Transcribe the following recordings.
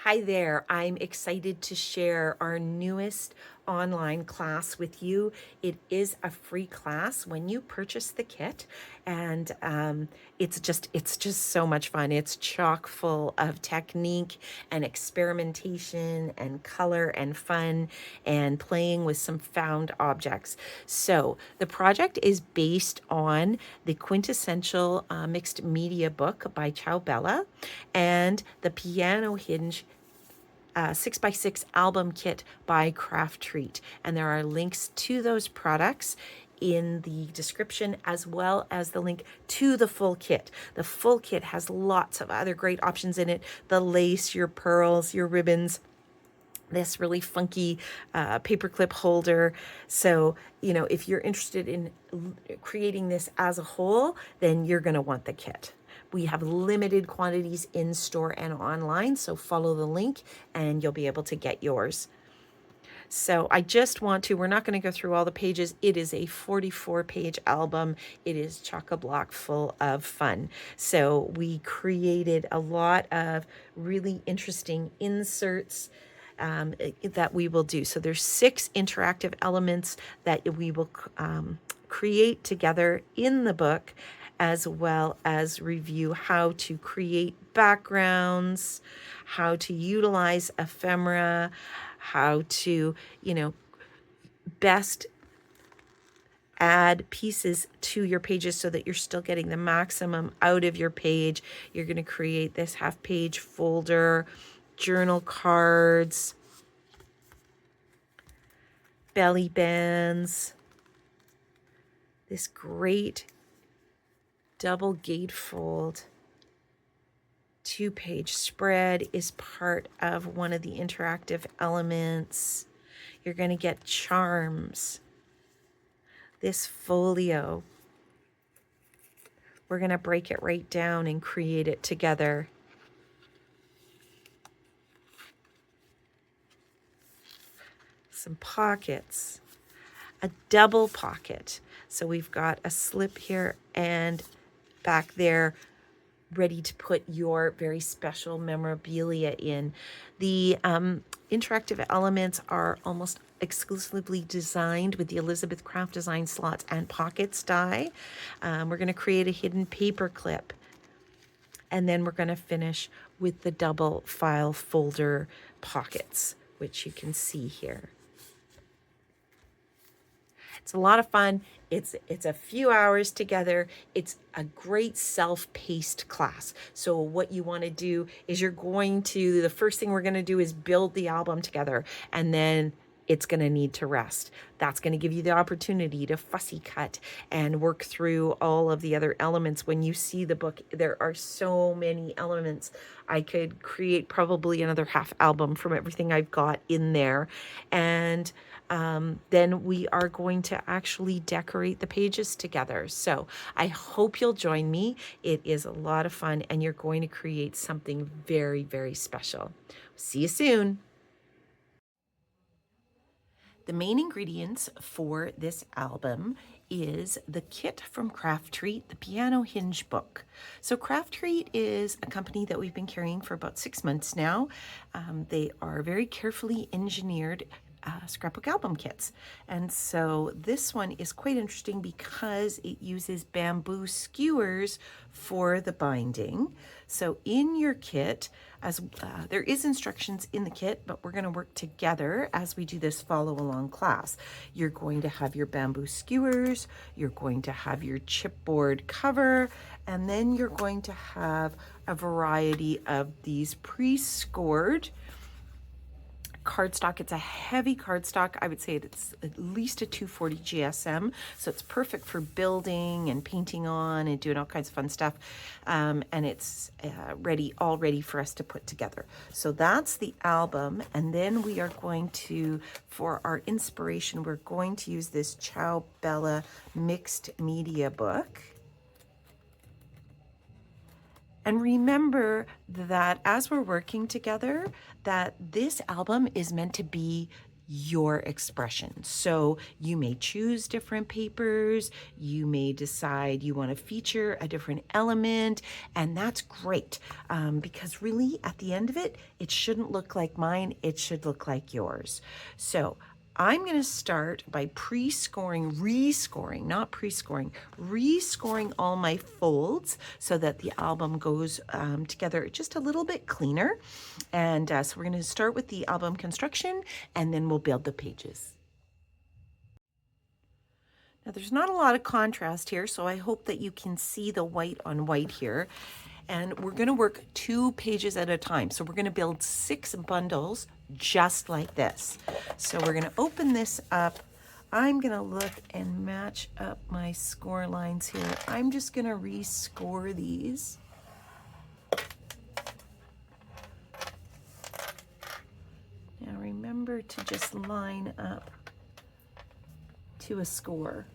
Hi there. I'm excited to share our newest online class with you. It is a free class when you purchase the kit, and it's just so much fun. It's chock full of technique and experimentation and color and fun and playing with some found objects. So the project is based on the quintessential mixed media book by Ciao and the piano hinge 6x6 album kit by Craft Treat. And there are links to those products in the description, as well as the link to the full kit. The full kit has lots of other great options in it: the lace, your pearls, your ribbons, this really funky paperclip holder. So, if you're interested in creating this as a whole, then you're going to want the kit. We have limited quantities in store and online, so follow the link and you'll be able to get yours. So we're not going to go through all the pages. It is a 44-page album. It is chock-a-block full of fun. So we created a lot of really interesting inserts that we will do. So there's 6 interactive elements that we will create together in the book, as well as review how to create backgrounds, how to utilize ephemera, how to, best add pieces to your pages so that you're still getting the maximum out of your page. You're going to create this half-page folder, journal cards, belly bands, this great double gatefold 2-page spread is part of one of the interactive elements. You're going to get charms, this folio. We're going to break it right down and create it together. Some pockets, a double pocket. So we've got a slip here and back there, ready to put your very special memorabilia in. The interactive elements are almost exclusively designed with the Elizabeth Craft Design slots and pockets die. We're going to create a hidden paper clip, and then we're going to finish with the double file folder pockets, which you can see here. It's a lot of fun. It's a few hours together. It's a great self-paced class. So what you want to do is the first thing we're going to do is build the album together, and then it's going to need to rest. That's going to give you the opportunity to fussy cut and work through all of the other elements. When you see the book, there are so many elements. I could create probably another half album from everything I've got in there. And then we are going to actually decorate the pages together. So I hope you'll join me. It is a lot of fun, and you're going to create something very, very special. See you soon. The main ingredients for this album is the kit from Craft Treat, the Piano Hinge book. So Craft Treat is a company that we've been carrying for about 6 months now. They are very carefully engineered scrapbook album kits. And so this one is quite interesting because it uses bamboo skewers for the binding. So in your kit, there is instructions in the kit, but we're going to work together as we do this follow along class. You're going to have your bamboo skewers, you're going to have your chipboard cover, and then you're going to have a variety of these pre-scored cardstock. It's a heavy cardstock. I would say it's at least a 240 GSM, so it's perfect for building and painting on and doing all kinds of fun stuff. And it's all ready for us to put together. So that's the album. And then we are going to, for our inspiration, we're going to use this Ciao Bella mixed media book. And remember that as we're working together, that this album is meant to be your expression. So you may choose different papers, you may decide you want to feature a different element, and that's great, because really at the end of it, it shouldn't look like mine, it should look like yours. So I'm going to start by rescoring, not pre-scoring, rescoring all my folds so that the album goes together just a little bit cleaner. And so we're going to start with the album construction, and then we'll build the pages. Now there's not a lot of contrast here, so I hope that you can see the white on white here. And we're going to work 2 pages at a time. So we're going to build 6 bundles just like this. So we're going to open this up. I'm going to look and match up my score lines here. I'm just going to rescore these. Now remember to just line up to a score.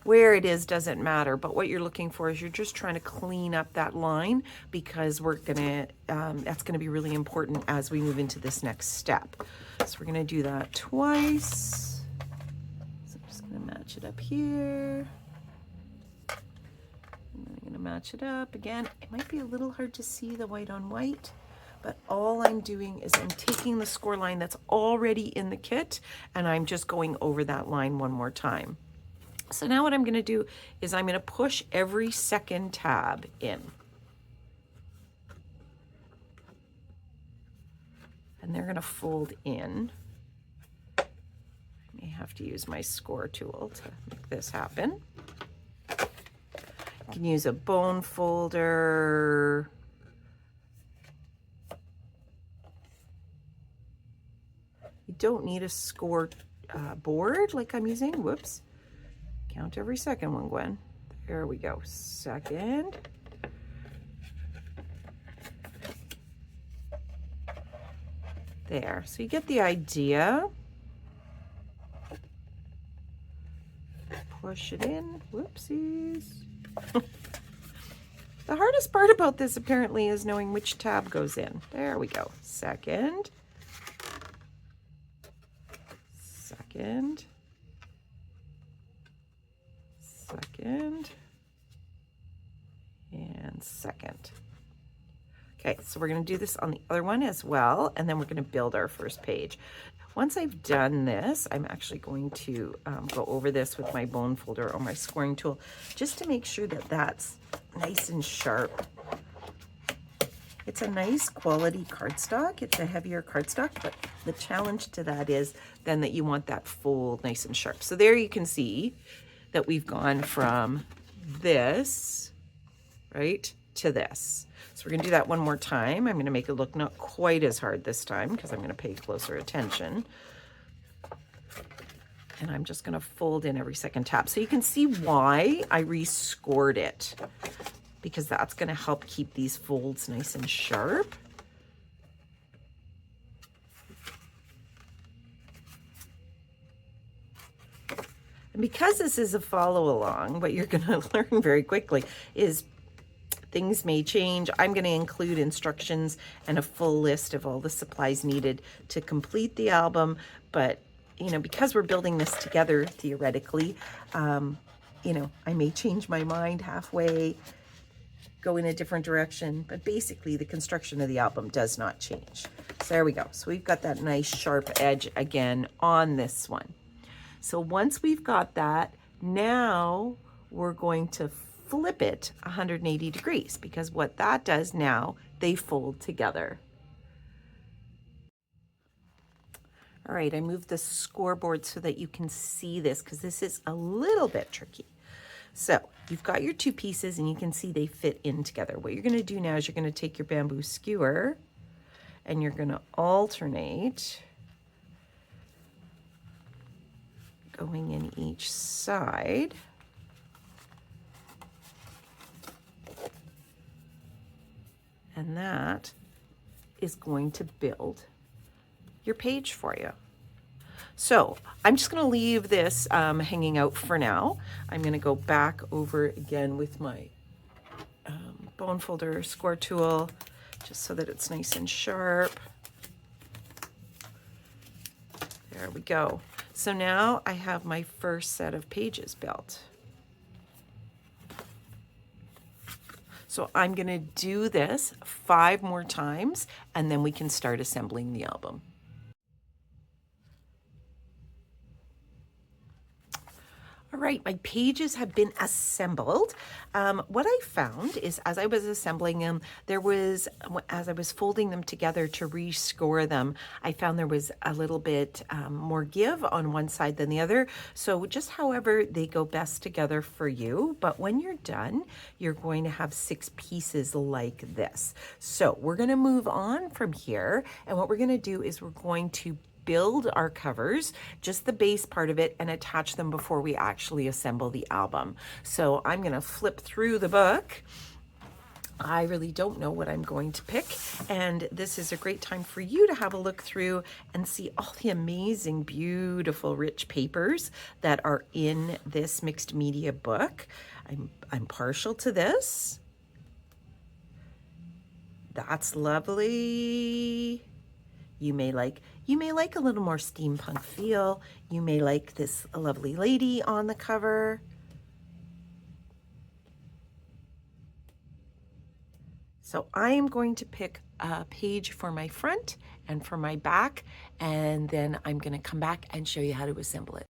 Where it is doesn't matter, but what you're looking for is you're just trying to clean up that line, because we're gonna, that's gonna be really important as we move into this next step. So we're gonna do that twice. So I'm just gonna match it up here. And then I'm gonna match it up again. It might be a little hard to see the white on white, but all I'm doing is I'm taking the score line that's already in the kit, and I'm just going over that line one more time. So now what I'm going to do is I'm going to push every second tab in. And they're going to fold in. I may have to use my score tool to make this happen. You can use a bone folder. You don't need a score board like I'm using. Whoops. Count every second one, Gwen. There we go. Second. There. So you get the idea. Push it in. Whoopsies. The hardest part about this apparently is knowing which tab goes in. There we go. Second. Second. Second. And second. Okay, so we're going to do this on the other one as well, and then we're going to build our first page. Once I've done this, I'm actually going to go over this with my bone folder or my scoring tool, just to make sure that that's nice and sharp. It's a nice quality cardstock. It's a heavier cardstock, but the challenge to that is then that you want that fold nice and sharp. So there you can see that we've gone from this, right, to this. So we're going to do that one more time. I'm going to make it look not quite as hard this time because I'm going to pay closer attention. And I'm just going to fold in every second tab. So you can see why I rescored it, because that's going to help keep these folds nice and sharp. And because this is a follow along, what you're going to learn very quickly is things may change. I'm going to include instructions and a full list of all the supplies needed to complete the album. But, you know, because we're building this together theoretically, you know, I may change my mind halfway, go in a different direction, but basically the construction of the album does not change. So there we go. So we've got that nice sharp edge again on this one. So once we've got that, now we're going to flip it 180 degrees, because what that does now, they fold together. All right, I moved the scoreboard so that you can see this, because this is a little bit tricky. So you've got your 2 pieces and you can see they fit in together. What you're going to do now is you're going to take your bamboo skewer and you're going to alternate going in each side. And that is going to build your page for you. So I'm just going to leave this hanging out for now. I'm going to go back over again with my bone folder score tool, just so that it's nice and sharp. There we go. So now I have my first set of pages built. So I'm going to do this 5 more times, and then we can start assembling the album. All right, my pages have been assembled. What I found is as I was assembling them, as I was folding them together to rescore them, I found there was a little bit more give on one side than the other. So just however they go best together for you. But when you're done, you're going to have 6 pieces like this. So we're going to move on from here. And what we're going to do is we're going to build our covers, just the base part of it, and attach them before we actually assemble the album. So I'm going to flip through the book. I really don't know what I'm going to pick, and this is a great time for you to have a look through and see all the amazing, beautiful, rich papers that are in this mixed media book. I'm partial to this. That's lovely. You may like a little more steampunk feel. You may like this lovely lady on the cover. So I am going to pick a page for my front and for my back, and then I'm going to come back and show you how to assemble it.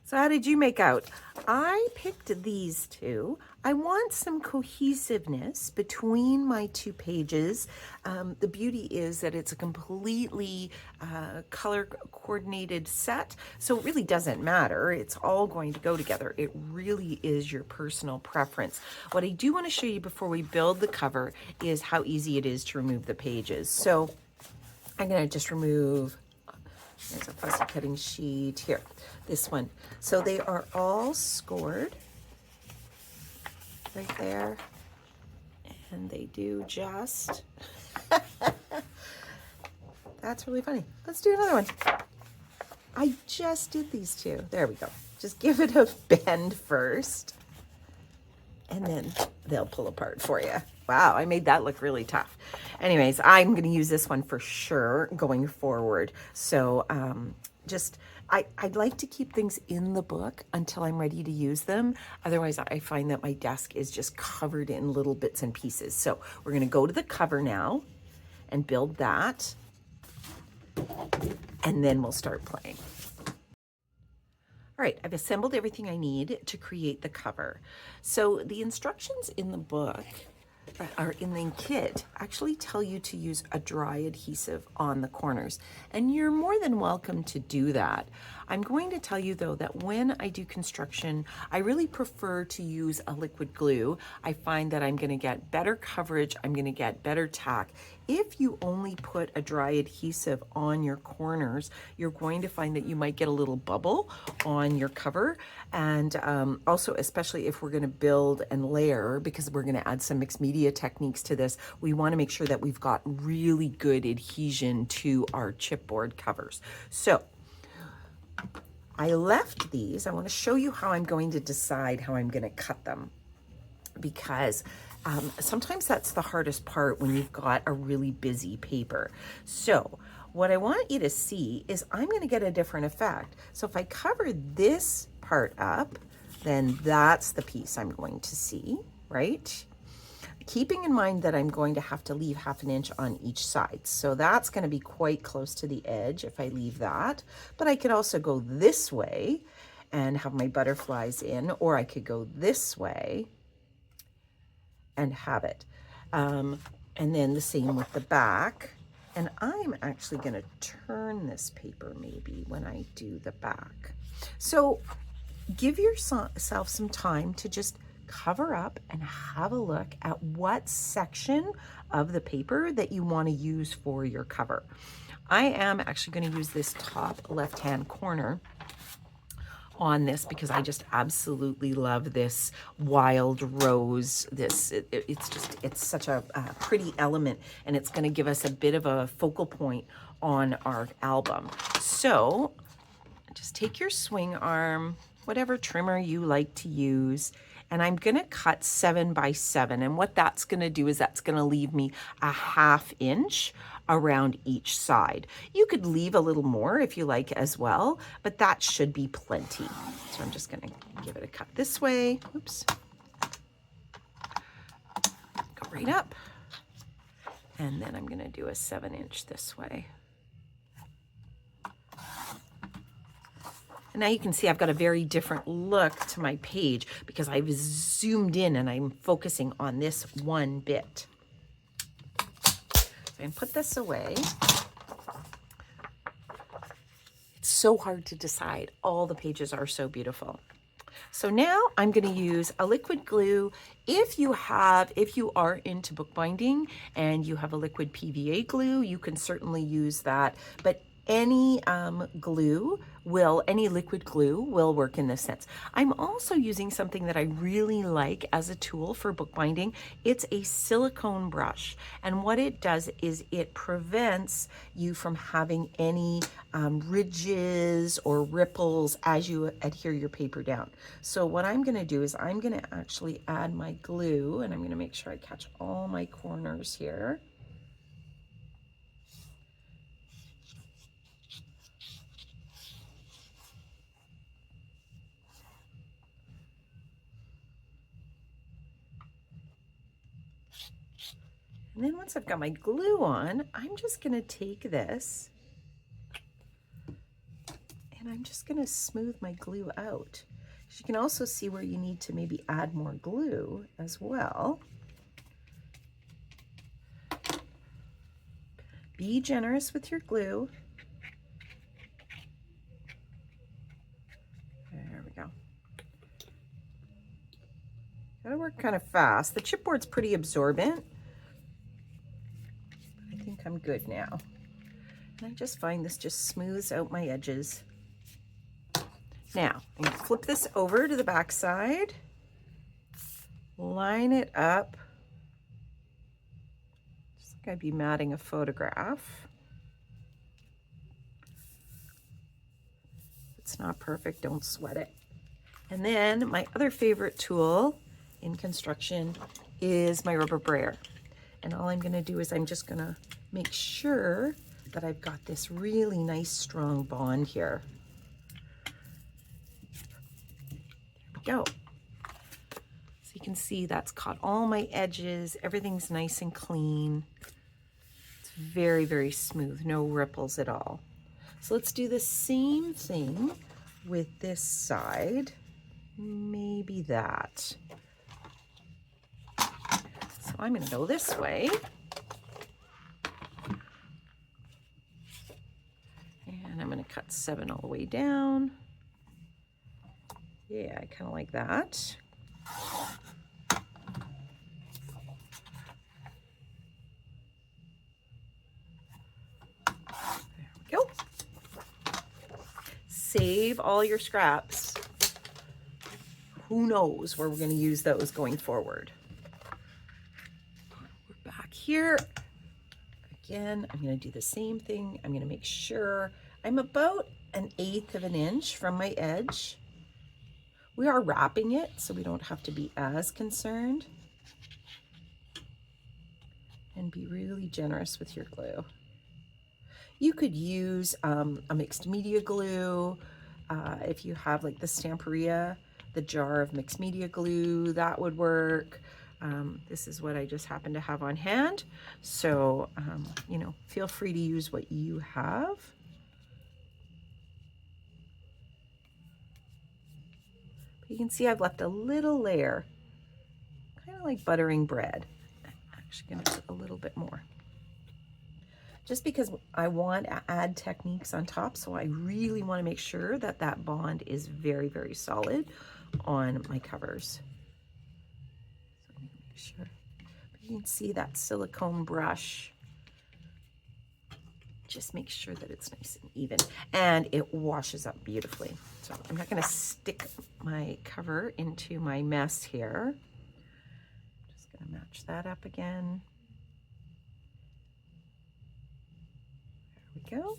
So how did you make out? I picked these two. I want some cohesiveness between my 2 pages. The beauty is that it's a completely color coordinated set, so it really doesn't matter. It's all going to go together. It really is your personal preference. What I do want to show you before we build the cover is how easy it is to remove the pages. So I'm going to just remove, there's a fussy cutting sheet here, this one. So they are all scored right there, and they do just, that's really funny. Let's do another one. I just did these 2. There we go. Just give it a bend first, and then they'll pull apart for you. Wow, I made that look really tough. Anyways, I'm going to use this one for sure going forward. So I'd like to keep things in the book until I'm ready to use them. Otherwise, I find that my desk is just covered in little bits and pieces. So we're going to go to the cover now and build that, and then we'll start playing. All right, I've assembled everything I need to create the cover. So the instructions in the book, or in the kit, actually tell you to use a dry adhesive on the corners, and you're more than welcome to do that. I'm going to tell you though that when I do construction, I really prefer to use a liquid glue. I find that I'm going to get better coverage, I'm going to get better tack. If you only put a dry adhesive on your corners, you're going to find that you might get a little bubble on your cover. And also, especially if we're going to build and layer, because we're going to add some mixed media techniques to this, we want to make sure that we've got really good adhesion to our chipboard covers. So I left these. I want to show you how I'm going to decide how I'm going to cut them, because sometimes that's the hardest part when you've got a really busy paper. So what I want you to see is I'm going to get a different effect. So if I cover this part up, then that's the piece I'm going to see, right? Keeping in mind that I'm going to have to leave 1/2 inch on each side. So that's going to be quite close to the edge if I leave that. But I could also go this way and have my butterflies in, or I could go this way and have it. And then the same with the back. And I'm actually going to turn this paper maybe when I do the back. So give yourself some time to just cover up and have a look at what section of the paper that you want to use for your cover. I am actually going to use this top left-hand corner on this because I just absolutely love this wild rose. It's such a pretty element, and it's going to give us a bit of a focal point on our album. So just take your swing arm, whatever trimmer you like to use, and I'm going to cut 7 by 7. And what that's going to do is that's going to leave me a 1/2 inch around each side. You could leave a little more if you like as well, but that should be plenty. So I'm just going to give it a cut this way. Oops. Go right up. And then I'm going to do a 7-inch this way. And now you can see I've got a very different look to my page because I've zoomed in and I'm focusing on this one bit. So I'm going to put this away. It's so hard to decide. All the pages are so beautiful. So now I'm going to use a liquid glue. If you are into bookbinding and you have a liquid PVA glue, you can certainly use that. But any any liquid glue will work in this sense. I'm also using something that I really like as a tool for bookbinding. It's a silicone brush. And what it does is it prevents you from having any ridges or ripples as you adhere your paper down. So what I'm going to do is I'm going to actually add my glue, and I'm going to make sure I catch all my corners here. And then once I've got my glue on, I'm just going to take this and I'm just going to smooth my glue out. You can also see where you need to maybe add more glue as well. Be generous with your glue. There we go. Gotta work kind of fast. The chipboard's pretty absorbent. I think I'm good now. And I just find this just smooths out my edges. Now, I'm going to flip this over to the back side, line it up, just like I'd be matting a photograph. If it's not perfect, don't sweat it. And then my other favorite tool in construction is my rubber brayer. And all I'm going to do is I'm just going to make sure that I've got this really nice strong bond here. There we go. So you can see that's caught all my edges. Everything's nice and clean. It's very, very smooth. No ripples at all. So let's do the same thing with this side. Maybe that. So I'm going to go this way. And I'm going to cut 7 all the way down. Yeah, I kind of like that. There we go. Save all your scraps. Who knows where we're going to use those going forward. We're back here. Again, I'm going to do the same thing. I'm going to make sure I'm about 1/8 of an inch from my edge. We are wrapping it, so we don't have to be as concerned. And be really generous with your glue. You could use a mixed media glue. If you have like the Stamperia, the jar of mixed media glue, that would work. This is what I just happen to have on hand. So, you know, feel free to use what you have. But you can see I've left a little layer, kind of like buttering bread. I'm actually going to put a little bit more. Just because I want to add techniques on top, so I really want to make sure that that bond is very, very solid on my covers. So I'm going to make sure. But you can see that silicone brush. Just make sure that it's nice and even, and it washes up beautifully. So I'm not going to stick my cover into my mess here. Just going to match that up again. There we go.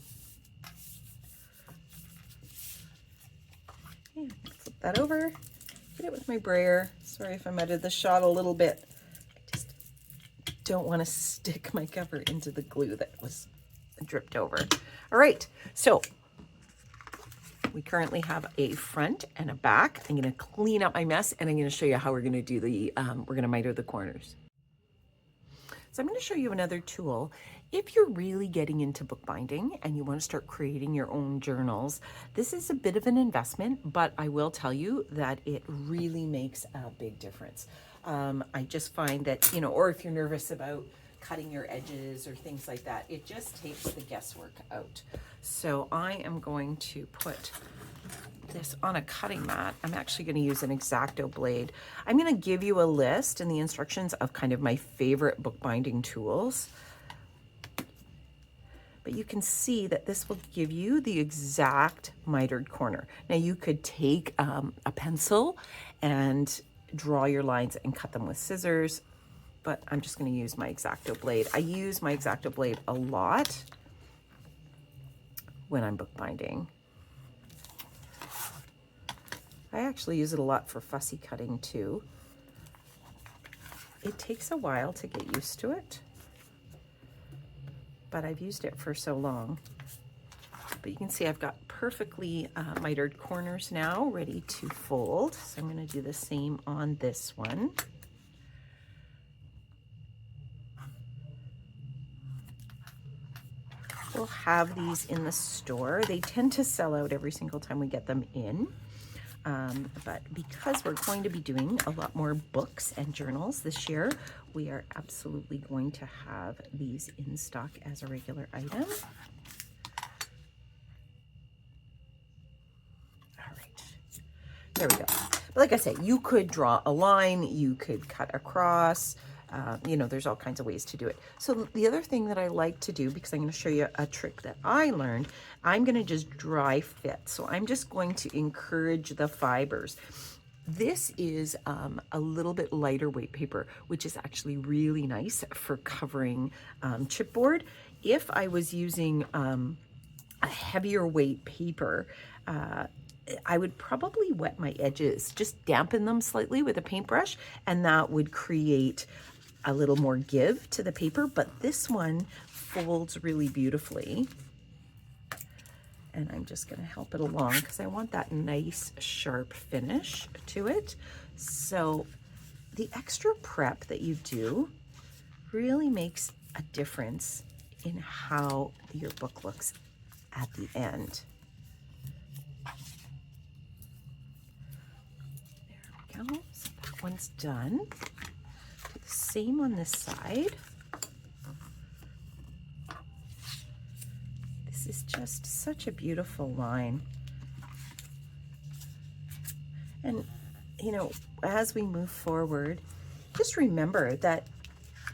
And flip that over, hit it with my brayer, Sorry if I'm out of the shot a little bit. I just don't want to stick my cover into the glue that was dripped over. All right, so we currently have a front and a back. I'm gonna clean up my mess and I'm gonna show you how we're gonna do the, we're gonna miter the corners. So I'm gonna show you another tool. If you're really getting into bookbinding and you wanna start creating your own journals, this is a bit of an investment, but I will tell you that it really makes a big difference. I just find that, you know, or if you're nervous about cutting your edges or things like that, it just takes the guesswork out. So I am going to put this on a cutting mat. I'm actually going to use an X-Acto blade. I'm going to give you a list in the instructions of kind of my favorite bookbinding tools. But you can see that this will give you the exact mitered corner. Now you could take a pencil and draw your lines and cut them with scissors, but I'm just going to use my X-Acto blade. I use my X-Acto blade a lot when I'm bookbinding. I actually use it a lot for fussy cutting too. It takes a while to get used to it, but I've used it for so long. But you can see I've got perfectly mitered corners now ready to fold. So I'm going to do the same on this one. We'll have these in the store. They tend to sell out every single time we get them in. But because we're going to be doing a lot more books and journals this year, we are absolutely going to have these in stock as a regular item. All right, there we go. But like I said, you could draw a line, you could cut across, you know, there's all kinds of ways to do it. So the other thing that I like to do, because I'm going to show you a trick that I learned, I'm going to just dry fit. So I'm just going to encourage the fibers. This is a little bit lighter weight paper, which is actually really nice for covering chipboard. If I was using a heavier weight paper, I would probably wet my edges, just dampen them slightly with a paintbrush, and that would create a little more give to the paper. But this one folds really beautifully. And I'm just going to help it along because I want that nice sharp finish to it. So the extra prep that you do really makes a difference in how your book looks at the end. There we go. So that one's done. Do the same on this side. This is just such a beautiful line. And, you know, as we move forward, just remember that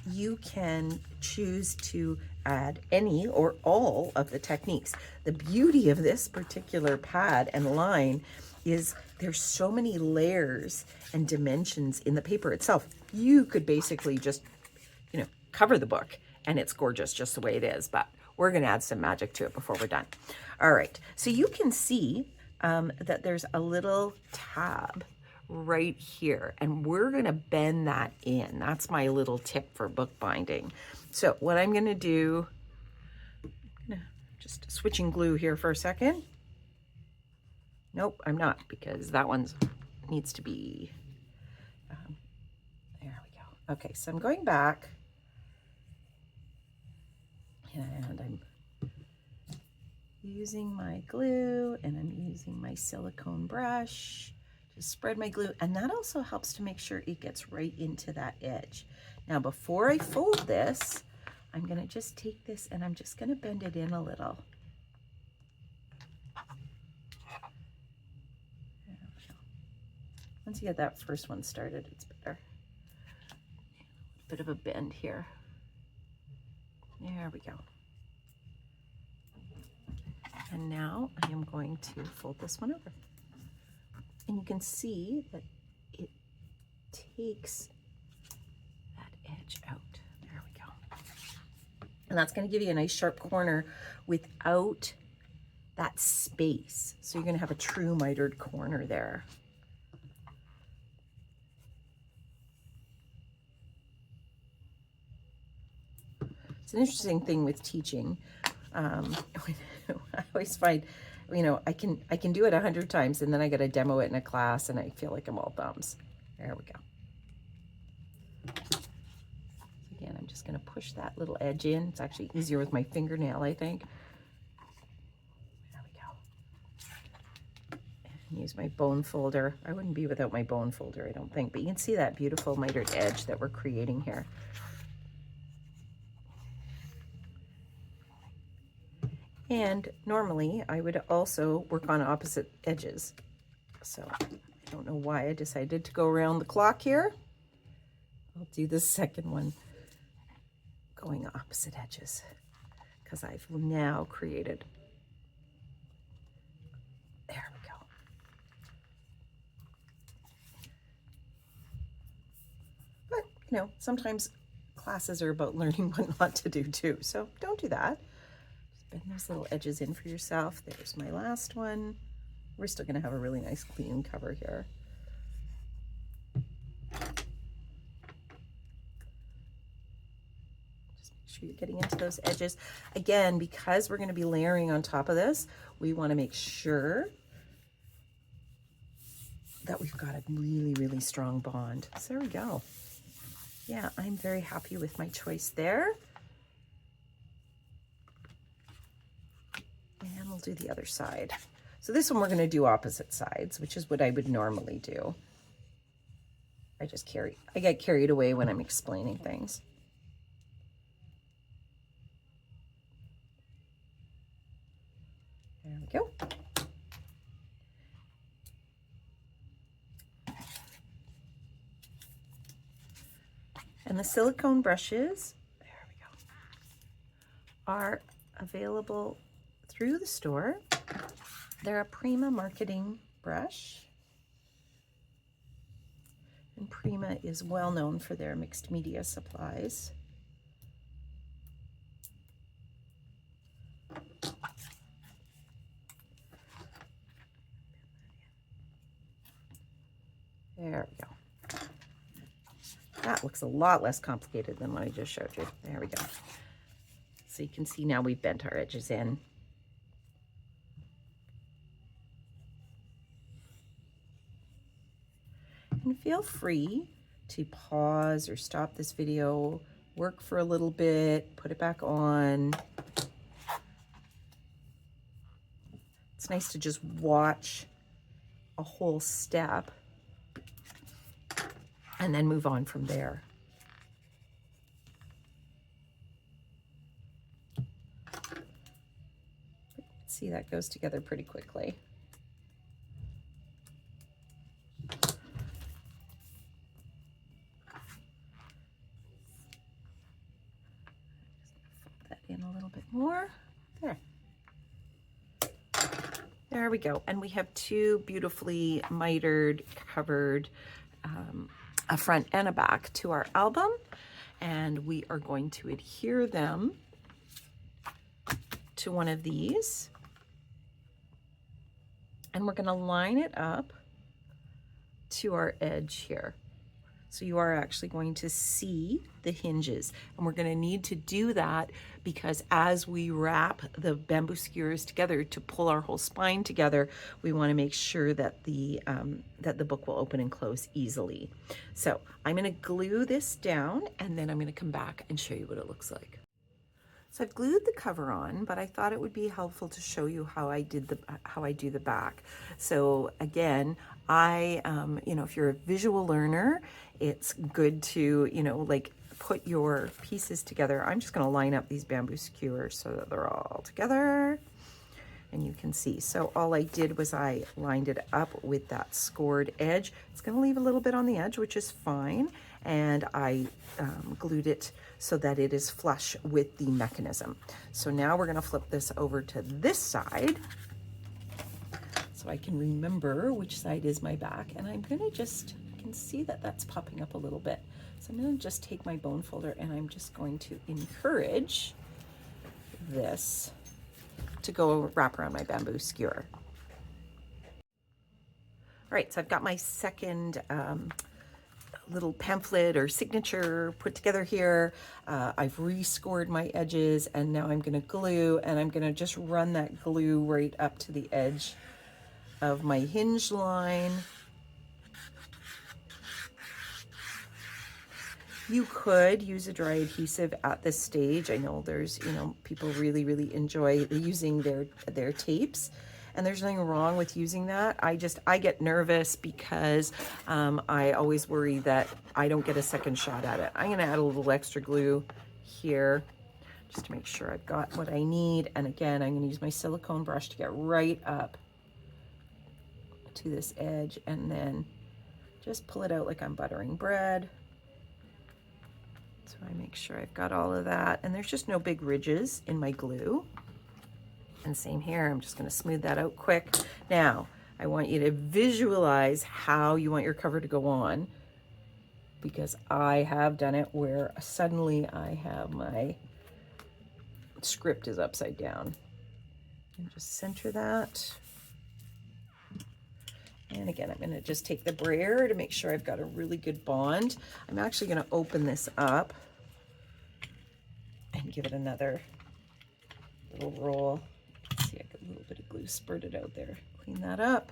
you can choose to add any or all of the techniques. The beauty of this particular pad and line is there's so many layers and dimensions in the paper itself. You could basically just, you know, cover the book and it's gorgeous just the way it is, but we're going to add some magic to it before we're done. All right, so you can see that there's a little tab right here, and we're going to bend that in. That's my little tip for bookbinding. So what I'm going to do, I'm gonna just switching glue here for a second. Nope, I'm not, because that one needs to be, there we go. Okay, so I'm going back. And I'm using my glue and I'm using my silicone brush to spread my glue. And that also helps to make sure it gets right into that edge. Now, before I fold this, I'm gonna just take this and I'm just gonna bend it in a little. There we go. Once you get that first one started, it's better. A bit of a bend here. There we go. And now I am going to fold this one over. And you can see that it takes that edge out. There we go. And that's going to give you a nice sharp corner without that space. So you're going to have a true mitered corner there. It's an interesting thing with teaching. I always find, you know, I can do it 100 times and then I got to demo it in a class and I feel like I'm all thumbs. There we go. Again, I'm just going to push that little edge in. It's actually easier with my fingernail, I think. There we go. And use my bone folder. I wouldn't be without my bone folder, I don't think, but you can see that beautiful mitered edge that we're creating here. And normally I would also work on opposite edges. So I don't know why I decided to go around the clock here. I'll do the second one going opposite edges because I've now created. There we go. But, you know, sometimes classes are about learning what not to do too. So don't do that. Just bend those little edges in for yourself. There's my last one. We're still going to have a really nice clean cover here. You're getting into those edges. Again, because we're going to be layering on top of this, we want to make sure that we've got a really, really strong bond. So there we go. Yeah, I'm very happy with my choice there. And we'll do the other side. So this one we're going to do opposite sides, which is what I would normally do. I get carried away when I'm explaining things. There we go. And the silicone brushes, there we go, are available through the store. They're a Prima marketing brush. And Prima is well known for their mixed media supplies. There we go. That looks a lot less complicated than what I just showed you. There we go. So you can see now we've bent our edges in. And feel free to pause or stop this video, work for a little bit, put it back on. It's nice to just watch a whole step and then move on from there. See, that goes together pretty quickly. Fold that in a little bit more. There. There we go. And we have two beautifully mitered, covered a front and a back to our album, and we are going to adhere them to one of these, and we're going to line it up to our edge here. So you are actually going to see the hinges, and we're going to need to do that because as we wrap the bamboo skewers together to pull our whole spine together, we want to make sure that the book will open and close easily. So I'm going to glue this down, and then I'm going to come back and show you what it looks like. So I've glued the cover on, but I thought it would be helpful to show you how I do the back. So again, you know, if you're a visual learner, it's good to, you know, like put your pieces together. I'm just going to line up these bamboo skewers so that they're all together, and you can see. So all I did was I lined it up with that scored edge. It's going to leave a little bit on the edge, which is fine, and I glued it so that it is flush with the mechanism. So now we're going to flip this over to this side so I can remember which side is my back, and I'm going to just, you can see that that's popping up a little bit. So I'm going to just take my bone folder and I'm just going to encourage this to go wrap around my bamboo skewer. All right, so I've got my second little pamphlet or signature put together here. I've rescored my edges, and now I'm going to glue, and I'm going to just run that glue right up to the edge of my hinge line. You could use a dry adhesive at this stage. I know there's, people really enjoy using their tapes, and there's nothing wrong with using that. I get nervous because I always worry that I don't get a second shot at it. I'm gonna add a little extra glue here just to make sure I've got what I need. And again, I'm gonna use my silicone brush to get right up to this edge, and then just pull it out like I'm buttering bread. So I make sure I've got all of that, and there's just no big ridges in my glue. And same here, I'm just gonna smooth that out quick. Now, I want you to visualize how you want your cover to go on, because I have done it where suddenly I have my script is upside down. And just center that. And again, I'm gonna just take the brayer to make sure I've got a really good bond. I'm actually gonna open this up and give it another little roll. See, I got a little bit of glue spurted out there. Clean that up.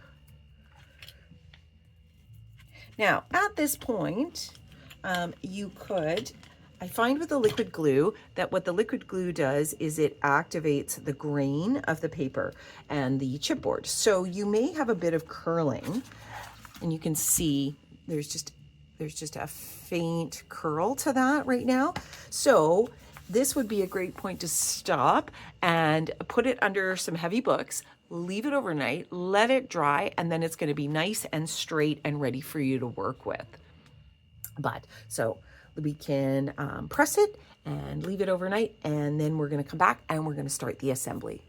Now, at this point, you could, I find with the liquid glue that what the liquid glue does is it activates the grain of the paper and the chipboard. So you may have a bit of curling, and you can see there's just a faint curl to that right now. So this would be a great point to stop and put it under some heavy books, leave it overnight, let it dry, and then it's going to be nice and straight and ready for you to work with. So we can press it and leave it overnight, and then we're going to come back and we're going to start the assembly.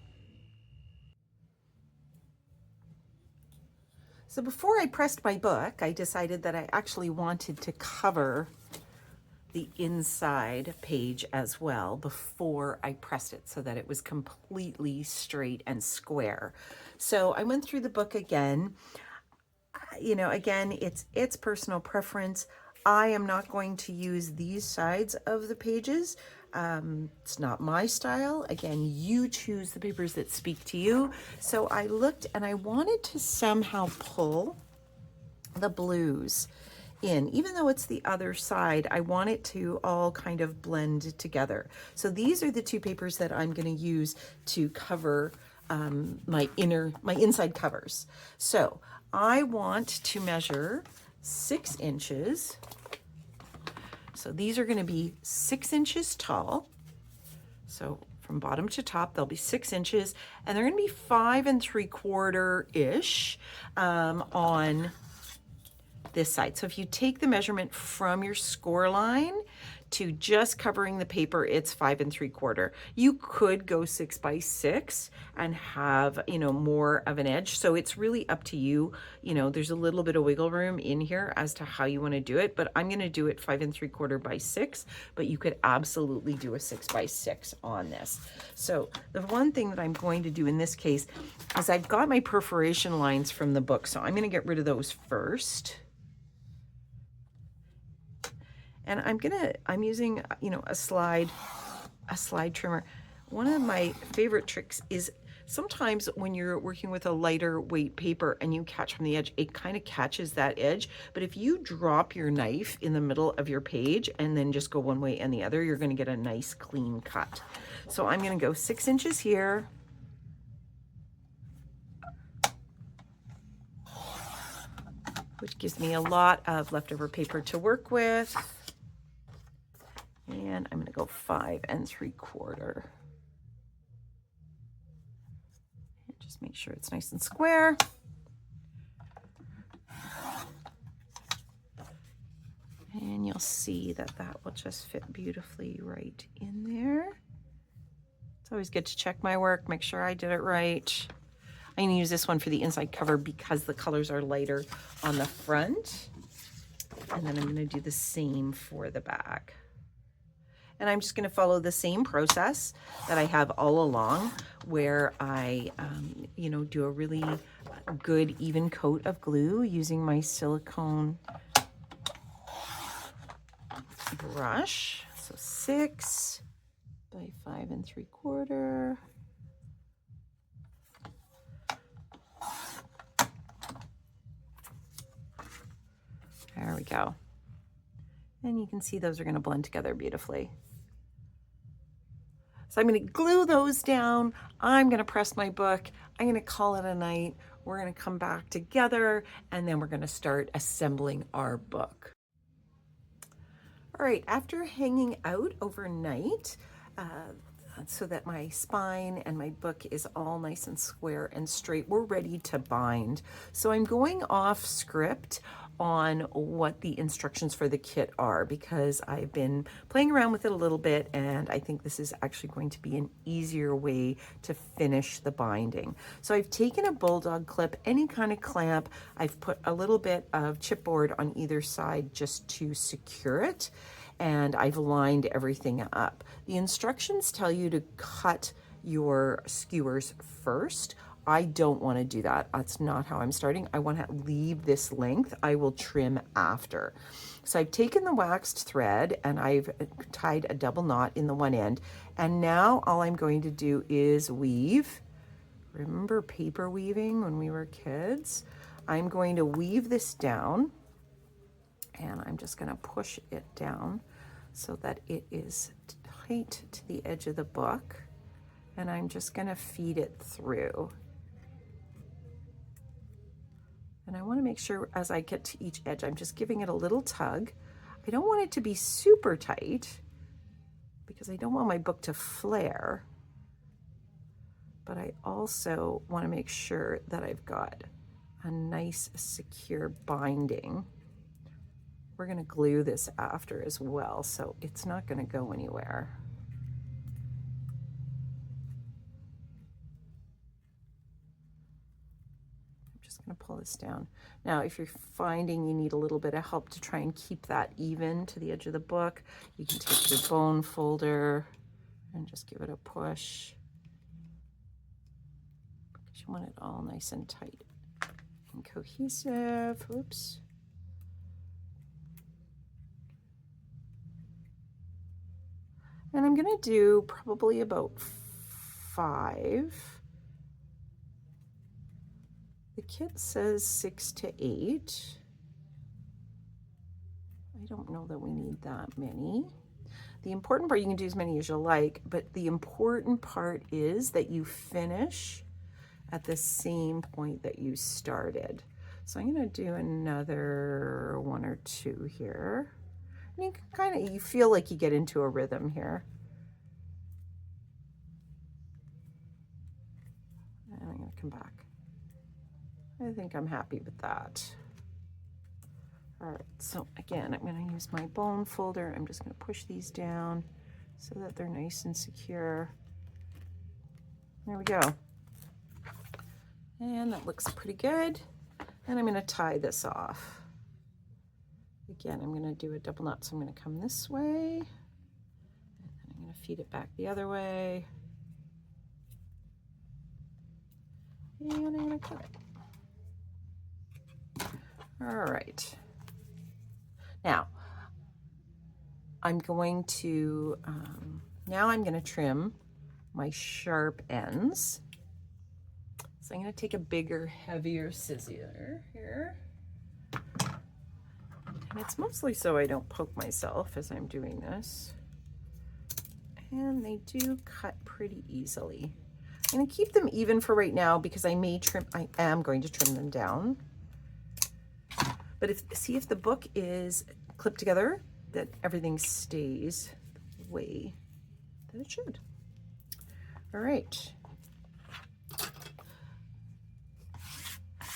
So before I pressed my book, I decided that I actually wanted to cover the inside page as well before I pressed it, so that it was completely straight and square. So I went through the book again. Again, it's personal preference. I am not going to use these sides of the pages. It's not my style. Again, you choose the papers that speak to you. So I looked and I wanted to somehow pull the blues in. Even though it's the other side, I want it to all kind of blend together. So these are the two papers that I'm going to use to cover my inside covers. So I want to measure 6 inches. So these are going to be 6 inches tall. So from bottom to top, they'll be 6 inches, and they're going to be 5 3/4-ish on this side. So if you take the measurement from your score line to just covering the paper, it's 5 3/4. You could go 6 by 6 and have, more of an edge. So it's really up to you. There's a little bit of wiggle room in here as to how you want to do it, but I'm going to do it 5 3/4 by 6, but you could absolutely do a 6 by 6 on this. So the one thing that I'm going to do in this case is I've got my perforation lines from the book. So I'm going to get rid of those first. And I'm using, a slide trimmer. One of my favorite tricks is sometimes when you're working with a lighter weight paper and you catch from the edge, it kind of catches that edge. But if you drop your knife in the middle of your page and then just go one way and the other, you're going to get a nice clean cut. So I'm going to go 6 inches here. Which gives me a lot of leftover paper to work with. And I'm going to go 5 3/4. And just make sure it's nice and square. And you'll see that will just fit beautifully right in there. It's always good to check my work, make sure I did it right. I'm going to use this one for the inside cover because the colors are lighter on the front. And then I'm going to do the same for the back. And I'm just going to follow the same process that I have all along, where I, do a really good even coat of glue using my silicone brush. So 6 by 5 3/4. There we go. And you can see those are going to blend together beautifully. So I'm going to glue those down. I'm going to press my book. I'm going to call it a night. We're going to come back together and then we're going to start assembling our book. All right, after hanging out overnight, so that my spine and my book is all nice and square and straight, we're ready to bind. So I'm going off script on what the instructions for the kit are because I've been playing around with it a little bit and I think this is actually going to be an easier way to finish the binding. So I've taken a bulldog clip, any kind of clamp. I've put a little bit of chipboard on either side just to secure it, and I've lined everything up. The instructions tell you to cut your skewers first. I don't want to do that. That's not how I'm starting. I want to leave this length. I will trim after. So I've taken the waxed thread and I've tied a double knot in the one end. And now all I'm going to do is weave. Remember paper weaving when we were kids? I'm going to weave this down and I'm just going to push it down so that it is tight to the edge of the book. And I'm just going to feed it through. And I want to make sure as I get to each edge, I'm just giving it a little tug. I don't want it to be super tight because I don't want my book to flare. But I also want to make sure that I've got a nice secure binding. We're going to glue this after as well, so it's not going to go anywhere. Going to pull this down. Now, if you're finding you need a little bit of help to try and keep that even to the edge of the book, you can take your bone folder and just give it a push because you want it all nice and tight and cohesive. Oops. And I'm going to do probably about 5. The kit says 6 to 8. I don't know that we need that many. The important part, you can do as many as you like, but the important part is that you finish at the same point that you started. So I'm going to do another 1 or 2 here. And you can kind of, you feel like you get into a rhythm here. And I'm going to come back. I think I'm happy with that. All right, so again, I'm going to use my bone folder. I'm just going to push these down so that they're nice and secure. There we go. And that looks pretty good. And I'm going to tie this off. Again, I'm going to do a double knot, so I'm going to come this way. And then I'm going to feed it back the other way. And I'm going to cut it. All right. Now, I'm going to trim my sharp ends. So I'm going to take a bigger, heavier scissor here. And it's mostly so I don't poke myself as I'm doing this. And they do cut pretty easily. I'm going to keep them even for right now because I am going to trim them down. But see if the book is clipped together, that everything stays the way that it should. All right.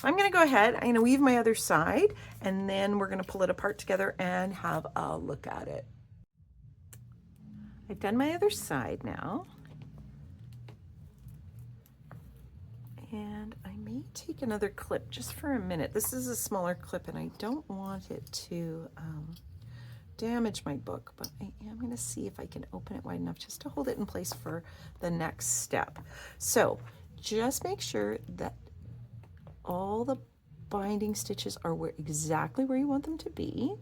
I'm going to go ahead, I'm going to weave my other side, and then we're going to pull it apart together and have a look at it. I've done my other side now. And I may take another clip just for a minute. This is a smaller clip and I don't want it to damage my book, but I am going to see if I can open it wide enough just to hold it in place for the next step. So just make sure that all the binding stitches are exactly where you want them to be.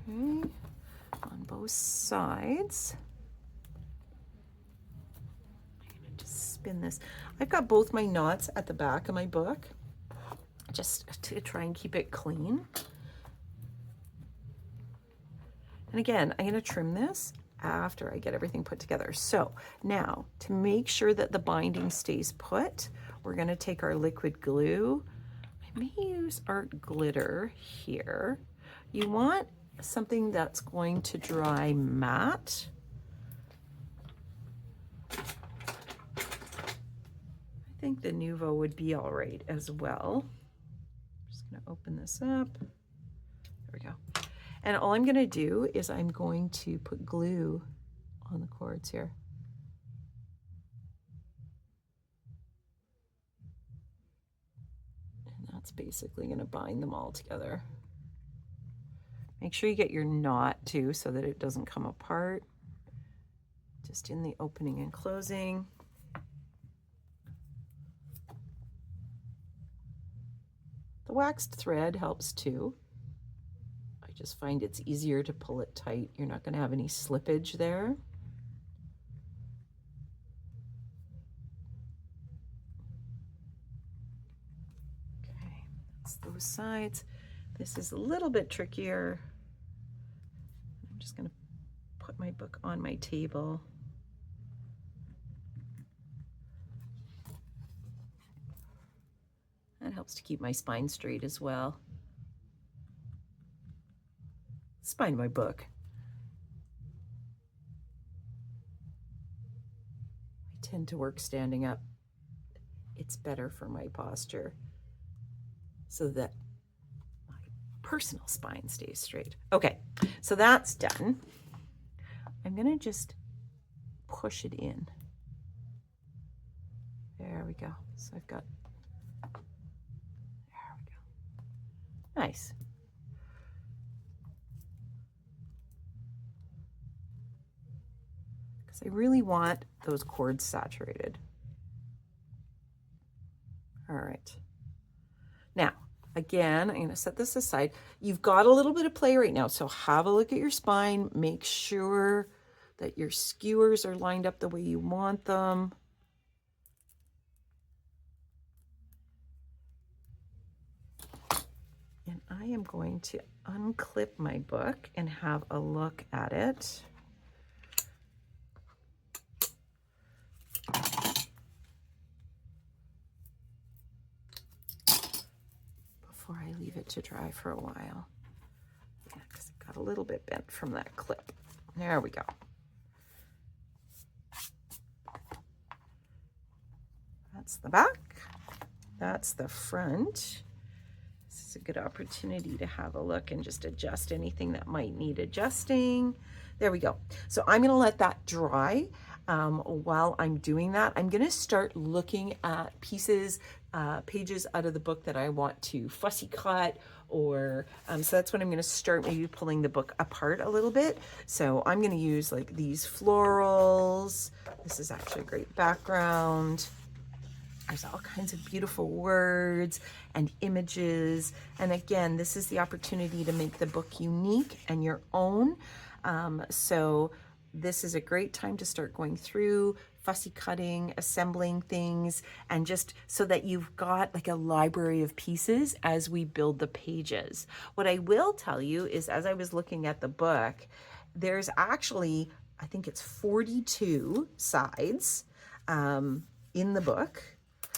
Okay, on both sides. I'm gonna just spin this. I've got both my knots at the back of my book, just to try and keep it clean. And again, I'm gonna trim this after I get everything put together. So now, to make sure that the binding stays put, we're gonna take our liquid glue. I may use art glitter here. You want something that's going to dry matte. I think the Nuvo would be all right as well. I'm just gonna open this up. There we go. And all I'm gonna do is I'm going to put glue on the cords here. And that's basically gonna bind them all together. Make sure you get your knot too so that it doesn't come apart. Just in the opening and closing. The waxed thread helps too. I just find it's easier to pull it tight. You're not going to have any slippage there. Okay, that's those sides. This is a little bit trickier. I'm just going to put my book on my table. That helps to keep my spine straight as well. Spine of my book. I tend to work standing up. It's better for my posture so that my personal spine stays straight. Okay, so that's done. I'm gonna just push it in. There we go. So I've got, there we go. Nice. Because I really want those cords saturated. All right. Now, again, I'm going to set this aside. You've got a little bit of play right now, so have a look at your spine. Make sure that your skewers are lined up the way you want them. And I am going to unclip my book and have a look at it. Before I leave it to dry for a while. Yeah, because it got a little bit bent from that clip. There we go. That's the back. That's the front. This is a good opportunity to have a look and just adjust anything that might need adjusting. There we go. So I'm going to let that dry. While I'm doing that, I'm going to start looking at pieces, pages out of the book that I want to fussy cut, or so that's when I'm going to start maybe pulling the book apart a little bit. So I'm going to use like these florals. This is actually a great background. There's all kinds of beautiful words and images. And again, this is the opportunity to make the book unique and your own. So this is a great time to start going through, fussy cutting, assembling things, and just so that you've got like a library of pieces as we build the pages. What I will tell you is, as I was looking at the book, there's actually, I think it's 42 sides in the book.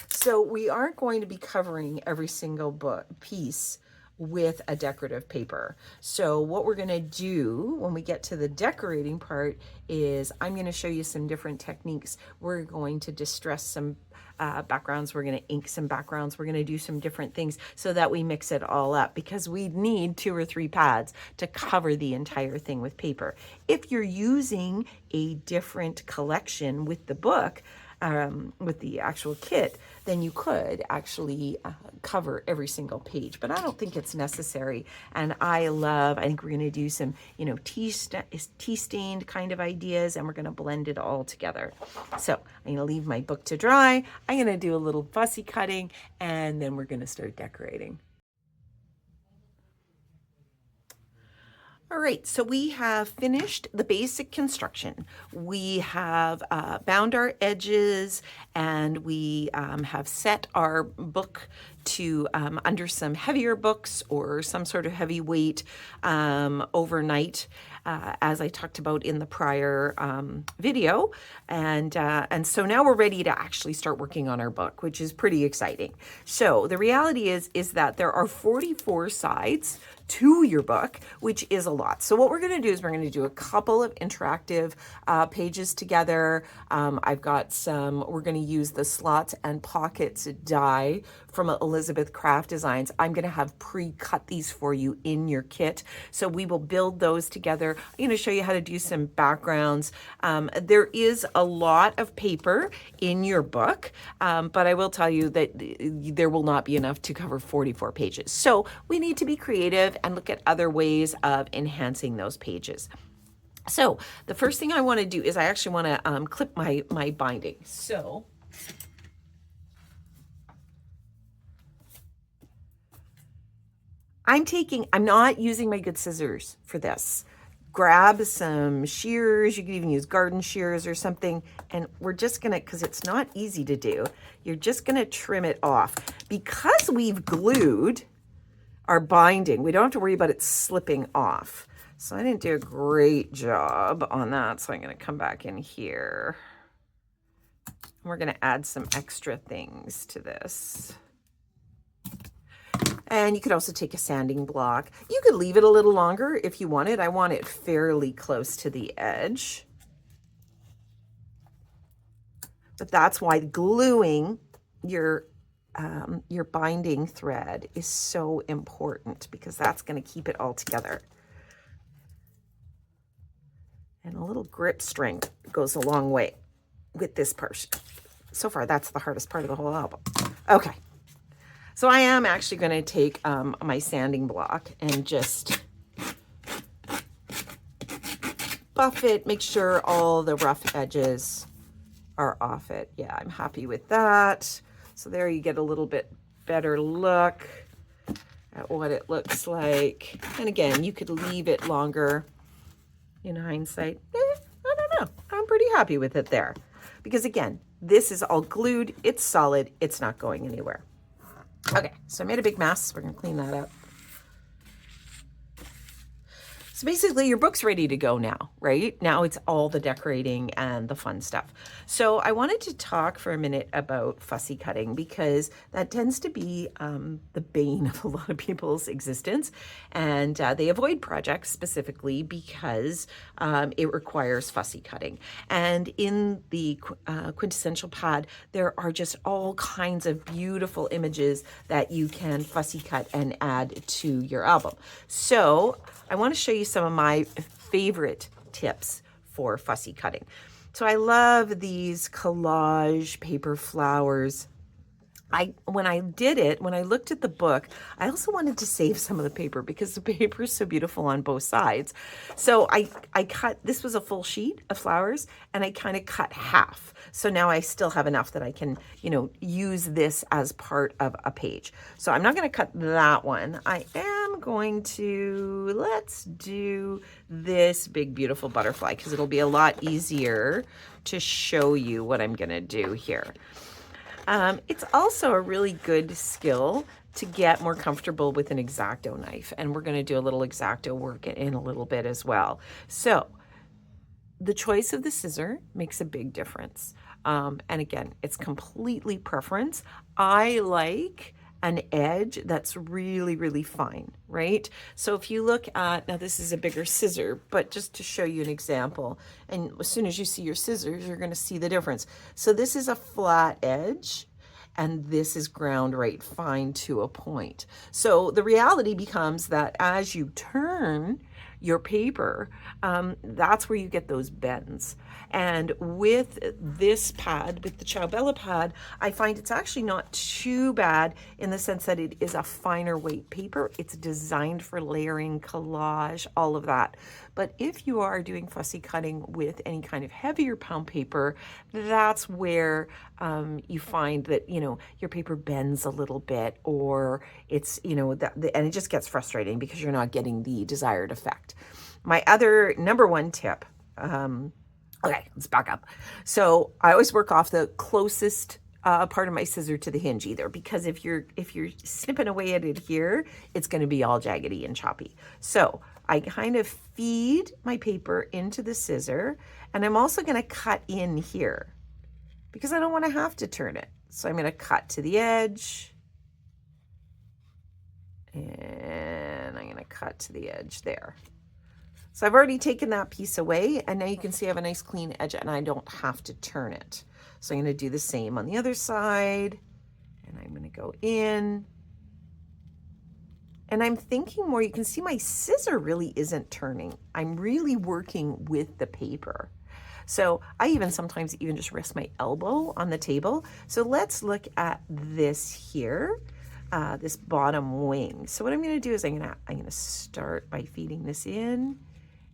So we aren't going to be covering every single book piece with a decorative paper. So what we're going to do when we get to the decorating part is I'm going to show you some different techniques. We're going to distress some backgrounds. We're going to ink some backgrounds. We're going to do some different things so that we mix it all up, because we need 2 or 3 pads to cover the entire thing with paper. If you're using a different collection with the book, with the actual kit, then you could actually cover every single page, but I don't think it's necessary. And I think we're going to do some, tea-stained kind of ideas, and we're going to blend it all together. So I'm going to leave my book to dry. I'm going to do a little fussy cutting, and then we're going to start decorating. All right, so we have finished the basic construction. We have bound our edges, and we have set our book to under some heavier books or some sort of heavy weight overnight, as I talked about in the prior video. And so now we're ready to actually start working on our book, which is pretty exciting. So the reality is that there are 44 sides to your book, which is a lot. So what we're going to do is we're going to do a couple of interactive pages together. I've got we're going to use the slots and pockets die from Elizabeth Craft Designs. I'm going to have pre-cut these for you in your kit. So we will build those together. I'm going to show you how to do some backgrounds. There is a lot of paper in your book, but I will tell you that there will not be enough to cover 44 pages. So we need to be creative and look at other ways of enhancing those pages. So the first thing I want to do is I actually want to clip my binding. So I'm not using my good scissors for this. Grab some shears. You could even use garden shears or something. And we're just going to, because it's not easy to do, you're just going to trim it off. Because we've glued our binding, we don't have to worry about it slipping off. So I didn't do a great job on that. So I'm going to come back in here. We're going to add some extra things to this. And you could also take a sanding block. You could leave it a little longer if you wanted. I want it fairly close to the edge. But that's why gluing your binding thread is so important, because that's going to keep it all together. And a little grip strength goes a long way with this part. So far, that's the hardest part of the whole album. Okay. So I am actually going to take my sanding block and just buff it, make sure all the rough edges are off it. Yeah, I'm happy with that. So there you get a little bit better look at what it looks like. And again, you could leave it longer in hindsight. I don't know. I'm pretty happy with it there. Because again, this is all glued. It's solid. It's not going anywhere. Okay, so I made a big mess. We're going to clean that up. So basically your book's ready to go now, right? Now it's all the decorating and the fun stuff. So I wanted to talk for a minute about fussy cutting, because that tends to be the bane of a lot of people's existence. And they avoid projects specifically because it requires fussy cutting. And in the quintessential pad, there are just all kinds of beautiful images that you can fussy cut and add to your album. So I want to show you some of my favorite tips for fussy cutting. So I love these collage paper flowers. When I looked at the book, I also wanted to save some of the paper because the paper is so beautiful on both sides. So I cut, this was a full sheet of flowers, and I kind of cut half. So now I still have enough that I can, use this as part of a page. So I'm not going to cut that one. I am going to, let's do this big, beautiful butterfly, because it'll be a lot easier to show you what I'm going to do here. It's also a really good skill to get more comfortable with an X-Acto knife. And we're going to do a little X-Acto work in a little bit as well. So the choice of the scissor makes a big difference. And again, it's completely preference. I like an edge that's really, really fine, right? So if you look at, now this is a bigger scissor, but just to show you an example, and as soon as you see your scissors, you're gonna see the difference. So this is a flat edge, and this is ground right fine to a point. So the reality becomes that as you turn your paper, that's where you get those bends. And with this pad, with the Ciao pad, I find it's actually not too bad in the sense that it is a finer weight paper. It's designed for layering, collage, all of that. But if you are doing fussy cutting with any kind of heavier pound paper, that's where you find that, your paper bends a little bit, or it's, and it just gets frustrating because you're not getting the desired effect. My other number one tip, okay, let's back up. So I always work off the closest part of my scissor to the hinge, either, because if you're snipping away at it here, it's going to be all jaggedy and choppy. So I kind of feed my paper into the scissor, and I'm also going to cut in here because I don't want to have to turn it. So I'm going to cut to the edge, and I'm going to cut to the edge there. So I've already taken that piece away, and now you can see I have a nice clean edge and I don't have to turn it. So I'm going to do the same on the other side, and I'm going to go in. And I'm thinking more, you can see my scissor really isn't turning. I'm really working with the paper. So I even sometimes even just rest my elbow on the table. So let's look at this here, this bottom wing. So what I'm going to do is I'm going to start by feeding this in.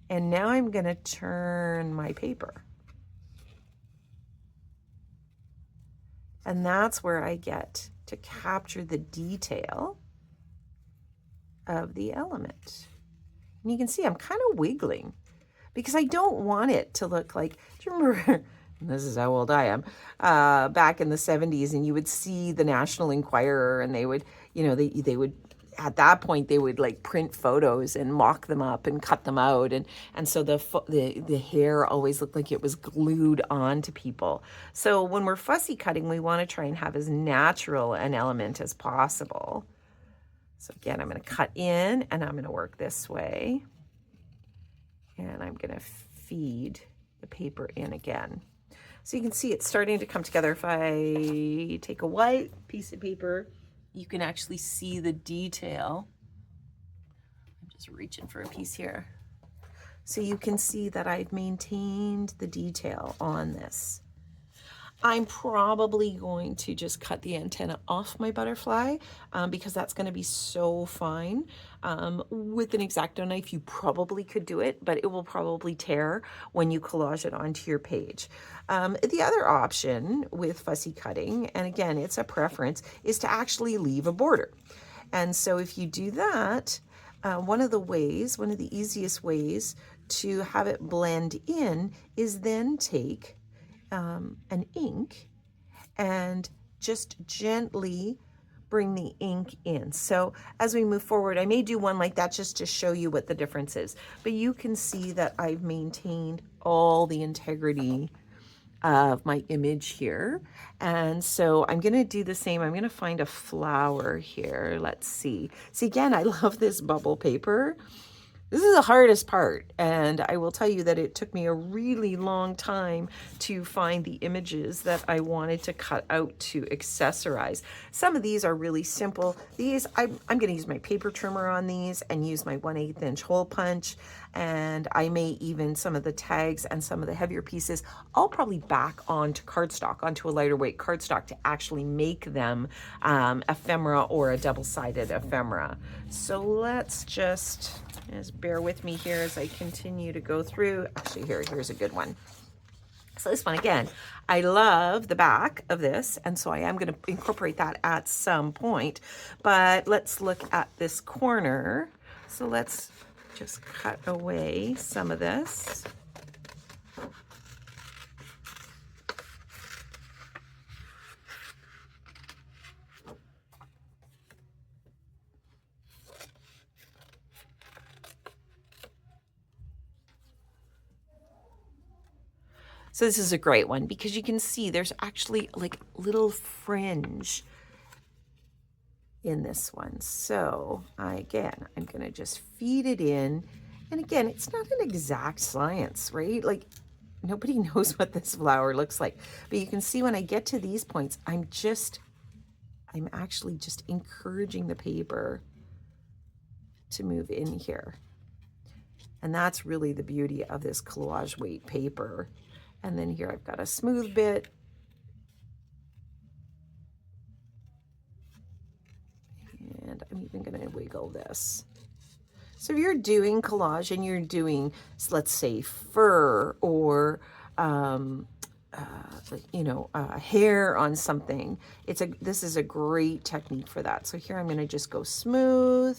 And now I'm going to turn my paper. And that's where I get to capture the detail of the element. And you can see I'm kind of wiggling because I don't want it to look like, do you remember, this is how old I am, back in the 70s, and you would see the National Enquirer, and they would, they would, at that point, they would like print photos and mock them up and cut them out. And so the hair always looked like it was glued on to people. So when we're fussy cutting, we want to try and have as natural an element as possible. So again, I'm going to cut in, and I'm going to work this way. And I'm going to feed the paper in again. So you can see it's starting to come together. If I take a white piece of paper, you can actually see the detail. I'm just reaching for a piece here. So you can see that I've maintained the detail on this. I'm probably going to just cut the antenna off my butterfly because that's going to be so fine. With an X-Acto knife, you probably could do it, but it will probably tear when you collage it onto your page. The other option with fussy cutting, and again, it's a preference, is to actually leave a border. And so if you do that, one of the easiest ways to have it blend in is then take an ink and just gently bring the ink in. So as we move forward, I may do one like that just to show you what the difference is, but you can see that I've maintained all the integrity of my image here. And so I'm going to do the same. I'm going to find a flower here. Let's see. See, again, I love this bubble paper. This is the hardest part, and I will tell you that it took me a really long time to find the images that I wanted to cut out to accessorize. Some of these are really simple. These, I'm going to use my paper trimmer on these and use my 1/8 inch hole punch, and I may even, some of the tags and some of the heavier pieces, I'll probably back onto cardstock, onto a lighter weight cardstock to actually make them ephemera or a double-sided ephemera. So let's just bear with me here as I continue to go through. Actually, here's a good one. So this one, again, I love the back of this, and so I am going to incorporate that at some point. But let's look at this corner. So let's just cut away some of this. So this is a great one because you can see there's actually like little fringe in this one. So I'm going to just feed it in. And again, it's not an exact science, right? Like nobody knows what this flower looks like. But you can see when I get to these points, I'm actually just encouraging the paper to move in here. And that's really the beauty of this collage weight paper. And then here I've got a smooth bit. And I'm even going to wiggle this. So if you're doing collage and you're doing, let's say, fur or hair on something, this is a great technique for that. So here I'm going to just go smooth,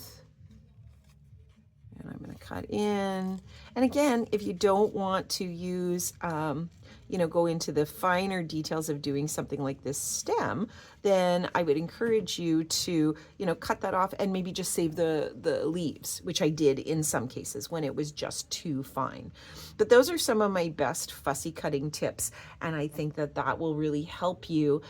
and I'm going to cut in. And again, if you don't want to use, go into the finer details of doing something like this stem, then I would encourage you to, cut that off and maybe just save the leaves, which I did in some cases when it was just too fine. But those are some of my best fussy cutting tips, and I think that will really help you.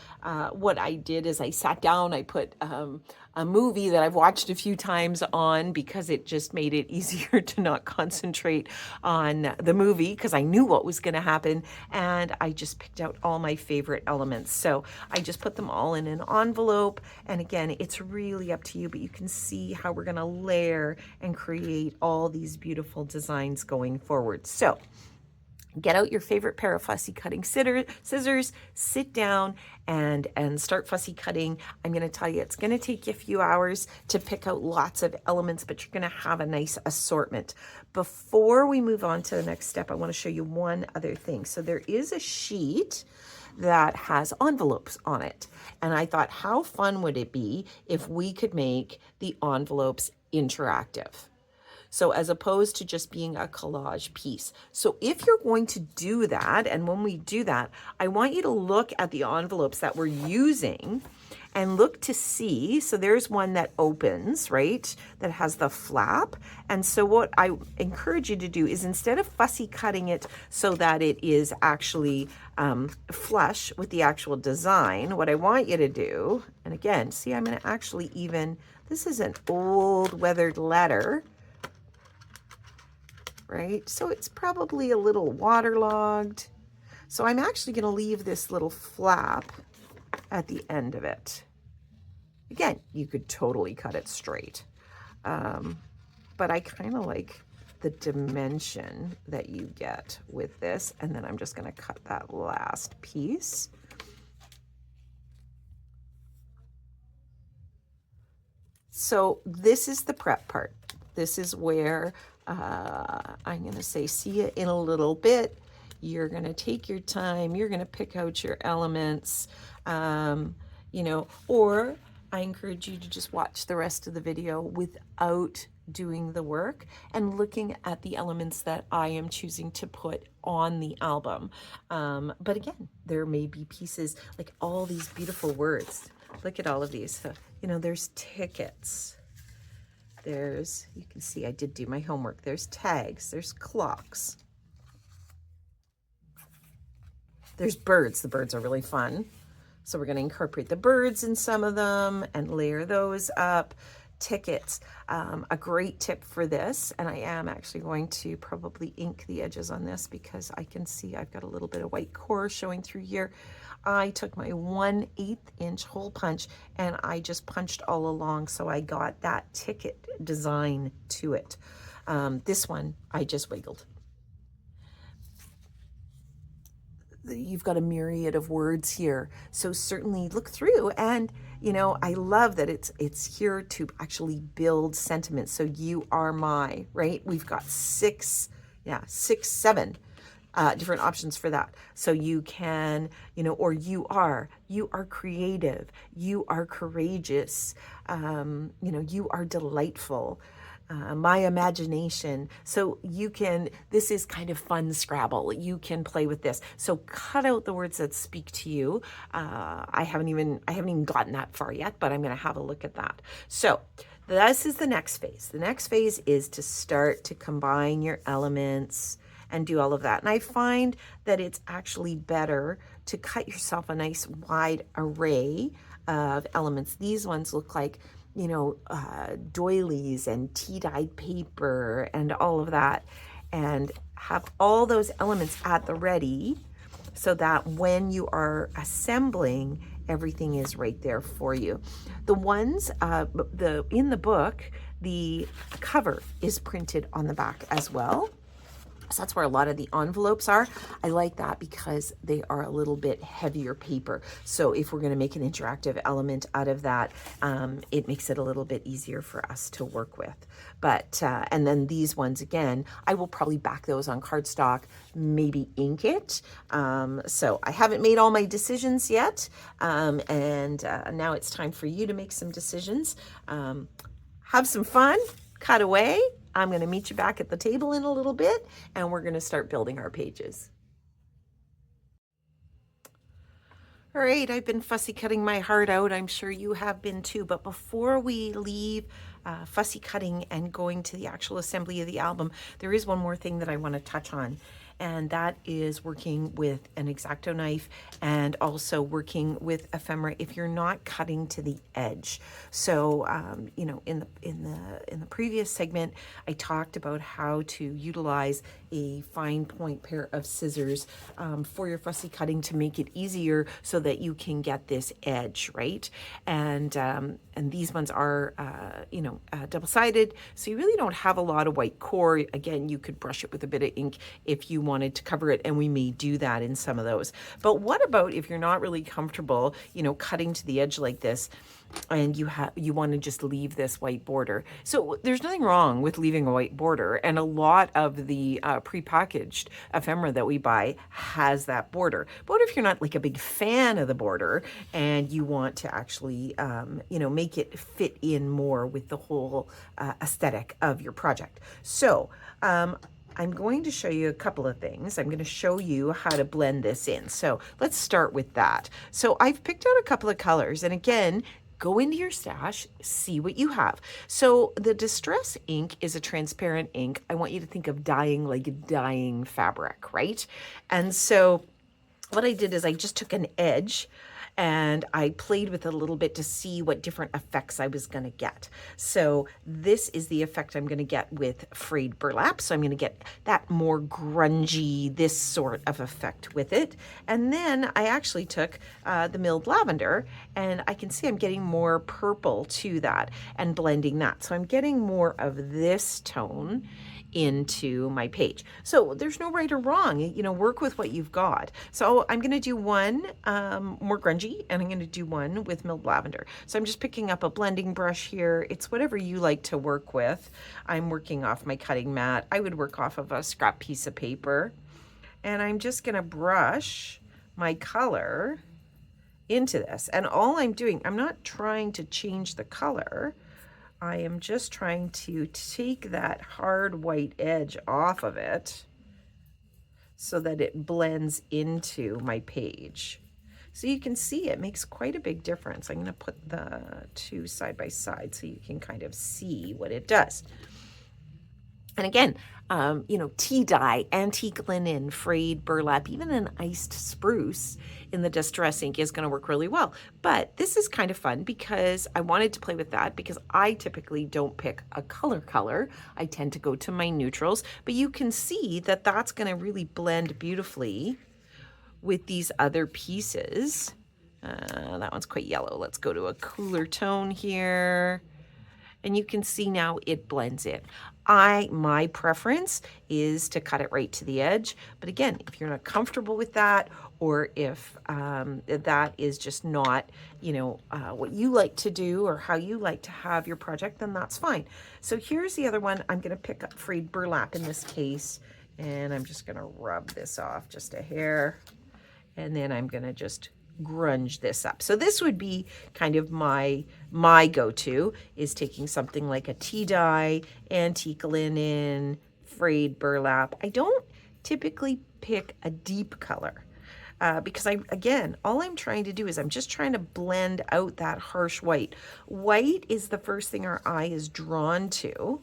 What I did is I sat down, I put a movie that I've watched a few times on, because it just made it easier to not concentrate on the movie because I knew what was going to happen, and I just picked out all my favorite elements. So I just put them all in an envelope, and again, it's really up to you, but you can see how we're going to layer and create all these beautiful designs going forward. So get out your favorite pair of fussy cutting scissors, sit down and start fussy cutting. I'm going to tell you, it's going to take you a few hours to pick out lots of elements, but you're going to have a nice assortment. Before we move on to the next step, I want to show you one other thing. So there is a sheet that has envelopes on it. And I thought, how fun would it be if we could make the envelopes interactive? So as opposed to just being a collage piece. So if you're going to do that, and when we do that, I want you to look at the envelopes that we're using and look to see. So there's one that opens, right? That has the flap. And so what I encourage you to do is, instead of fussy cutting it so that it is actually flush with the actual design, what I want you to do, and again, see, I'm going to actually this is an old weathered letter, right? So it's probably a little waterlogged. So I'm actually going to leave this little flap at the end of it. Again, you could totally cut it straight. But I kind of like the dimension that you get with this. And then I'm just going to cut that last piece. So this is the prep part. This is where I'm going to say, see you in a little bit. You're going to take your time. You're going to pick out your elements, or I encourage you to just watch the rest of the video without doing the work and looking at the elements that I am choosing to put on the album. But again, there may be pieces like all these beautiful words. Look at all of these. So, there's tickets. You can see I did do my homework. There's tags, there's clocks. There's birds. The birds are really fun. So we're going to incorporate the birds in some of them and layer those up. Tickets. A great tip for this, and I am actually going to probably ink the edges on this because I can see I've got a little bit of white core showing through here. I took my 1/8 inch hole punch and I just punched all along, so I got that ticket design to it. This one I just wiggled. You've got a myriad of words here, so certainly look through. And I love that it's here to actually build sentiment. So you are my, right? We've got 6, 7 different options for that. So you can, or you are creative, you are courageous, you are delightful. My imagination. So this is kind of fun Scrabble. You can play with this. So cut out the words that speak to you. I haven't even gotten that far yet, but I'm going to have a look at that. So this is the next phase. The next phase is to start to combine your elements and do all of that. And I find that it's actually better to cut yourself a nice wide array of elements. These ones look like doilies and tea-dyed paper and all of that, and have all those elements at the ready so that when you are assembling, everything is right there for you. The ones, in the book, the cover is printed on the back as well. So that's where a lot of the envelopes are. I like that because they are a little bit heavier paper. So if we're going to make an interactive element out of that, it makes it a little bit easier for us to work with. But, and then these ones, again, I will probably back those on cardstock, maybe ink it. So I haven't made all my decisions yet. And now it's time for you to make some decisions. Have some fun, cut away. I'm going to meet you back at the table in a little bit, and we're going to start building our pages. All right, I've been fussy cutting my heart out. I'm sure you have been too. But before we leave fussy cutting and going to the actual assembly of the album, there is one more thing that I want to touch on. And that is working with an X-Acto knife and also working with ephemera if you're not cutting to the edge. So, you know, in the previous segment, I talked about how to utilize a fine point pair of scissors for your fussy cutting to make it easier so that you can get this edge, right? And these ones are, you know, double-sided, so you really don't have a lot of white core. Again, you could brush it with a bit of ink if you wanted to cover it, and we may do that in some of those. But what about if you're not really comfortable, you know, cutting to the edge like this, and you want to just leave this white border? So there's nothing wrong with leaving a white border, and a lot of the prepackaged ephemera that we buy has that border. But what if you're not like a big fan of the border and you want to actually, you know, make it fit in more with the whole aesthetic of your project? So I'm going to show you a couple of things. I'm going to show you how to blend this in. So let's start with that. So I've picked out a couple of colors, and again, go into your stash, see what you have. So the Distress ink is a transparent ink. I want you to think of dyeing like dyeing fabric, right? And so what I did is I just took an edge and I played with it a little bit to see what different effects I was going to get. So this is the effect I'm going to get with frayed burlap. So I'm going to get that more grungy, this sort of effect with it. And then I actually took the milled lavender, and I can see I'm getting more purple to that and blending that. So I'm getting more of this tone into my page. So there's no right or wrong, you know, work with what you've got. So I'm going to do one more grungy, and I'm going to do one with milled lavender. So I'm just picking up a blending brush here. It's whatever you like to work with. I'm working off my cutting mat. I would work off of a scrap piece of paper, and I'm just going to brush my color into this. And all I'm doing, I'm not trying to change the color. I am just trying to take that hard white edge off of it so that it blends into my page. So you can see it makes quite a big difference. I'm going to put the two side by side so you can kind of see what it does. And again, you know, tea dye, antique linen, frayed burlap, even an iced spruce in the Distress ink is going to work really well. But this is kind of fun because I wanted to play with that because I typically don't pick a color. I tend to go to my neutrals, but you can see that that's going to really blend beautifully with these other pieces. That one's quite yellow. Let's go to a cooler tone here. And you can see now it blends in. My preference is to cut it right to the edge. But again, if you're not comfortable with that, or if that is just not, you know, what you like to do or how you like to have your project, then that's fine. So here's the other one. I'm going to pick up frayed burlap in this case, and I'm just going to rub this off just a hair. And then I'm going to just grunge this up. So this would be kind of my go-to, is taking something like a tea dye, antique linen, frayed burlap. I don't typically pick a deep color because all I'm trying to do is I'm just trying to blend out that harsh white. White is the first thing our eye is drawn to.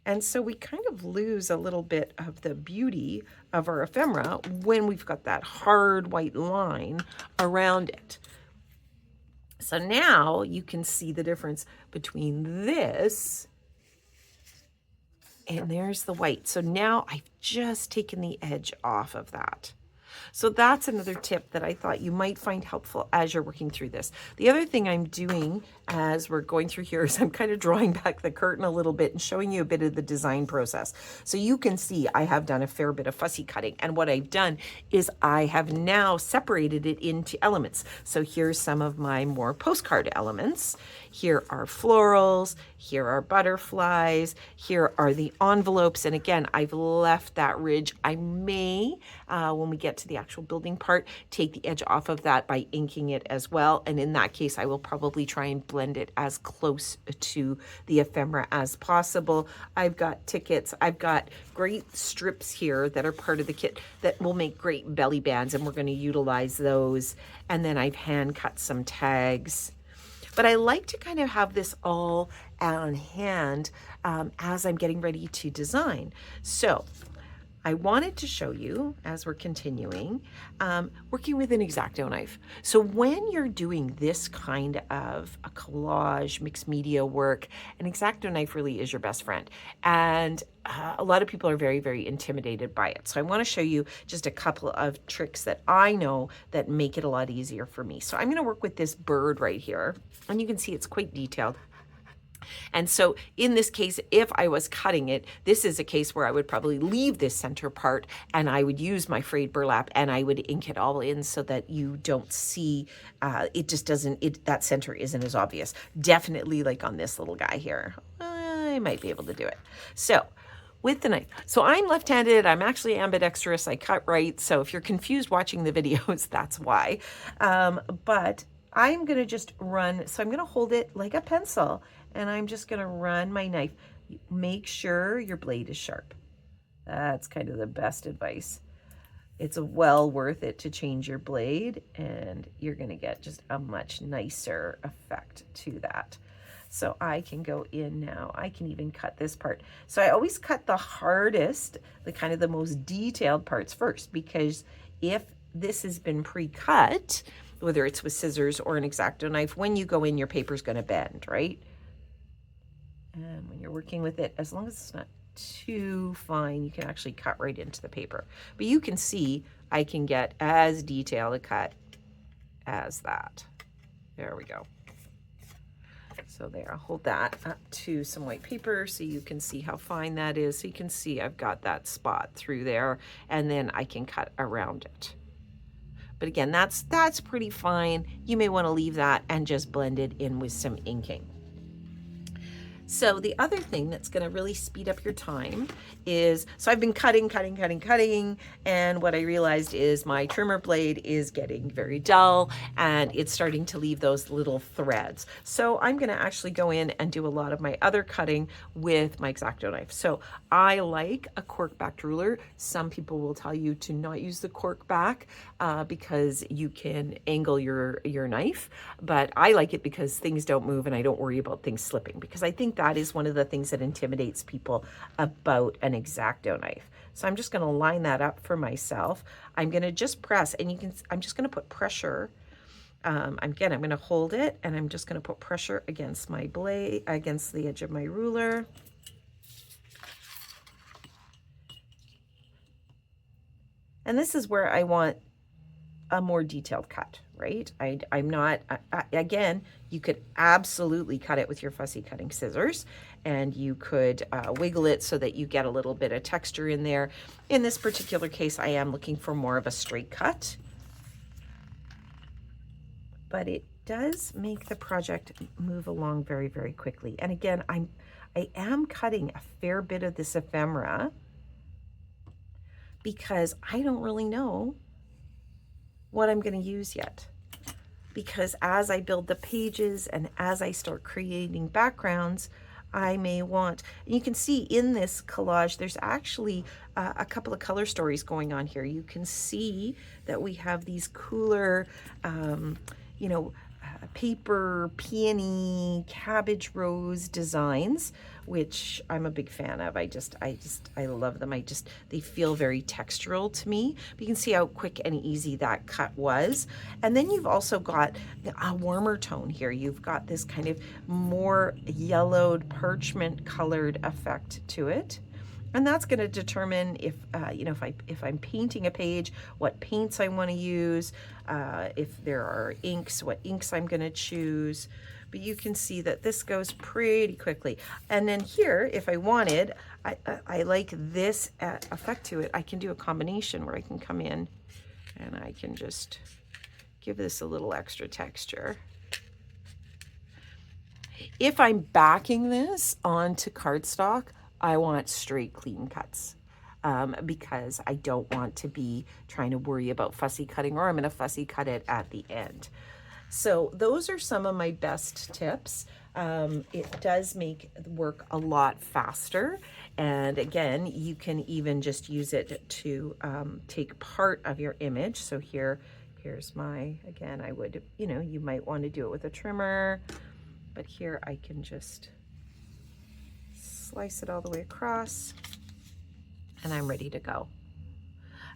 And so we kind of lose a little bit of the beauty of our ephemera when we've got that hard white line around it. So now you can see the difference between this and there's the white. So now I've just taken the edge off of that. So that's another tip that I thought you might find helpful as you're working through this. The other thing I'm doing as we're going through here is I'm kind of drawing back the curtain a little bit and showing you a bit of the design process. So you can see I have done a fair bit of fussy cutting, and what I've done is I have now separated it into elements. So here's some of my more postcard elements. Here are florals, here are butterflies, here are the envelopes, and again, I've left that ridge. I may, when we get to the actual building part, take the edge off of that by inking it as well, and in that case, I will probably try and blend it as close to the ephemera as possible. I've got tickets, I've got great strips here that are part of the kit that will make great belly bands, and we're going to utilize those, and then I've hand cut some tags. But I like to kind of have this all on hand as I'm getting ready to design. So I wanted to show you, as we're continuing, working with an X-Acto knife. So when you're doing this kind of a collage, mixed media work, an X-Acto knife really is your best friend. And a lot of people are very, very intimidated by it. So I want to show you just a couple of tricks that I know that make it a lot easier for me. So I'm going to work with this bird right here, and you can see it's quite detailed. And so in this case, if I was cutting it, this is a case where I would probably leave this center part and I would use my frayed burlap and I would ink it all in so that you don't see, it just doesn't, that center isn't as obvious. Definitely like on this little guy here, I might be able to do it. So with the knife. So I'm left-handed, I'm actually ambidextrous, I cut right. So if you're confused watching the videos, that's why. But I'm gonna just run, so I'm gonna hold it like a pencil and I'm just gonna run my knife. Make sure your blade is sharp. That's kind of the best advice. It's well worth it to change your blade and you're gonna get just a much nicer effect to that. So I can go in now, I can even cut this part. So I always cut the hardest, the kind of the most detailed parts first, because if this has been pre-cut, whether it's with scissors or an X-Acto knife, when you go in, your paper's gonna bend, right? And when you're working with it, as long as it's not too fine, you can actually cut right into the paper. But you can see I can get as detailed a cut as that. There we go. So there, I'll hold that up to some white paper so you can see how fine that is. So you can see I've got that spot through there, and then I can cut around it. But again, that's pretty fine. You may want to leave that and just blend it in with some inking. So the other thing that's going to really speed up your time is, so I've been cutting, and what I realized is my trimmer blade is getting very dull and it's starting to leave those little threads. So I'm going to actually go in and do a lot of my other cutting with my X-Acto knife. So I like a cork backed ruler. Some people will tell you to not use the cork back because you can angle your knife, but I like it because things don't move and I don't worry about things slipping, because I think that is one of the things that intimidates people about an X-Acto knife. So I'm just going to line that up for myself. I'm going to just press, and you can, I'm just going to put pressure. Again, I'm going to hold it and I'm just going to put pressure against my blade, against the edge of my ruler. And this is where I want a more detailed cut, right? I'm not, again, you could absolutely cut it with your fussy cutting scissors, and you could wiggle it so that you get a little bit of texture in there. In this particular case, I am looking for more of a straight cut, but it does make the project move along very, very quickly. And again, I am cutting a fair bit of this ephemera because I don't really know what I'm going to use yet. Because as I build the pages and as I start creating backgrounds, I may want, and you can see in this collage, there's actually a couple of color stories going on here. You can see that we have these cooler, you know, paper, peony, cabbage rose designs, which I'm a big fan of. I love them. They feel very textural to me. But you can see how quick and easy that cut was. And then you've also got a warmer tone here. You've got this kind of more yellowed parchment colored effect to it. And that's going to determine if, you know, if I'm painting a page, what paints I want to use, if there are inks, what inks I'm going to choose. But you can see that this goes pretty quickly. And then here, if I wanted, I like this effect to it. I can do a combination where I can come in and I can just give this a little extra texture. If I'm backing this onto cardstock, I want straight clean cuts because I don't want to be trying to worry about fussy cutting, or I'm going to fussy cut it at the end. So those are some of my best tips. It does make work a lot faster. And again, you can even just use it to take part of your image. So here's my, again, I would, you know, you might want to do it with a trimmer, but here I can just slice it all the way across and I'm ready to go.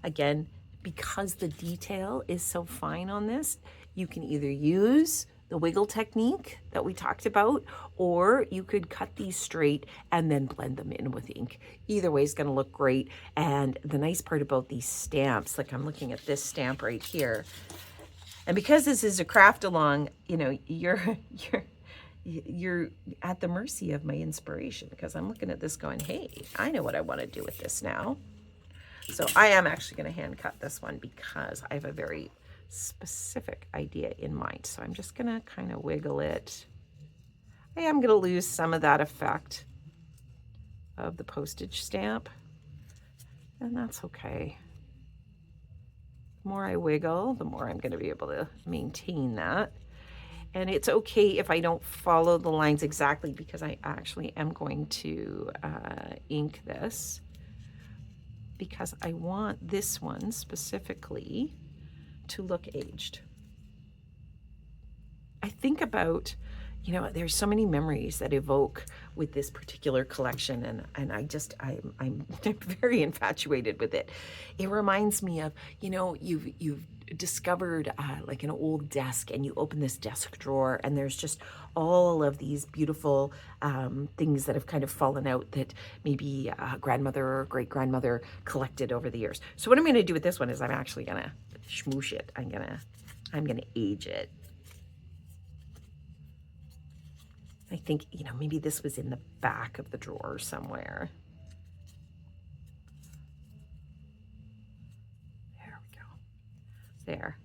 Again, because the detail is so fine on this, you can either use the wiggle technique that we talked about, or you could cut these straight and then blend them in with ink. Either way is going to look great. And the nice part about these stamps, like I'm looking at this stamp right here, and because this is a craft along, you know, you're at the mercy of my inspiration, because I'm looking at this going, hey, I know what I want to do with this now. So I am actually going to hand cut this one because I have a very specific idea in mind. So I'm just going to kind of wiggle it. I am going to lose some of that effect of the postage stamp, and that's okay. The more I wiggle, the more I'm going to be able to maintain that. And it's okay if I don't follow the lines exactly, because I actually am going to ink this, because I want this one specifically to look aged. I think about, you know, there's so many memories that evoke with this particular collection, and I'm very infatuated with it. It reminds me of, you know, you've discovered like an old desk, and you open this desk drawer and there's just all of these beautiful things that have kind of fallen out that maybe a grandmother or great grandmother collected over the years. So what I'm going to do with this one is I'm actually going to smoosh it. I'm going to age it. I think, you know, maybe this was in the back of the drawer somewhere. There we go. There.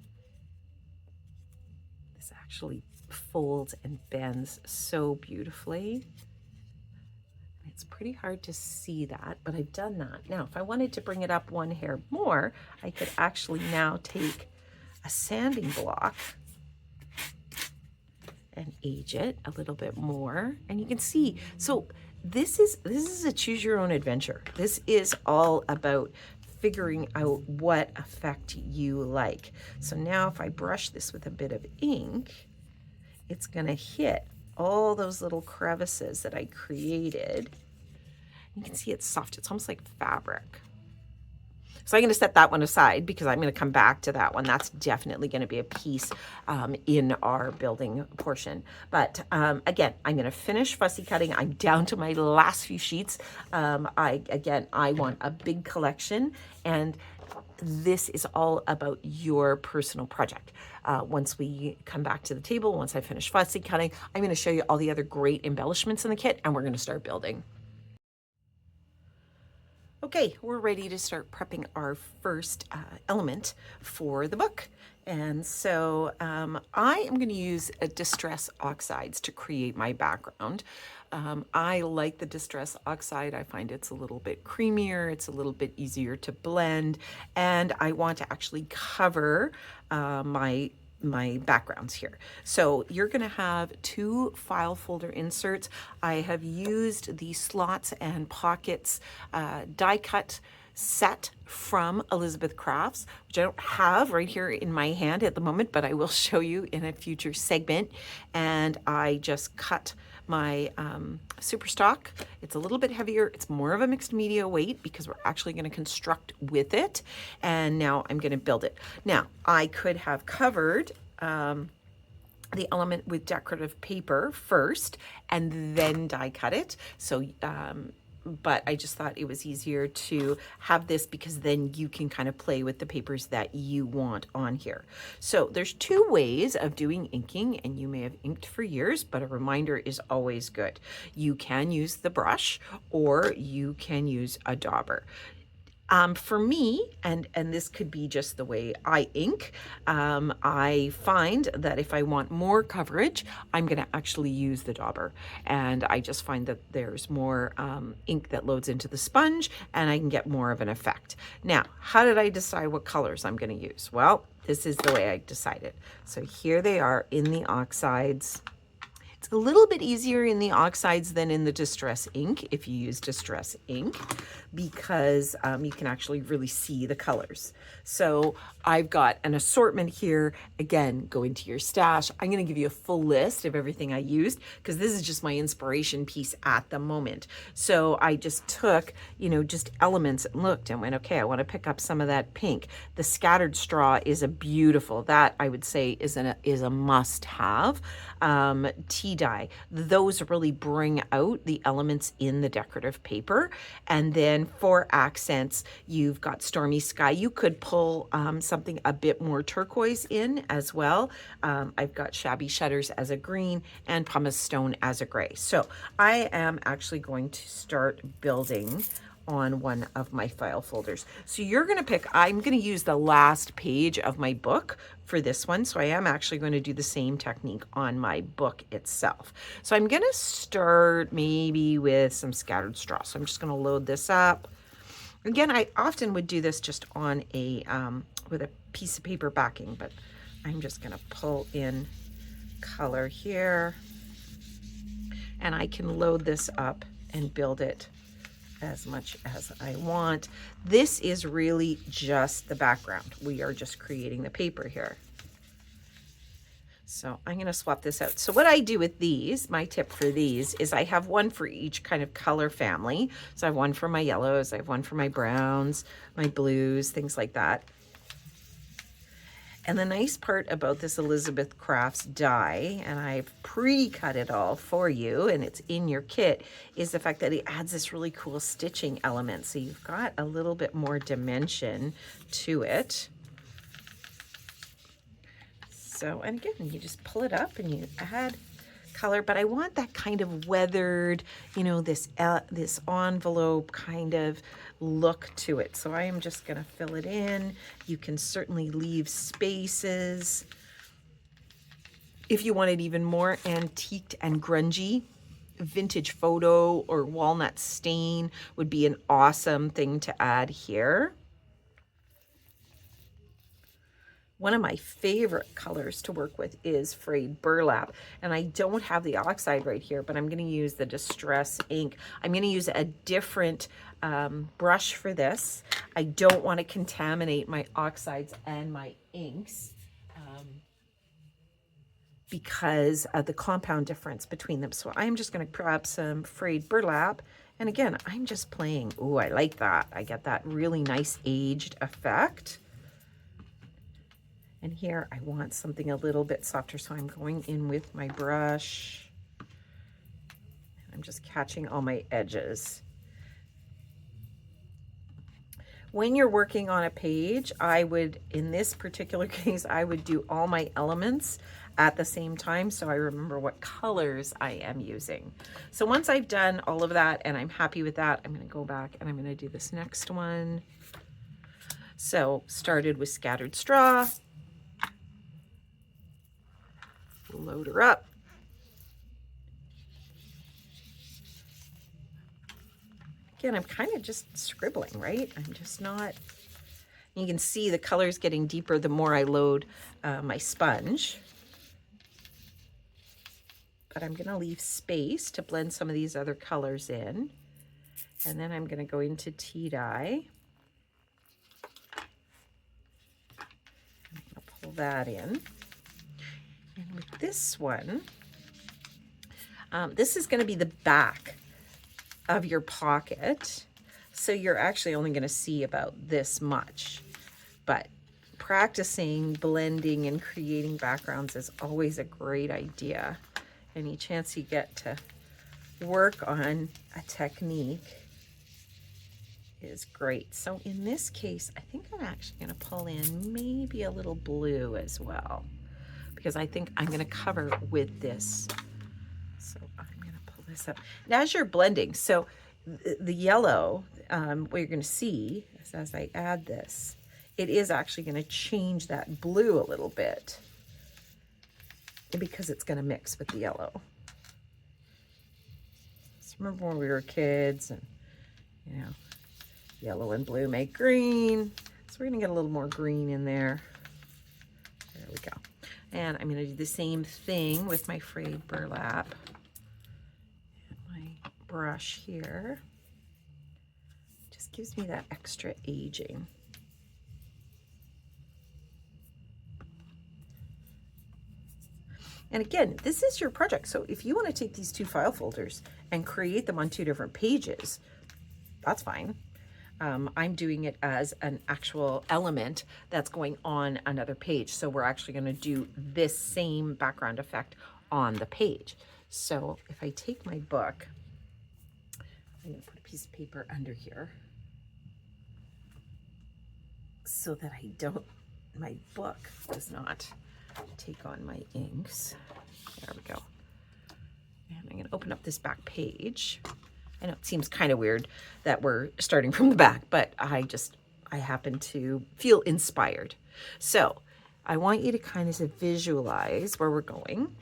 This actually folds and bends so beautifully. It's pretty hard to see that, but I've done that. Now, if I wanted to bring it up one hair more, I could actually now take a sanding block and age it a little bit more. And you can see, so this is a choose your own adventure. This is all about figuring out what effect you like. So now if I brush this with a bit of ink, it's gonna hit all those little crevices that I created. You can see it's soft, it's almost like fabric. So I'm going to set that one aside because I'm going to come back to that one. That's definitely going to be a piece in our building portion. But again, I'm going to finish fussy cutting. I'm down to my last few sheets. I want a big collection, and this is all about your personal project. Once we come back to the table, once I finish fussy cutting, I'm going to show you all the other great embellishments in the kit, and we're going to start building. Okay, we're ready to start prepping our first element for the book. And so I am going to use Distress Oxides to create my background. I like the Distress Oxide. I find it's a little bit creamier, it's a little bit easier to blend, and I want to actually cover my backgrounds here. So you're going to have 2 file folder inserts. I have used the slots and pockets die cut set from Elizabeth Crafts, which I don't have right here in my hand at the moment, but I will show you in a future segment. And I just cut my super stock. It's a little bit heavier. It's more of a mixed media weight because we're actually going to construct with it. And now I'm going to build it. Now, I could have covered the element with decorative paper first and then die cut it. So but I just thought it was easier to have this because then you can kind of play with the papers that you want on here. So there's two ways of doing inking, and you may have inked for years, but a reminder is always good. You can use the brush or you can use a dauber. For me, and this could be just the way I ink, I find that if I want more coverage, I'm going to actually use the dauber. And I just find that there's more ink that loads into the sponge and I can get more of an effect. Now, how did I decide what colors I'm going to use? Well, this is the way I decided. So here they are in the oxides. It's a little bit easier in the oxides than in the distress ink if you use distress ink, because you can actually really see the colors. So I've got an assortment here. Again, go into your stash. I'm going to give you a full list of everything I used because this is just my inspiration piece at the moment. So I just took, just elements and looked and went, okay, I want to pick up some of that pink. The scattered straw is a beautiful, that I would say is a must have. Tea dye, those really bring out the elements in the decorative paper. And then for accents, you've got Stormy Sky. You could pull something a bit more turquoise in as well. I've got Shabby Shutters as a green and Pumice Stone as a gray. So I am actually going to start building on one of my file folders. So you're going to pick, I'm going to use the last page of my book for this one. So I am actually going to do the same technique on my book itself. So I'm going to start maybe with some scattered straw. So I'm just going to load this up. Again, I often would do this just on a, with a piece of paper backing, but I'm just going to pull in color here and I can load this up and build it as much as I want. This is really just the background. We are just creating the paper here. So I'm going to swap this out. So what I do with these, my tip for these is I have one for each kind of color family. So I have one for my yellows, I have one for my browns, my blues, things like that. And the nice part about this Elizabeth Crafts die, and I've pre-cut it all for you and it's in your kit, is the fact that it adds this really cool stitching element. So you've got a little bit more dimension to it. So, and again, you just pull it up and you add color, but I want that kind of weathered, this envelope kind of look to it. So I am just going to fill it in. You can certainly leave spaces. If you want it even more antiqued and grungy, vintage photo or walnut stain would be an awesome thing to add here. One of my favorite colors to work with is frayed burlap, and I don't have the oxide right here, but I'm going to use the distress ink. I'm going to use a different brush for this. I don't want to contaminate my oxides and my inks because of the compound difference between them. So I'm just going to grab some frayed burlap, and again, I'm just playing. Ooh, I like that. I get that really nice aged effect. And here I want something a little bit softer, so I'm going in with my brush. I'm just catching all my edges. When you're working on a page, I would, in this particular case, I would do all my elements at the same time so I remember what colors I am using. So once I've done all of that and I'm happy with that, I'm going to go back and I'm going to do this next one. So started with scattered straw. Load her up. Again, I'm kind of just scribbling, right? I'm just not, you can see the colors getting deeper the more I load my sponge. But I'm going to leave space to blend some of these other colors in. And then I'm going to go into tea dye. I'm going to pull that in. And with this one, this is going to be the back of your pocket. So you're actually only going to see about this much. But practicing blending and creating backgrounds is always a great idea. Any chance you get to work on a technique is great. So in this case, I think I'm actually going to pull in maybe a little blue as well, because I think I'm going to cover with this. So I'm going to pull this up. Now as you're blending, so the yellow, what you're going to see is as I add this, it is actually going to change that blue a little bit because it's going to mix with the yellow. So remember when we were kids and, you know, yellow and blue make green. So we're going to get a little more green in there. There we go. And I'm going to do the same thing with my frayed burlap. And my brush here. Just gives me that extra aging. And again, this is your project. So if you want to take these two file folders and create them on two different pages, that's fine. I'm doing it as an actual element that's going on another page. So we're actually going to do this same background effect on the page. So if I take my book, I'm going to put a piece of paper under here so that my book does not take on my inks. There we go. And I'm going to open up this back page. I know it seems kind of weird that we're starting from the back, but I happen to feel inspired. So I want you to kind of visualize where we're going.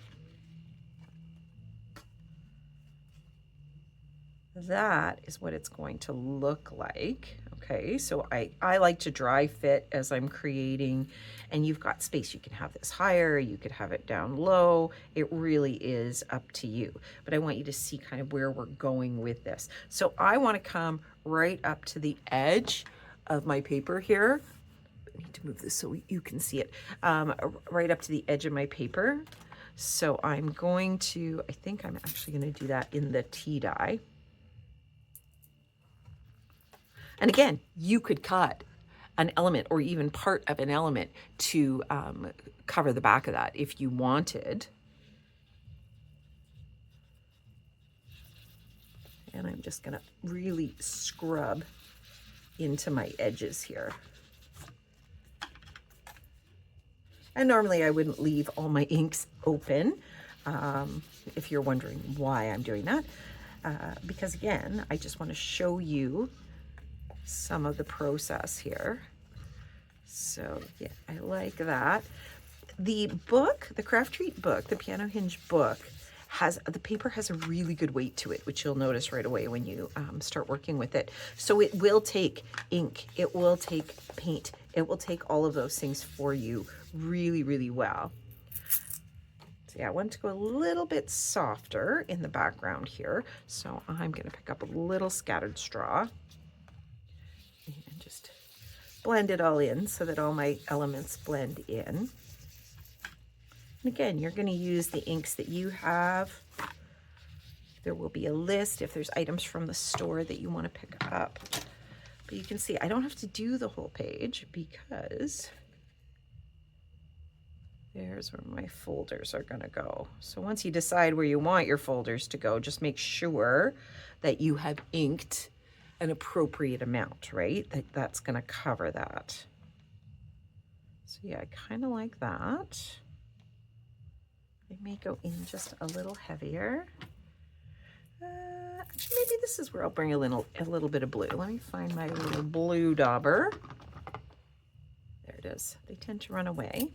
That is what it's going to look like. Okay, so I like to dry fit as I'm creating, and you've got space. You can have this higher, you could have it down low. It really is up to you. But I want you to see kind of where we're going with this. So I want to come right up to the edge of my paper here. I need to move this so you can see it. Right up to the edge of my paper. So I'm going to, I think I'm actually going to do that in the tea dye. And again, you could cut an element or even part of an element to cover the back of that if you wanted. And I'm just going to really scrub into my edges here. And normally I wouldn't leave all my inks open, if you're wondering why I'm doing that. Because again, I just want to show you some of the process here. So yeah, I like that. The book, the Craft Treat book, the Piano Hinge book, the paper has a really good weight to it, which you'll notice right away when you start working with it. So it will take ink, it will take paint, it will take all of those things for you really, really well. So yeah, I want to go a little bit softer in the background here. So I'm going to pick up a little scattered straw and just blend it all in so that all my elements blend in. And again, you're going to use the inks that you have. There will be a list if there's items from the store that you want to pick up. But you can see I don't have to do the whole page because there's where my folders are going to go. So once you decide where you want your folders to go, just make sure that you have inked an appropriate amount, right? That's going to cover that. So yeah, I kind of like that. I may go in just a little heavier. Actually, maybe this is where I'll bring a little bit of blue. Let me find my little blue dauber. There it is. They tend to run away.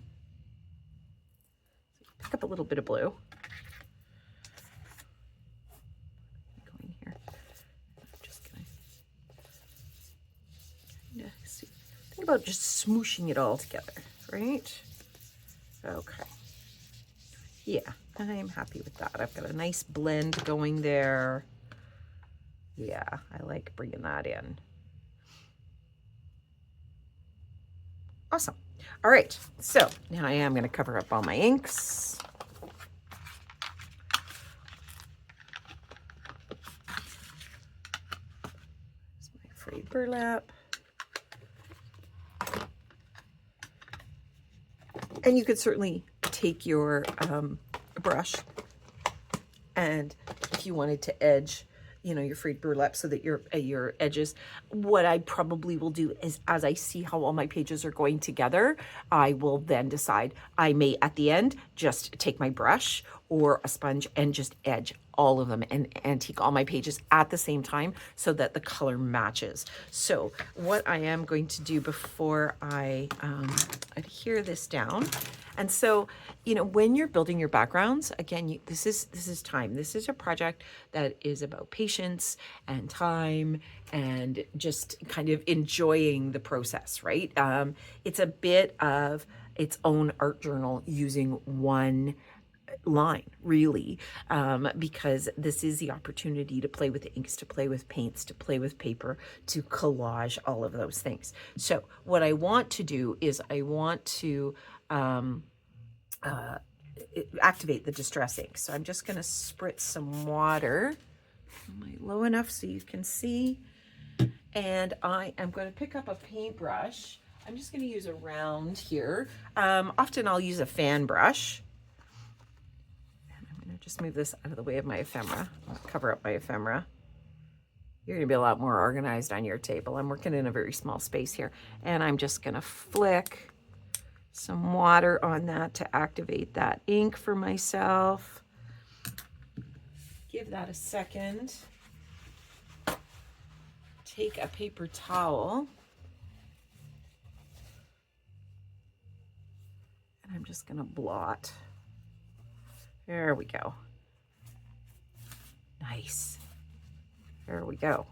So pick up a little bit of blue. Go in here. I'm just gonna think about just smooshing it all together, right? Okay. Yeah, I'm happy with that. I've got a nice blend going there. Yeah, I like bringing that in. Awesome. All right, so now I am going to cover up all my inks. Here's my frayed burlap. And you could certainly take your brush and if you wanted to edge your frayed burlap so that your edges. What I probably will do is, as I see how all my pages are going together, I will then decide. I may at the end just take my brush or a sponge and just edge all of them and antique all my pages at the same time so that the color matches. So what I am going to do before I adhere this down, and so, when you're building your backgrounds, again, this is time. This is a project that is about patience and time and just kind of enjoying the process, right? It's a bit of its own art journal using one line, really, because this is the opportunity to play with inks, to play with paints, to play with paper, to collage all of those things. So what I want to do is I want to activate the distress ink. So I'm just going to spritz some water. Am I low enough so you can see? And I am going to pick up a paintbrush. I'm just going to use a round here. Often I'll use a fan brush. And I'm going to just move this out of the way of my ephemera. I'll cover up my ephemera. You're going to be a lot more organized on your table. I'm working in a very small space here. And I'm just going to flick some water on that to activate that ink for myself. Give that a second. Take a paper towel. And I'm just going to blot. There we go. Nice. There we go.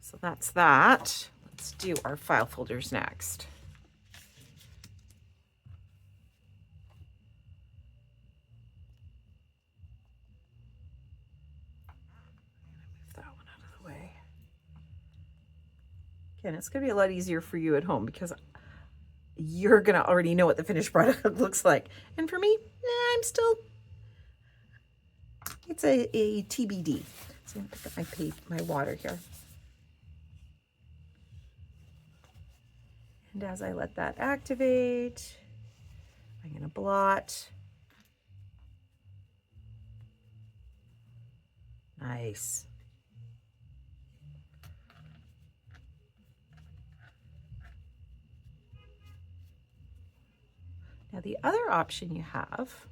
So that's that. Let's do our file folders next. Move that one out of the way. Again, it's going to be a lot easier for you at home because you're going to already know what the finished product looks like. And for me, I'm still, it's a TBD. So I'm going to pick up my water here. And as I let that activate, I'm going to blot. Nice. Now the other option you have,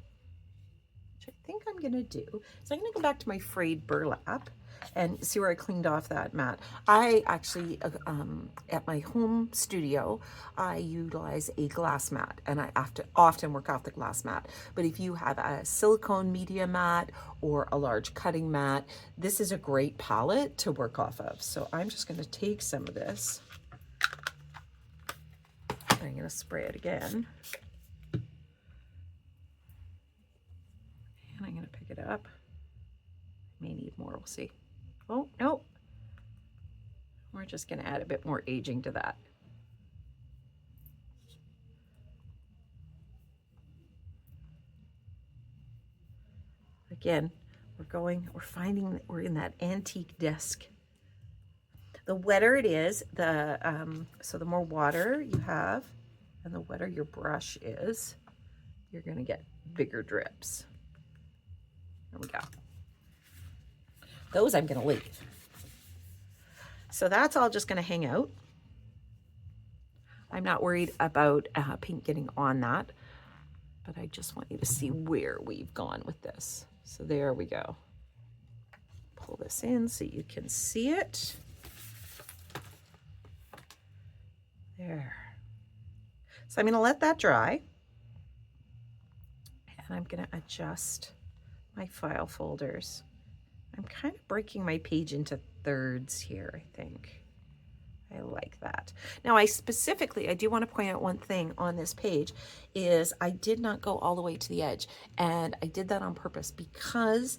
which I think I'm going to do, is I'm going to go back to my frayed burlap and see where I cleaned off that mat. I actually, at my home studio, I utilize a glass mat, and I have to often work off the glass mat. But if you have a silicone media mat or a large cutting mat, this is a great palette to work off of. So I'm just going to take some of this. I'm going to spray it again. And I'm going to pick it up. I may need more, we'll see. Oh, no. We're just going to add a bit more aging to that. Again, we're finding that we're in that antique desk. The wetter it is, so the more water you have and the wetter your brush is, you're going to get bigger drips. There we go. Those I'm going to leave. So that's all just going to hang out. I'm not worried about paint getting on that, but I just want you to see where we've gone with this. So there we go. Pull this in so you can see it. There. So I'm going to let that dry. And I'm going to adjust my file folders. I'm kind of breaking my page into thirds here, I think. I like that. Now I do want to point out one thing on this page is I did not go all the way to the edge, and I did that on purpose because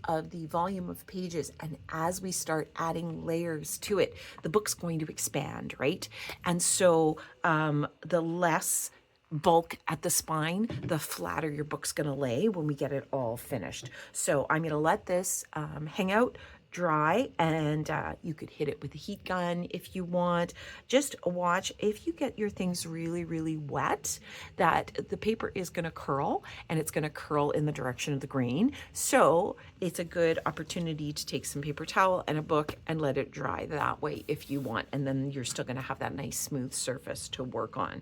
of the volume of pages, and as we start adding layers to it, the book's going to expand, right? And so the less bulk at the spine, the flatter your book's going to lay when we get it all finished. So I'm going to let this hang out, dry, and you could hit it with a heat gun if you want. Just watch, if you get your things really, really wet, that the paper is going to curl, and it's going to curl in the direction of the grain. So it's a good opportunity to take some paper towel and a book and let it dry that way if you want, and then you're still going to have that nice smooth surface to work on.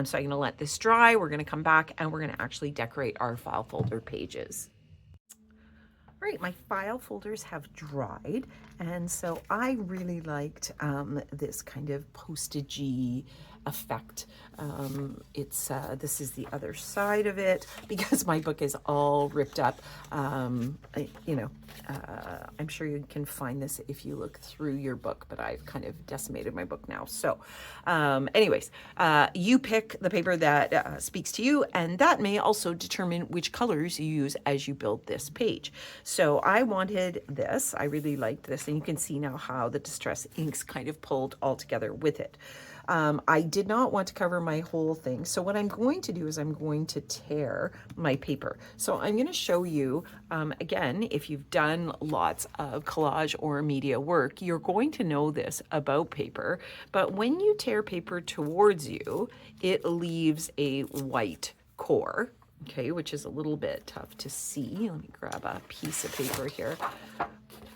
So I'm going to let this dry. We're going to come back and we're going to actually decorate our file folder pages. All right, my file folders have dried, and so I really liked this kind of postagey effect. This is the other side of it because my book is all ripped up. I'm sure you can find this if you look through your book, but I've kind of decimated my book now. So you pick the paper that speaks to you, and that may also determine which colors you use as you build this page. So I wanted this. I really liked this, and you can see now how the Distress inks kind of pulled all together with it. I did not want to cover my whole thing. So what I'm going to do is I'm going to tear my paper. So I'm going to show you, again, if you've done lots of collage or media work, you're going to know this about paper. But when you tear paper towards you, it leaves a white core, okay, which is a little bit tough to see. Let me grab a piece of paper here.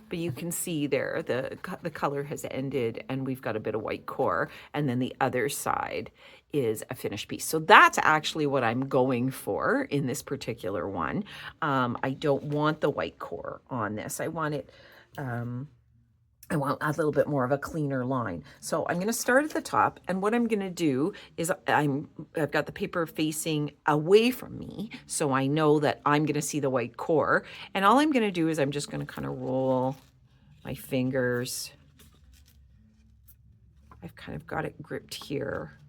But you can see there the color has ended and we've got a bit of white core, and then the other side is a finished piece. So that's actually what I'm going for in this particular one. I don't want the white core on this. I want it, I want a little bit more of a cleaner line. So I'm going to start at the top, and what I'm going to do is I've got the paper facing away from me, so I know that I'm going to see the white core. And all I'm going to do is I'm just going to kind of roll my fingers. I've kind of got it gripped here.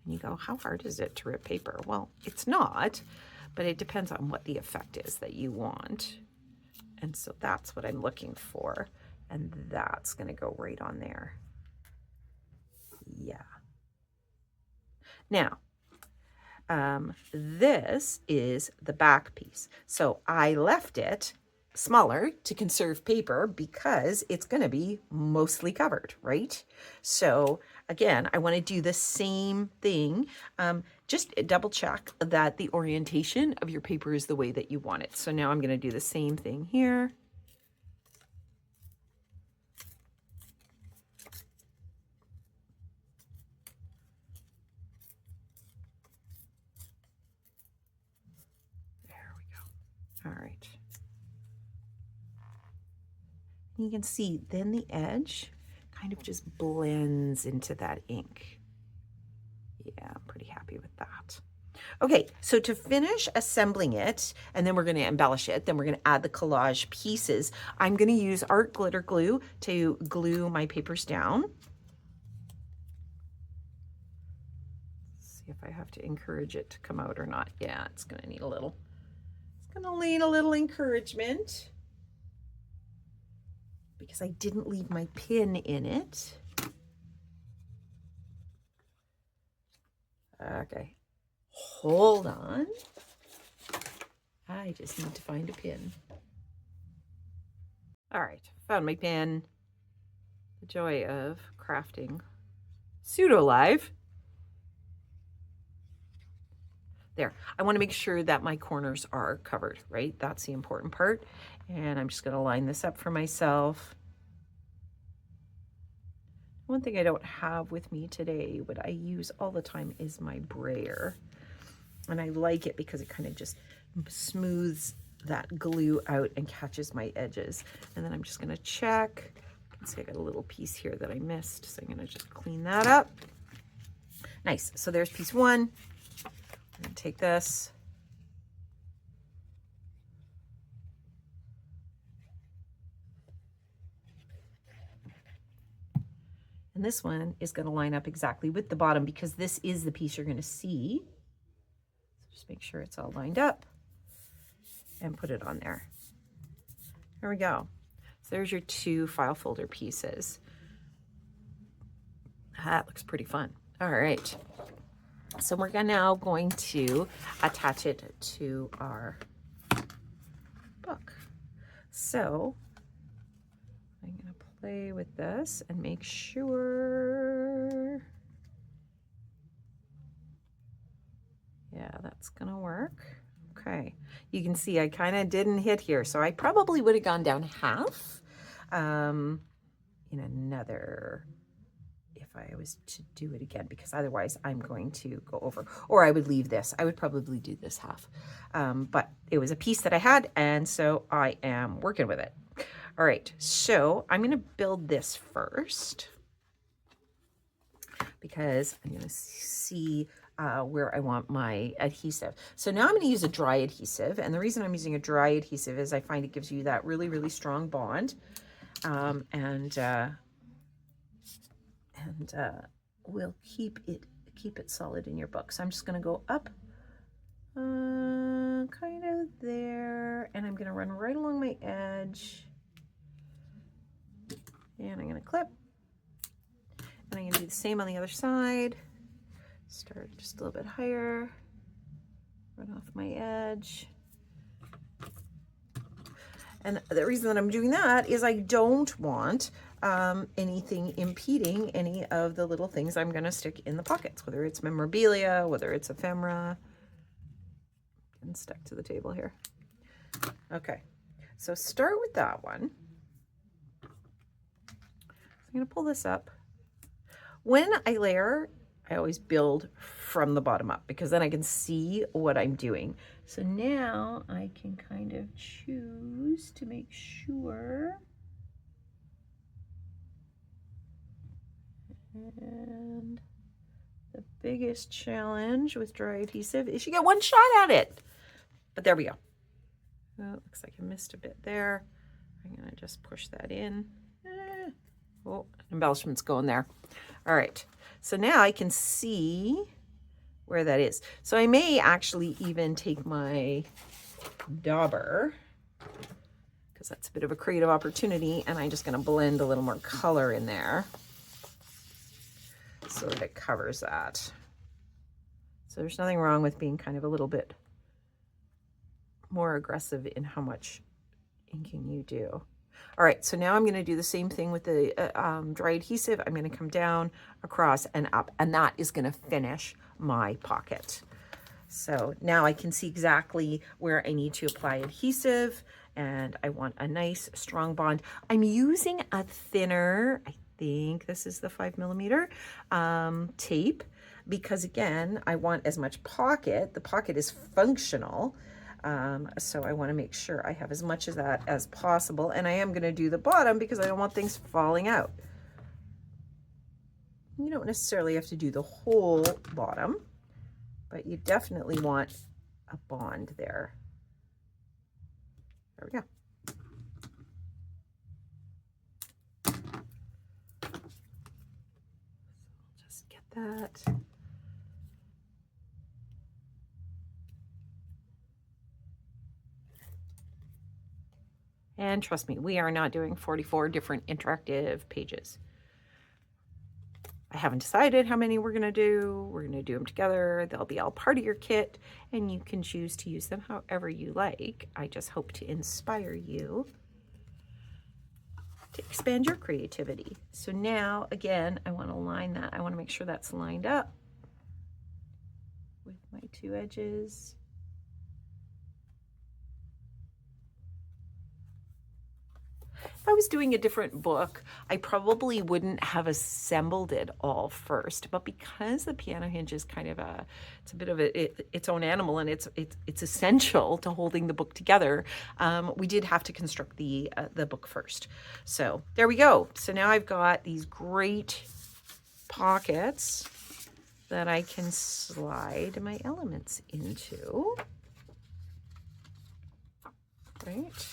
And you go, how hard is it to rip paper? Well, it's not, but it depends on what the effect is that you want. And so that's what I'm looking for. And that's going to go right on there. Yeah. Now, this is the back piece. So I left it smaller to conserve paper because it's going to be mostly covered, right? So again, I want to do the same thing. Just double check that the orientation of your paper is the way that you want it. So now I'm going to do the same thing here. There we go. All right. You can see then the edge kind of just blends into that ink. Yeah, I'm pretty happy with that. Okay, so to finish assembling it, and then we're going to embellish it, then we're going to add the collage pieces. I'm going to use art glitter glue to glue my papers down. Let's see if I have to encourage it to come out or not. Yeah, it's going to need a little, encouragement, because I didn't leave my pin in it. Okay, hold on. I just need to find a pin. All right, found my pin. The joy of crafting pseudo live. There, I want to make sure that my corners are covered, right? That's the important part. And I'm just going to line this up for myself. One thing I don't have with me today, what I use all the time, is my brayer. And I like it because it kind of just smooths that glue out and catches my edges. And then I'm just going to check. You can see I got a little piece here that I missed, so I'm going to just clean that up. Nice. So there's piece one. I'm going to take this. And this one is going to line up exactly with the bottom because this is the piece you're going to see. So just make sure it's all lined up and put it on there. There we go. So there's your two file folder pieces. That looks pretty fun. All right. So we're now going to attach it to our book. So I'm going to play with this and make sure, yeah, that's going to work. Okay, you can see I kind of didn't hit here, so I probably would have gone down half in another, if I was to do it again, because otherwise I'm going to go over, or I would leave this. I would probably do this half, but it was a piece that I had, and so I am working with it. All right, so I'm going to build this first because I'm going to see where I want my adhesive. So now I'm going to use a dry adhesive, and the reason I'm using a dry adhesive is I find it gives you that really, really strong bond, and will keep it solid in your book. So I'm just going to go up kind of there, and I'm going to run right along my edge, and I'm going to clip, and I'm going to do the same on the other side. Start just a little bit higher, run off my edge. And the reason that I'm doing that is I don't want anything impeding any of the little things I'm going to stick in the pockets, whether it's memorabilia, whether it's ephemera. Getting stuck to the table here. Okay, so start with that one. I'm going to pull this up. When I layer, I always build from the bottom up because then I can see what I'm doing. So now I can kind of choose to make sure. And the biggest challenge with dry adhesive is you get one shot at it. But there we go. Oh, it looks like I missed a bit there. I'm going to just push that in. Oh, embellishment's going there. All right. So now I can see where that is. So I may actually even take my dauber, because that's a bit of a creative opportunity, and I'm just going to blend a little more color in there so that it covers that. So there's nothing wrong with being kind of a little bit more aggressive in how much inking you do. All right, so now I'm going to do the same thing with the dry adhesive. I'm going to come down, across, and up, and that is going to finish my pocket. So now I can see exactly where I need to apply adhesive, and I want a nice strong bond. I'm using a thinner, I think this is the 5mm tape, because again, I want as much pocket. The pocket is functional. So I want to make sure I have as much of that as possible, and I am going to do the bottom because I don't want things falling out. You don't necessarily have to do the whole bottom, but you definitely want a bond there. There we go. So I'll just get that. And trust me, we are not doing 44 different interactive pages. I haven't decided how many we're going to do. We're going to do them together. They'll be all part of your kit, and you can choose to use them however you like. I just hope to inspire you to expand your creativity. So now, again, I want to line that. I want to make sure that's lined up with my two edges. If I was doing a different book, I probably wouldn't have assembled it all first. But because the piano hinge is kind of it's a bit of its own animal, and it's essential to holding the book together, we did have to construct the book first. So there we go. So now I've got these great pockets that I can slide my elements into. Right.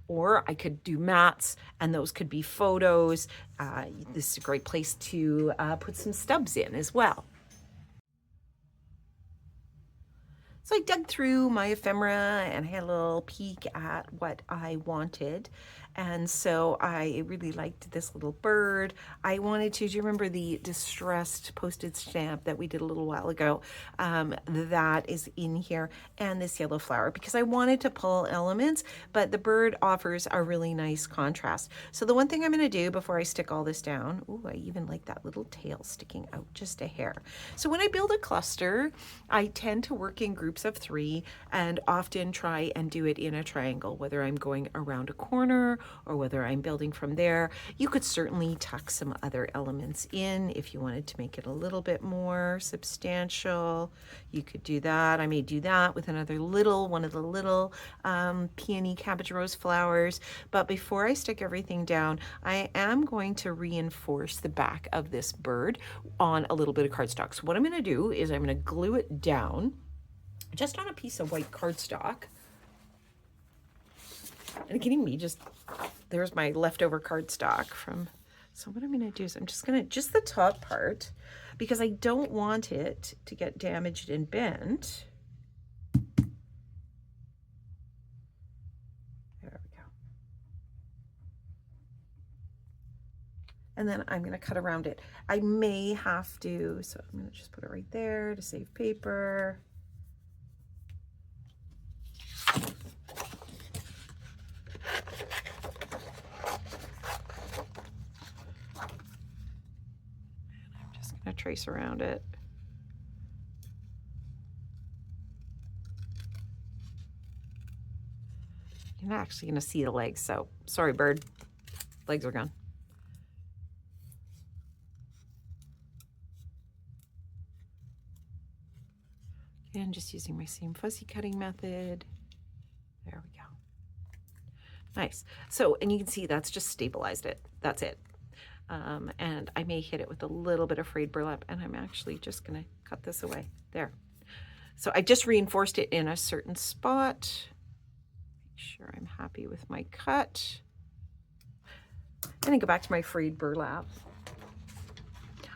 Or I could do mats, and those could be photos. This is a great place to put some stubs in as well. So I dug through my ephemera and I had a little peek at what I wanted. And so I really liked this little bird. I wanted to, do you remember the distressed postage stamp that we did a little while ago? That is in here, and this yellow flower, because I wanted to pull elements, but the bird offers a really nice contrast. So the one thing I'm going to do before I stick all this down, ooh, I even like that little tail sticking out just a hair. So when I build a cluster, I tend to work in groups of 3 and often try and do it in a triangle, whether I'm going around a corner or whether I'm building from there. You could certainly tuck some other elements in if you wanted to make it a little bit more substantial. You could do that. I may do that with another one of the little peony cabbage rose flowers. But before I stick everything down, I am going to reinforce the back of this bird on a little bit of cardstock. So what I'm going to do is I'm going to glue it down just on a piece of white cardstock. And kidding me, there's my leftover cardstock from, so what I'm going to do is I'm just going to, just the top part, because I don't want it to get damaged and bent. There we go. And then I'm going to cut around it. I may have to, so I'm going to just put it right there to save paper. And trace around it. You're not actually going to see the legs, so sorry, bird. Legs are gone. Again, just using my same fussy cutting method. There we go. Nice. So, and you can see that's just stabilized it. That's it. And I may hit it with a little bit of frayed burlap, and I'm actually just going to cut this away. There. So I just reinforced it in a certain spot. Make sure I'm happy with my cut. And then go back to my frayed burlap.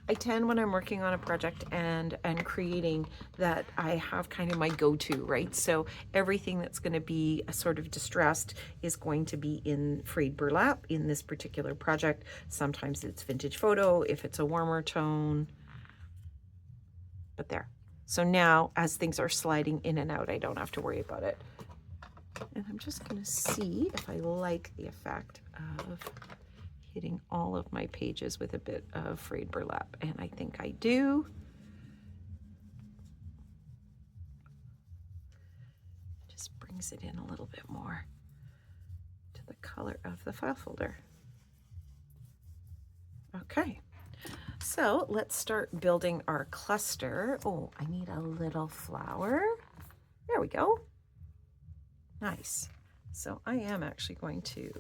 I tend, when I'm working on a project and creating, that I have kind of my go-to, right? So everything that's going to be a sort of distressed is going to be in frayed burlap in this particular project. Sometimes it's vintage photo if it's a warmer tone. But there. So now, as things are sliding in and out, I don't have to worry about it. And I'm just going to see if I like the effect of hitting all of my pages with a bit of frayed burlap, and I think I do. Just brings it in a little bit more to the color of the file folder. Okay, so let's start building our cluster. Oh, I need a little flower. There we go. Nice. So I am actually going to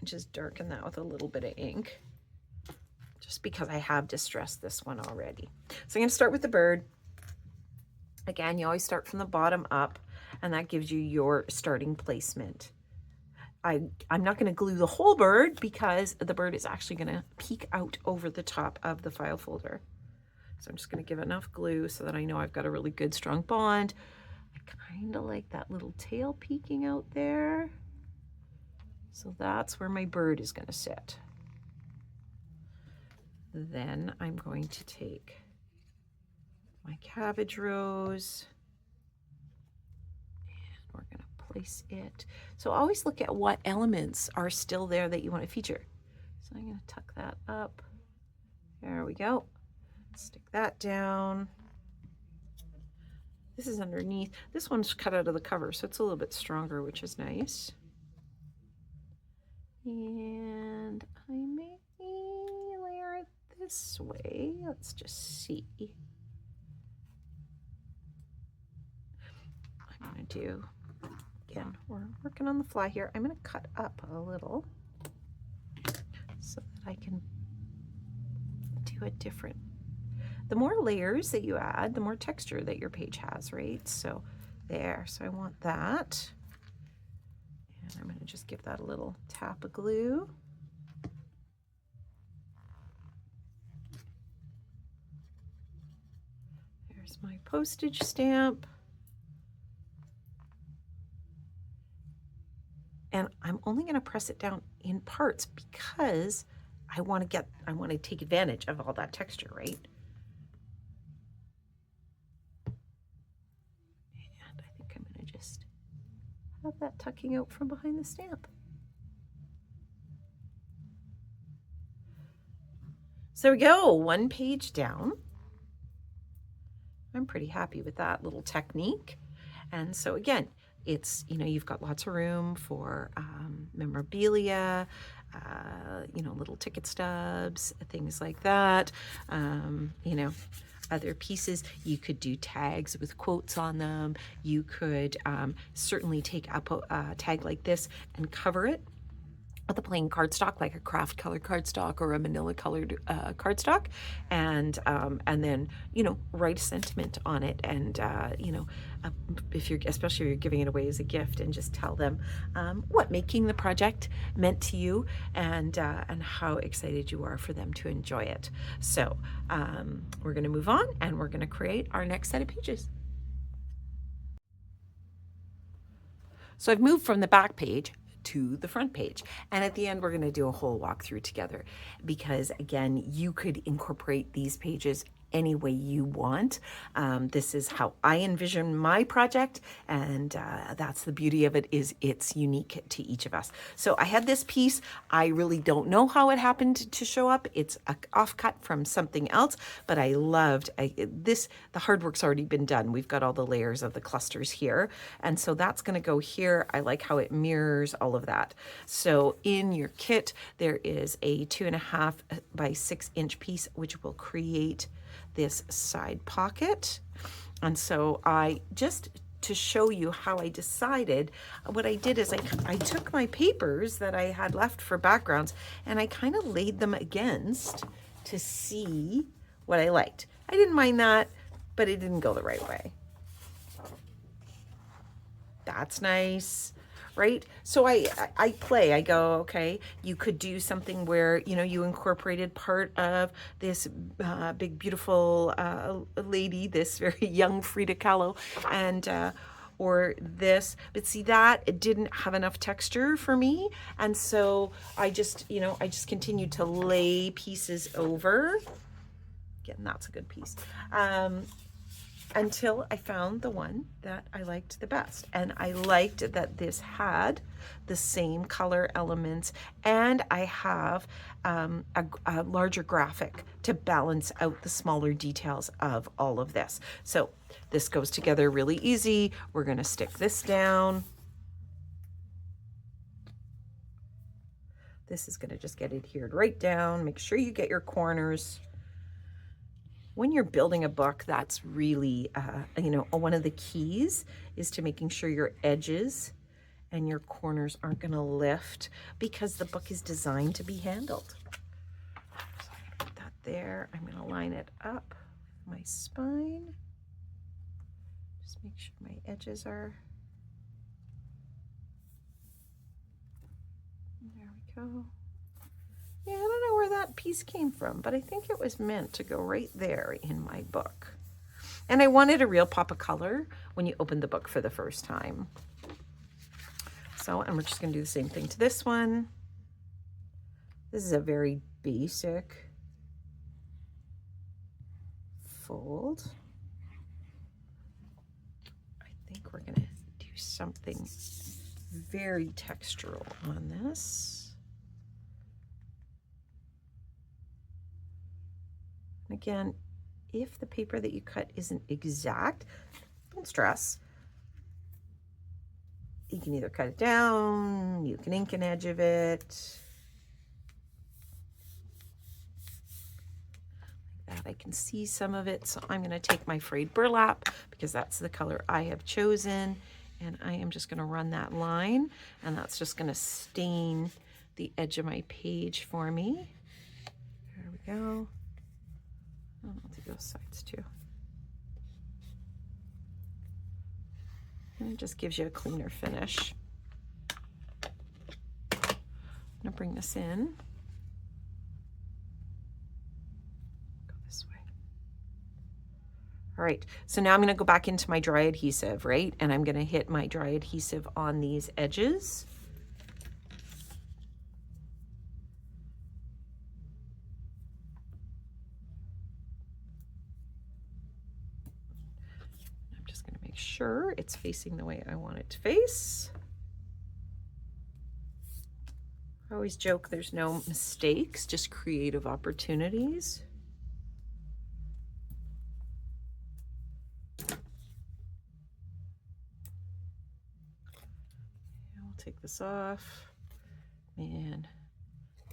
just darken that with a little bit of ink, just because I have distressed this one already. So I'm going to start with the bird. Again, you always start from the bottom up, and that gives you your starting placement. I'm not going to glue the whole bird because the bird is actually going to peek out over the top of the file folder. So I'm just going to give enough glue so that I know I've got a really good strong bond. I kind of like that little tail peeking out there. So that's where my bird is going to sit. Then I'm going to take my cabbage rose and we're going to place it. So always look at what elements are still there that you want to feature. So I'm going to tuck that up. There we go. Stick that down. This is underneath. This one's cut out of the cover, so it's a little bit stronger, which is nice. And I may layer it this way. Let's just see. I'm going to do, again, we're working on the fly here. I'm going to cut up a little so that I can do a different. The more layers that you add, the more texture that your page has, right? So there. So I want that. I'm going to just give that a little tap of glue. There's my postage stamp. And I'm only going to press it down in parts because I want to take advantage of all that texture, right? And I think I'm going to just have that tucking out from behind the stamp. So there we go, one page down. I'm pretty happy with that little technique. And so again, it's, you know, you've got lots of room for memorabilia, you know, little ticket stubs, things like that. You know, other pieces, you could do tags with quotes on them. You could certainly take a tag like this and cover it with a plain cardstock, like a craft color cardstock or a manila colored cardstock, and then, you know, write a sentiment on it, and you know, especially if you're giving it away as a gift, and just tell them what making the project meant to you, and how excited you are for them to enjoy it. So we're going to move on, and we're going to create our next set of pages. So I've moved from the back page to the front page, and at the end we're going to do a whole walkthrough together, because again, you could incorporate these pages any way you want. This is how I envision my project, and that's the beauty of it, is it's unique to each of us. So I had this piece. I really don't know how it happened to show up. It's a offcut from something else, but I loved this. The hard work's already been done. We've got all the layers of the clusters here, and so that's going to go here. I like how it mirrors all of that. So in your kit, there is a 2.5 by 6 inch piece, which will create this side pocket. And so to show you how I decided, what I did is I took my papers that I had left for backgrounds, and I kind of laid them against to see what I liked. I didn't mind that, but it didn't go the right way. That's nice. Right? So I go, okay, you could do something where, you know, you incorporated part of this big, beautiful lady, this very young Frida Kahlo, and or this, but see, that it didn't have enough texture for me. And so I just continued to lay pieces over. Again, that's a good piece. Until I found the one that I liked the best. And I liked that this had the same color elements, and I have a larger graphic to balance out the smaller details of all of this. So this goes together really easy. We're going to stick this down. This is going to just get adhered right down. Make sure you get your corners. When you're building a book, that's really, you know, one of the keys is to making sure your edges and your corners aren't going to lift, because the book is designed to be handled. So I'm going to put that there. I'm going to line it up with my spine. Just make sure my edges are. There we go. Yeah, I don't know where that piece came from, but I think it was meant to go right there in my book. And I wanted a real pop of color when you open the book for the first time. So, and we're just going to do the same thing to this one. This is a very basic fold. I think we're going to do something very textural on this. Again, if the paper that you cut isn't exact, don't stress. You can either cut it down, you can ink an edge of it. Like that, I can see some of it, so I'm going to take my frayed burlap, because that's the color I have chosen, and I am just going to run that line, and that's just going to stain the edge of my page for me. There we go. I'll do those sides too. And it just gives you a cleaner finish. I'm going to bring this in. Go this way. All right, so now I'm going to go back into my dry adhesive, right? And I'm going to hit my dry adhesive on these edges. sure it's facing the way I want it to face. I always joke there's no mistakes, just creative opportunities. I'll take this off. Man,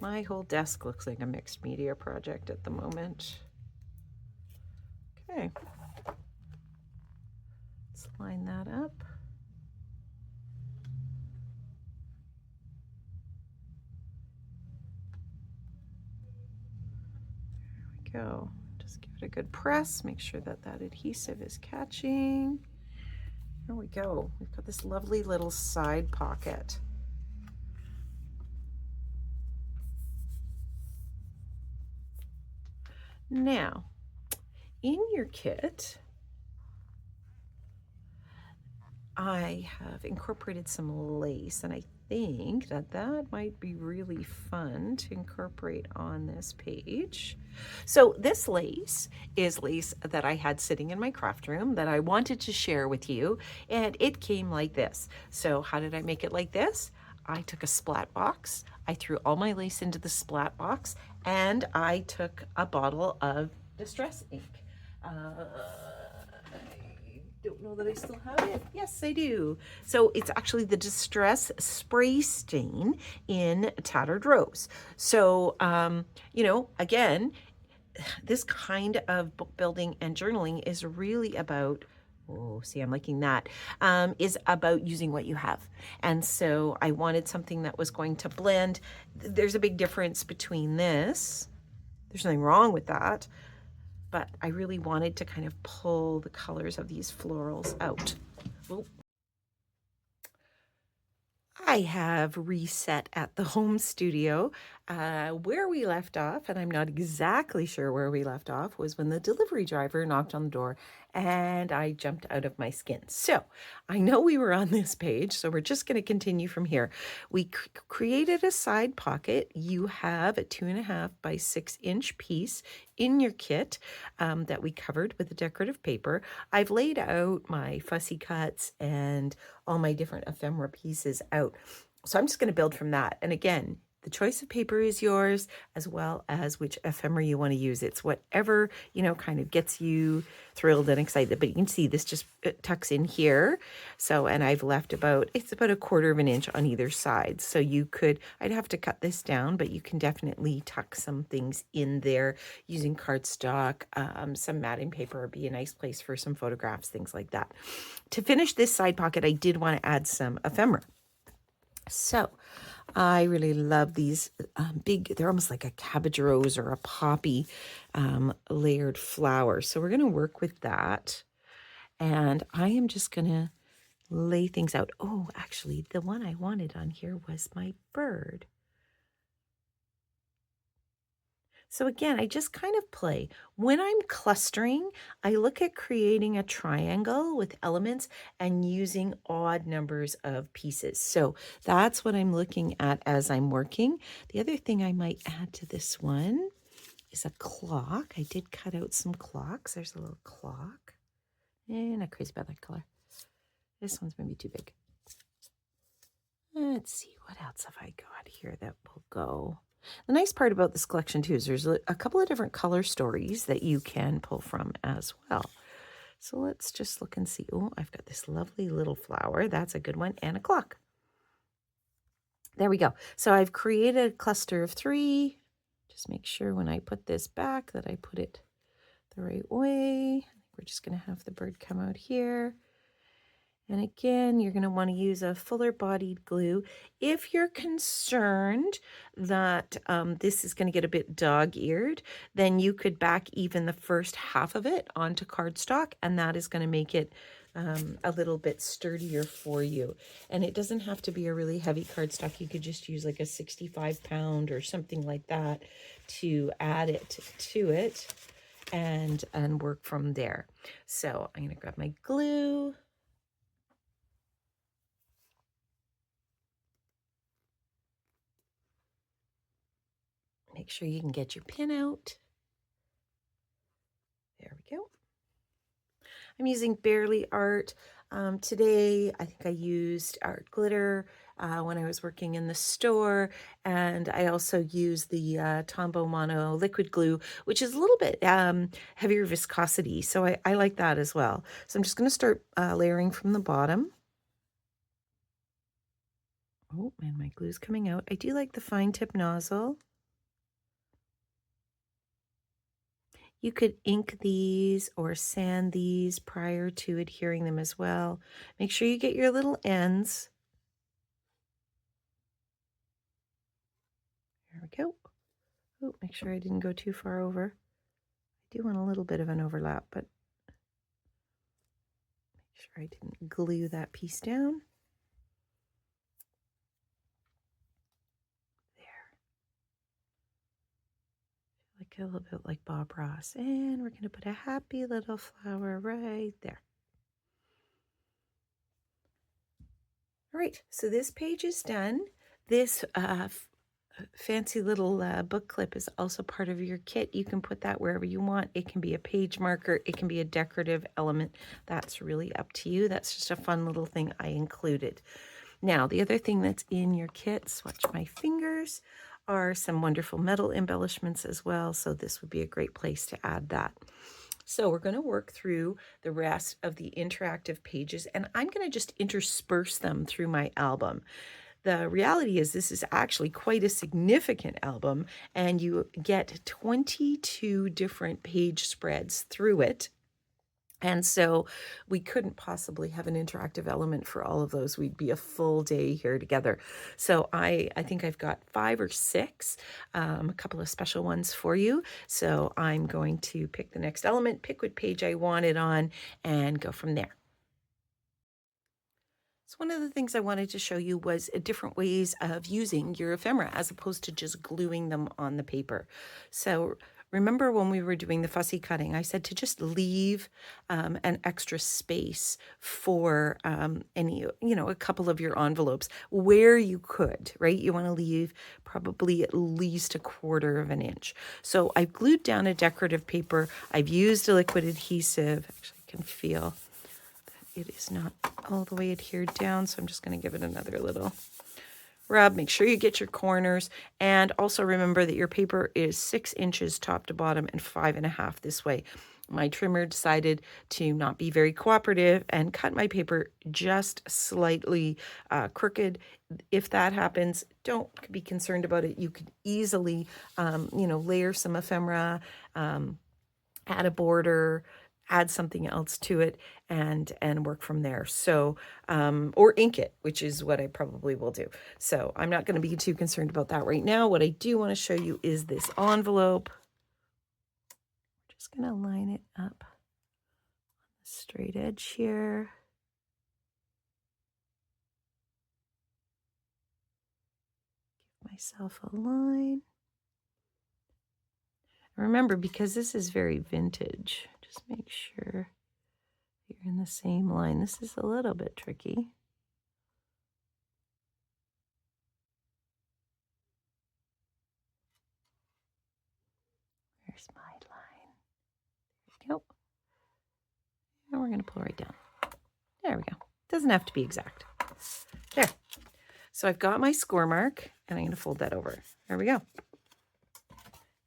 my whole desk looks like a mixed media project at the moment. Okay, let's line that up. There we go. Just give it a good press, make sure that that adhesive is catching. There we go. We've got this lovely little side pocket. Now, in your kit, I have incorporated some lace, and I think that that might be really fun to incorporate on this page. So this lace is lace that I had sitting in my craft room that I wanted to share with you, and it came like this. So how did I make it like this? I took a splat box, I threw all my lace into the splat box, and I took a bottle of Distress ink. I don't know that I still have it. Yes, I do. So it's actually the Distress Spray Stain in Tattered Rose. So, you know, again, this kind of book building and journaling is really about, oh, see, I'm liking that, is about using what you have. And so I wanted something that was going to blend. There's a big difference between this. There's nothing wrong with that, but I really wanted to kind of pull the colors of these florals out. Oop. I have reset at the home studio. Where we left off, and I'm not exactly sure where we left off, was when the delivery driver knocked on the door and I jumped out of my skin. So I know we were on this page, so we're just going to continue from here. We created a side pocket. You have a 2.5 by 6-inch piece in your kit that we covered with the decorative paper. I've laid out my fussy cuts and all my different ephemera pieces out. So I'm just going to build from that. And again, the choice of paper is yours, as well as which ephemera you want to use. It's whatever, you know, kind of gets you thrilled and excited. But you can see this just tucks in here. So, and I've left it's about 1/4 of an inch on either side. So you could, I'd have to cut this down, but you can definitely tuck some things in there using cardstock. Some matting paper would be a nice place for some photographs, things like that. To finish this side pocket, I did want to add some ephemera. So I really love these big, they're almost like a cabbage rose or a poppy layered flower. So we're going to work with that. And I am just going to lay things out. Oh, actually, the one I wanted on here was my bird. So again, I just kind of play. When I'm clustering, I look at creating a triangle with elements and using odd numbers of pieces. So that's what I'm looking at as I'm working. The other thing I might add to this one is a clock. I did cut out some clocks. There's a little clock. Not crazy about that color. This one's maybe too big. Let's see, what else have I got here that will go? The nice part about this collection too is there's a couple of different color stories that you can pull from as well. So let's just look and see. Oh, I've got this lovely little flower. That's a good one. And a clock. There we go. So I've created a cluster of 3. Just make sure when I put this back that I put it the right way. I think we're just going to have the bird come out here. And again, you're going to want to use a fuller bodied glue. If you're concerned that this is going to get a bit dog-eared, then you could back even the first half of it onto cardstock, and that is going to make it a little bit sturdier for you. And it doesn't have to be a really heavy cardstock. You could just use like a 65-pound or something like that to add it to it and work from there. So I'm going to grab my glue. Make sure you can get your pin out. There we go. I'm using Barely Art. Today, I think I used art glitter when I was working in the store, and I also used the Tombow Mono liquid glue, which is a little bit heavier viscosity, so I like that as well. So I'm just going to start layering from the bottom. Oh, and my glue's coming out. I do like the fine tip nozzle. You could ink these or sand these prior to adhering them as well. Make sure you get your little ends. There we go. Oh, make sure I didn't go too far over. I do want a little bit of an overlap, but make sure I didn't glue that piece down. Like a little bit like Bob Ross. And we're going to put a happy little flower right there. All right, so this page is done. This fancy little book clip is also part of your kit. You can put that wherever you want. It can be a page marker. It can be a decorative element. That's really up to you. That's just a fun little thing I included. Now, the other thing that's in your kit, swatch my fingers, are some wonderful metal embellishments as well. So this would be a great place to add that. So we're going to work through the rest of the interactive pages, and I'm going to just intersperse them through my album. The reality is this is actually quite a significant album, and you get 22 different page spreads through it. And so we couldn't possibly have an interactive element for all of those. We'd be a full day here together. So I think I've got 5 or 6, a couple of special ones for you. So I'm going to pick the next element, pick what page I want it on, and go from there. So one of the things I wanted to show you was different ways of using your ephemera as opposed to just gluing them on the paper. So remember when we were doing the fussy cutting, I said to just leave an extra space for a couple of your envelopes where you could, right? You want to leave probably at least 1/4 of an inch. So I've glued down a decorative paper. I've used a liquid adhesive. Actually, I can feel it is not all the way adhered down, so I'm just going to give it another little rub. Make sure you get your corners, and also remember that your paper is 6 inches top to bottom and 5.5 this way. My trimmer decided to not be very cooperative and cut my paper just slightly crooked. If that happens, don't be concerned about it. You could easily, layer some ephemera, add a border, add something else to it, and work from there. So or ink it, which is what I probably will do. So I'm not going to be too concerned about that right now. What I do want to show you is this envelope. Just going to line it up on the straight edge here. Give myself a line. Remember, because this is very vintage, just make sure you're in the same line. This is a little bit tricky. There's my line. There we go. And we're going to pull right down. There we go. Doesn't have to be exact. There. So I've got my score mark, and I'm going to fold that over. There we go.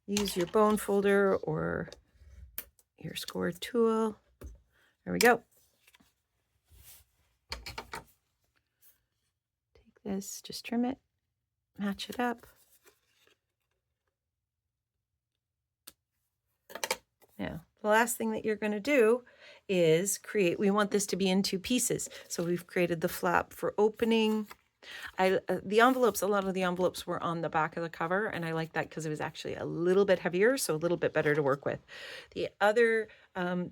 Use your bone folder or your score tool. There we go. Take this, just trim it, match it up. Now, the last thing that you're going to do is we want this to be in 2 pieces. So we've created the flap for opening. The envelopes, a lot of the envelopes were on the back of the cover, and I like that because it was actually a little bit heavier, so a little bit better to work with. The other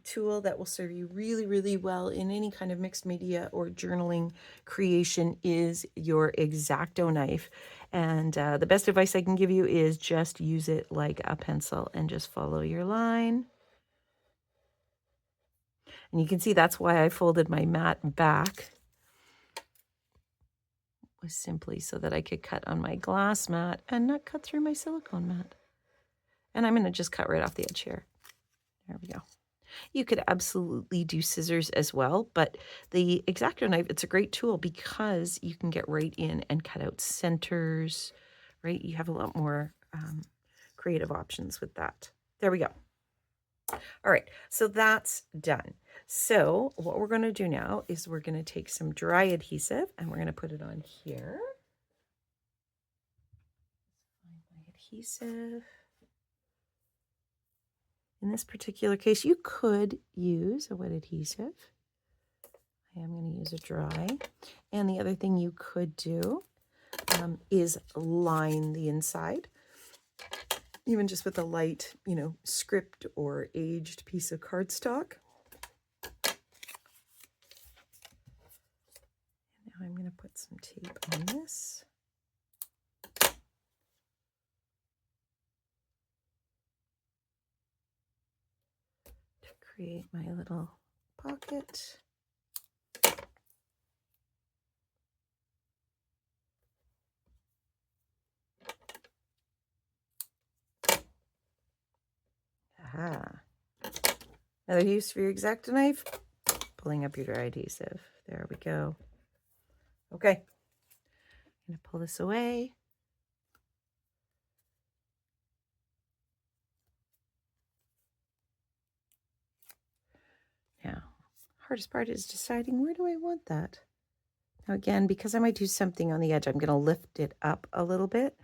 tool that will serve you really, really well in any kind of mixed media or journaling creation is your X-Acto knife. And the best advice I can give you is just use it like a pencil and just follow your line. And you can see that's why I folded my mat back, was simply so that I could cut on my glass mat and not cut through my silicone mat. And I'm going to just cut right off the edge here. There we go. You could absolutely do scissors as well, but the X-Acto knife, it's a great tool because you can get right in and cut out centers, right? You have a lot more creative options with that. There we go. All right, so that's done. So what we're going to do now is we're going to take some dry adhesive and we're going to put it on here. Find my adhesive. In this particular case, you could use a wet adhesive. I am going to use a dry. And the other thing you could do is line the inside, even just with a light, script or aged piece of cardstock. Now I'm going to put some tape on this. To create my little pocket. Aha. Another use for your X-Acto knife, pulling up your dry adhesive. There we go. Okay. I'm going to pull this away. Now, hardest part is deciding where do I want that. Now again, because I might do something on the edge, I'm going to lift it up a little bit.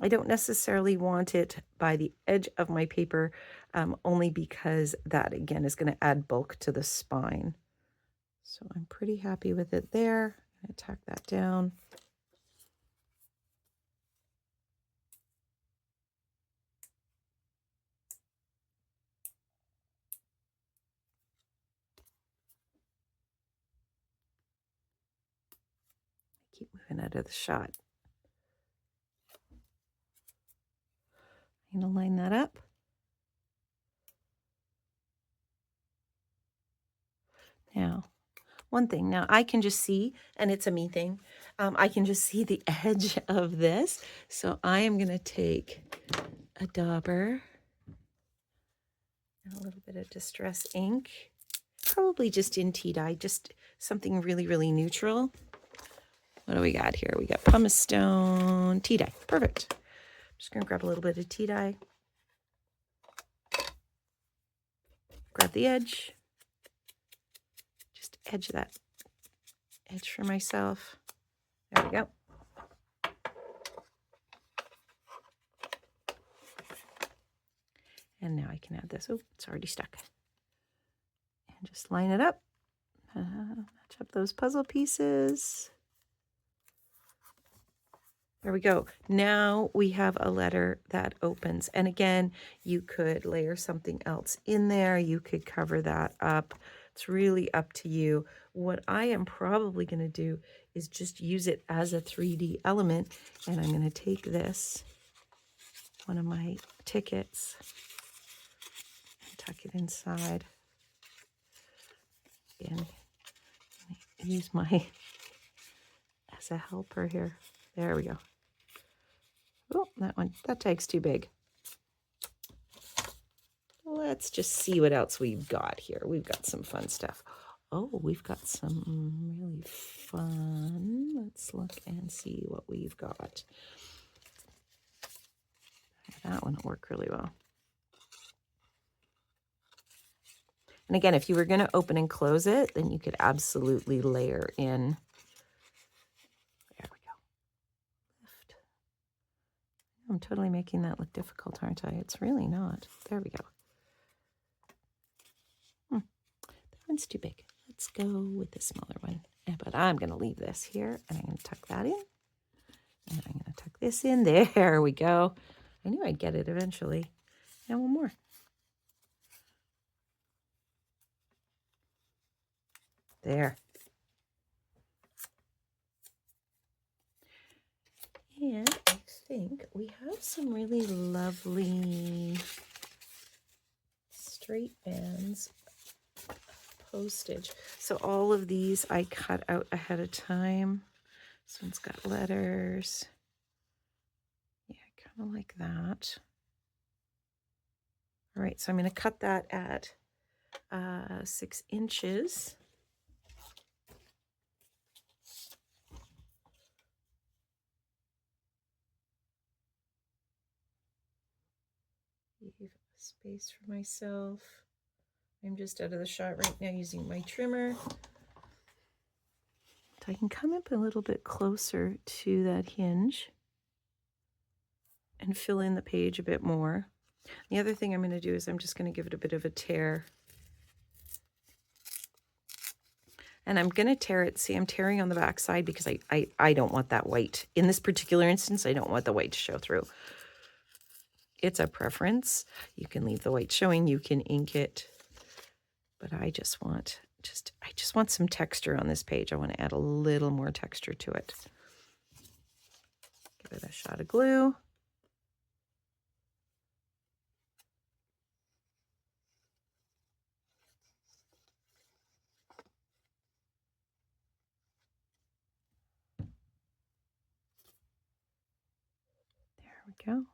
I don't necessarily want it by the edge of my paper, only because that, again, is going to add bulk to the spine. So I'm pretty happy with it there. I'm going to tack that down. Keep moving out of the shot. I'm going to line that up. Now, one thing, now I can just see, and it's a me thing, I can just see the edge of this. So I am going to take a dauber and a little bit of distress ink, probably just in tea dye, just something really, really neutral. What do we got here? We got pumice stone tea dye. Perfect. I'm just going to grab a little bit of tea dye. Grab the edge. Just edge that edge for myself. There we go. And now I can add this. Oh, it's already stuck. And just line it up. Match up those puzzle pieces. There we go. Now we have a letter that opens. And again, you could layer something else in there. You could cover that up. It's really up to you. What I am probably going to do is just use it as a 3D element. And I'm going to take this, one of my tickets, and tuck it inside. Again, use my as a helper here. There we go. Oh, that tag's too big. Let's just see what else we've got here. We've got some fun stuff. Oh, we've got some really fun. Let's look and see what we've got. That one will work really well. And again, if you were going to open and close it, then you could absolutely layer in. There we go. Lift. I'm totally making that look difficult, aren't I? It's really not. There we go. That one's too big. Let's go with the smaller one. But I'm going to leave this here, and I'm going to tuck that in. And I'm going to tuck this in. There we go. I knew I'd get it eventually. And one more. There. And I think we have some really lovely straight bands of postage. So all of these I cut out ahead of time. This one's got letters. Yeah, kind of like that. All right, so I'm going to cut that at 6 inches. Leave space for myself. I'm just out of the shot right now using my trimmer. So I can come up a little bit closer to that hinge and fill in the page a bit more. The other thing I'm going to do is I'm just going to give it a bit of a tear. And I'm going to tear it. See, I'm tearing on the back side because I don't want that white. In this particular instance, I don't want the white to show through. It's a preference. You can leave the white showing, you can ink it. But I just want some texture on this page. I want to add a little more texture to it. Give it a shot of glue. There we go.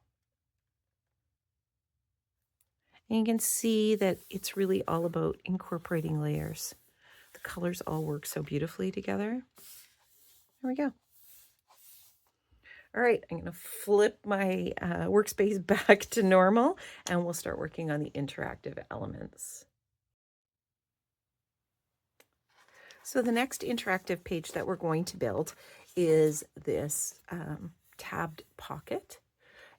And you can see that it's really all about incorporating layers. The colors all work so beautifully together. There we go. All right, I'm going to flip my workspace back to normal, and we'll start working on the interactive elements. So the next interactive page that we're going to build is this tabbed pocket.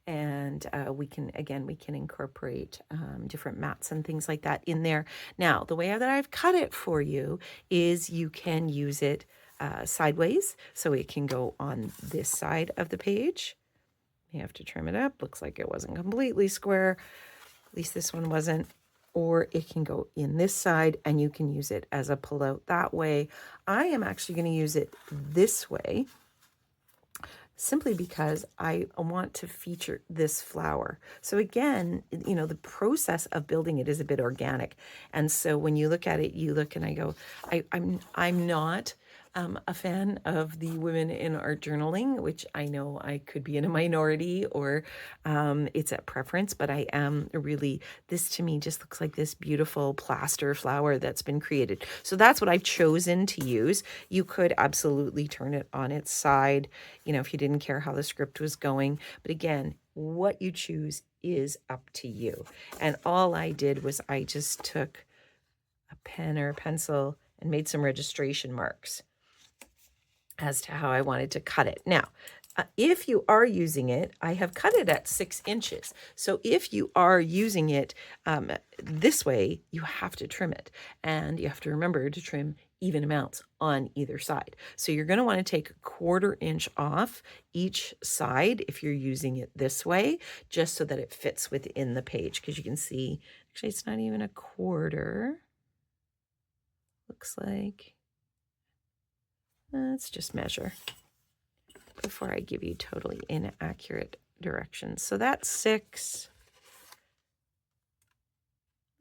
And we can incorporate different mats and things like that in there. Now, the way that I've cut it for you is you can use it sideways, so it can go on this side of the page. You have to trim it up. Looks like it wasn't completely square. At least this one wasn't. Or it can go in this side, and you can use it as a pullout that way. I am actually going to use it this way, simply because I want to feature this flower. So again, you know, the process of building it is a bit organic. And so when you look at it, you look and I go, I'm not a fan of the women in art journaling, which I know I could be in a minority, or it's a preference, but I am really, this to me just looks like this beautiful plaster flower that's been created. So that's what I've chosen to use. You could absolutely turn it on its side, you know, if you didn't care how the script was going. But again, what you choose is up to you. And all I did was I just took a pen or a pencil and made some registration marks as to how I wanted to cut it. Now, if you are using it, I have cut it at 6 inches. So if you are using it this way, you have to trim it. And you have to remember to trim even amounts on either side. So you're going to want to take 1/4 inch off each side if you're using it this way, just so that it fits within the page. Because you can see, actually, it's not even 1/4. Looks like. Let's just measure before I give you totally inaccurate directions. So that's 6.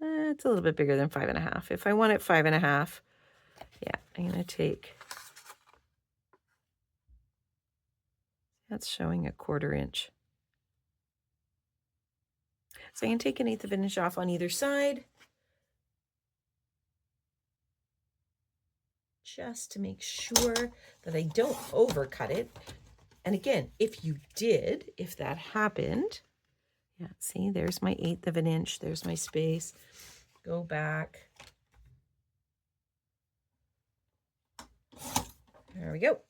It's a little bit bigger than 5.5. If I want it 5.5, yeah, I'm going to take, that's showing 1/4 inch. So I can take 1/8 of an inch off on either side, just to make sure that I don't overcut it. And again, if you did, if that happened, yeah, see, there's my 1/8 of an inch, there's my space. Go back. There we go.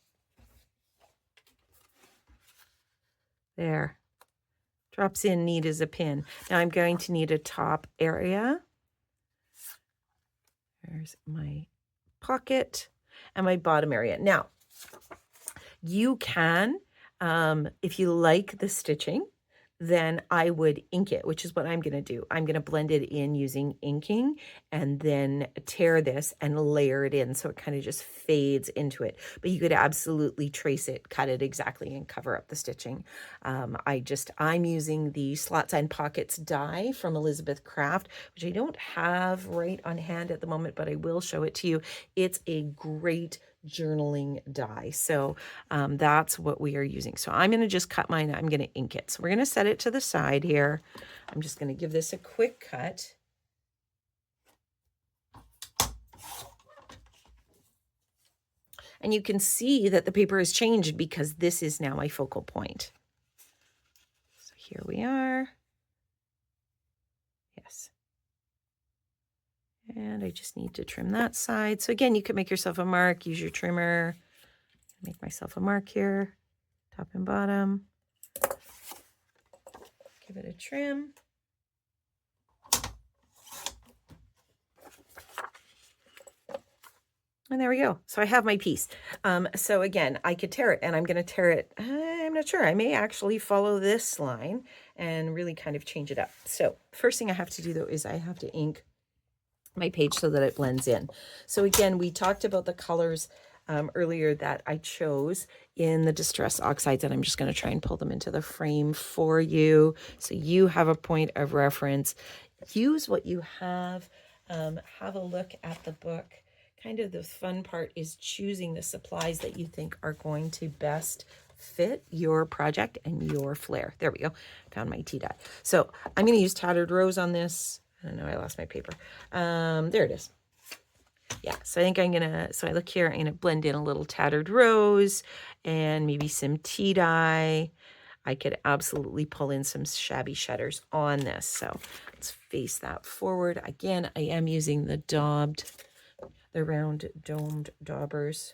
There. Drops in neat as a pin. Now I'm going to need a top area. There's my pocket and my bottom area. Now, you can, if you like the stitching, then I would ink it, which is what I'm going to do. I'm going to blend it in using inking and then tear this and layer it in so it kind of just fades into it. But you could absolutely trace it, cut it exactly, and cover up the stitching. I'm using the Slots and Pockets die from Elizabeth Craft, which I don't have right on hand at the moment, but I will show it to you. It's a great journaling die. So that's what we are using. So I'm going to just cut mine. I'm going to ink it. So we're going to set it to the side here. I'm just going to give this a quick cut. And you can see that the paper has changed because this is now my focal point. So here we are. Yes. And I just need to trim that side. So again, you could make yourself a mark, use your trimmer. Make myself a mark here, top and bottom. Give it a trim. And there we go. So I have my piece. So again, I could tear it, and I'm going to tear it. I'm not sure. I may actually follow this line and really kind of change it up. So first thing I have to do though is I have to ink my page so that it blends in. So again, we talked about the colors earlier that I chose in the Distress Oxides, and I'm just going to try and pull them into the frame for you so you have a point of reference. Use what you have. Have a look at the book. Kind of the fun part is choosing the supplies that you think are going to best fit your project and your flair. There we go. Found my tea dye. So I'm going to use Tattered Rose on this. I don't know, I lost my paper. There it is. Yeah, so I think I'm gonna, so I look here, I'm gonna blend in a little Tattered Rose and maybe some tea dye. I could absolutely pull in some shabby shutters on this. So let's face that forward. Again, I am using the round domed daubers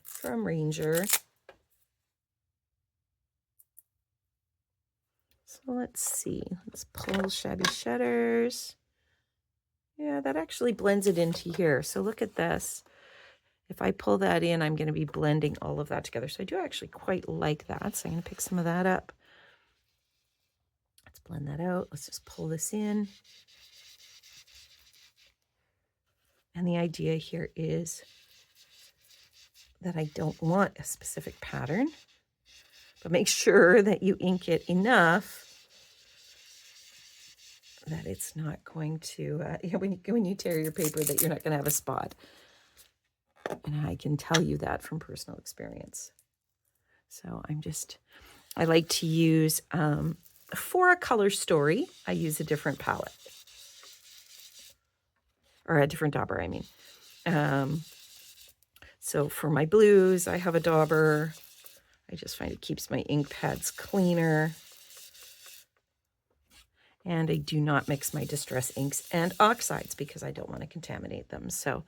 from Ranger. So let's see, let's pull shabby shutters. Yeah, that actually blends it into here. So look at this. If I pull that in, I'm going to be blending all of that together. So I do actually quite like that. So I'm going to pick some of that up. Let's blend that out. Let's just pull this in. And the idea here is that I don't want a specific pattern, but make sure that you ink it enough that it's not going to, when you tear your paper, that you're not going to have a spot. And I can tell you that from personal experience. So I like to use, for a color story, I use a different palette. Or a different dauber, I mean. So for my blues, I have a dauber. I just find it keeps my ink pads cleaner. And I do not mix my distress inks and oxides because I don't want to contaminate them. So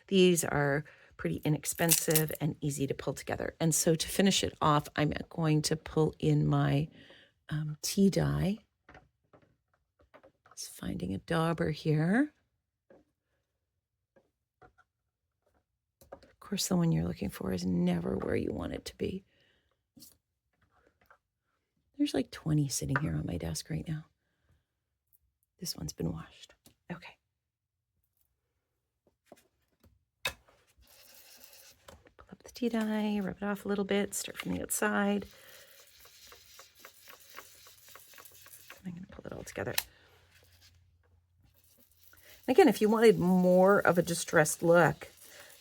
these are pretty inexpensive and easy to pull together. And so to finish it off, I'm going to pull in my tea dye. Just finding a dauber here. Of course, the one you're looking for is never where you want it to be. There's like 20 sitting here on my desk right now. This one's been washed. Okay. Pull up the tea dye, rub it off a little bit, start from the outside. I'm going to pull it all together. And again, if you wanted more of a distressed look,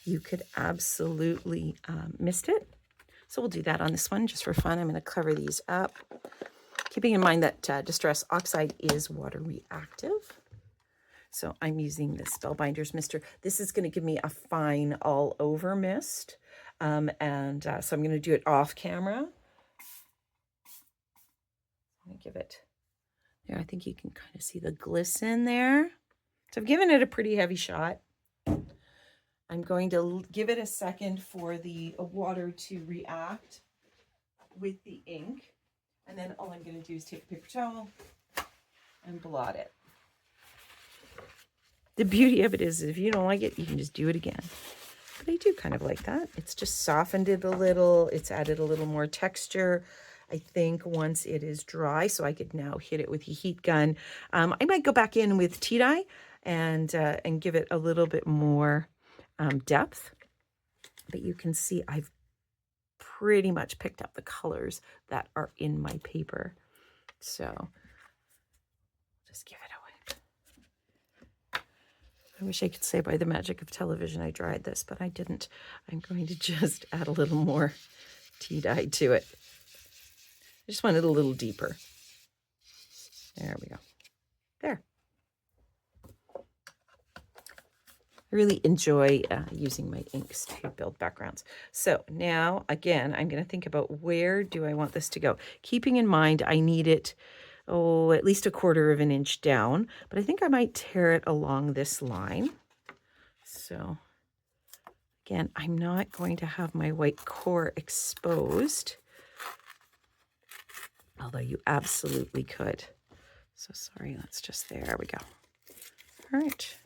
you could absolutely mist it. So we'll do that on this one just for fun. I'm going to cover these up. Keeping in mind that Distress Oxide is water reactive. So I'm using the Spellbinders mister. This is going to give me a fine all over mist. So I'm going to do it off camera. Let me give it, there, I think you can kind of see the glisten there. So I've given it a pretty heavy shot. I'm going to give it a second for the water to react with the ink. And then all I'm going to do is take a paper towel and blot it. The beauty of it is if you don't like it, you can just do it again. But I do kind of like that. It's just softened it a little. It's added a little more texture. I think once it is dry, so I could now hit it with a heat gun. I might go back in with tea dye and give it a little bit more depth. But you can see I've pretty much picked up the colors that are in my paper. So just give it away. I wish I could say by the magic of television I dried this, but I didn't. I'm going to just add a little more tea dye to it. I just want it a little deeper. There we go. There. I really enjoy using my inks to build backgrounds. So now, again, I'm going to think about where do I want this to go? Keeping in mind I need it, at least 1/4 of an inch down, but I think I might tear it along this line. So again, I'm not going to have my white core exposed, although you absolutely could. So sorry, that's just there we go. All right.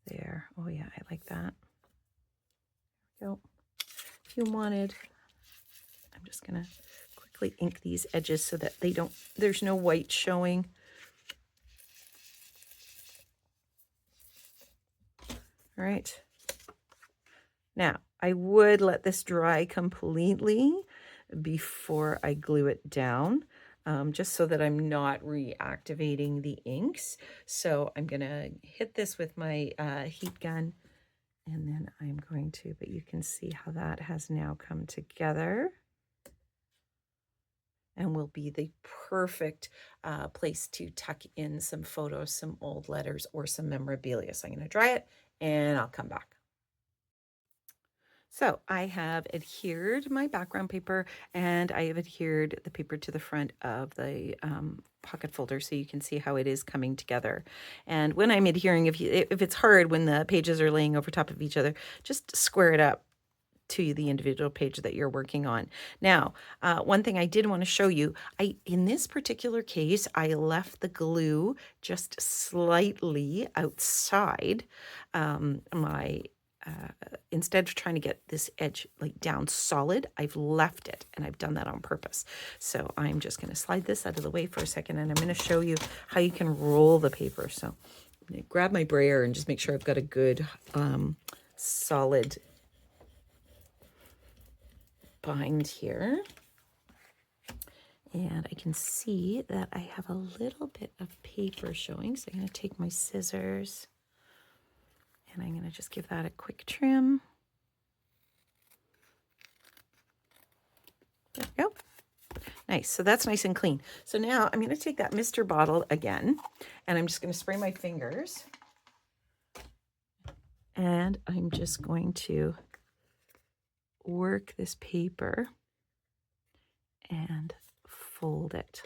There. Oh yeah, I like that. There we go. If you wanted, I'm just gonna quickly ink these edges so that there's no white showing. All right. Now, I would let this dry completely before I glue it down, just so that I'm not reactivating the inks. So I'm gonna hit this with my heat gun, and then I'm going to, but you can see how that has now come together and will be the perfect place to tuck in some photos, some old letters, or some memorabilia. So I'm going to dry it and I'll come back. So I have adhered my background paper, and I have adhered the paper to the front of the pocket folder so you can see how it is coming together. And when I'm adhering, if it's hard when the pages are laying over top of each other, just square it up to the individual page that you're working on. Now, one thing I did want to show you, in this particular case, I left the glue just slightly outside instead of trying to get this edge like down solid, I've left it, and I've done that on purpose. So I'm just going to slide this out of the way for a second, and I'm going to show you how you can roll the paper. So I'm going to grab my brayer and just make sure I've got a good solid bind here. And I can see that I have a little bit of paper showing. So I'm going to take my scissors and I'm going to just give that a quick trim. There we go. Nice. So that's nice and clean. So now I'm going to take that Mr. bottle again, and I'm just going to spray my fingers. And I'm just going to work this paper and fold it.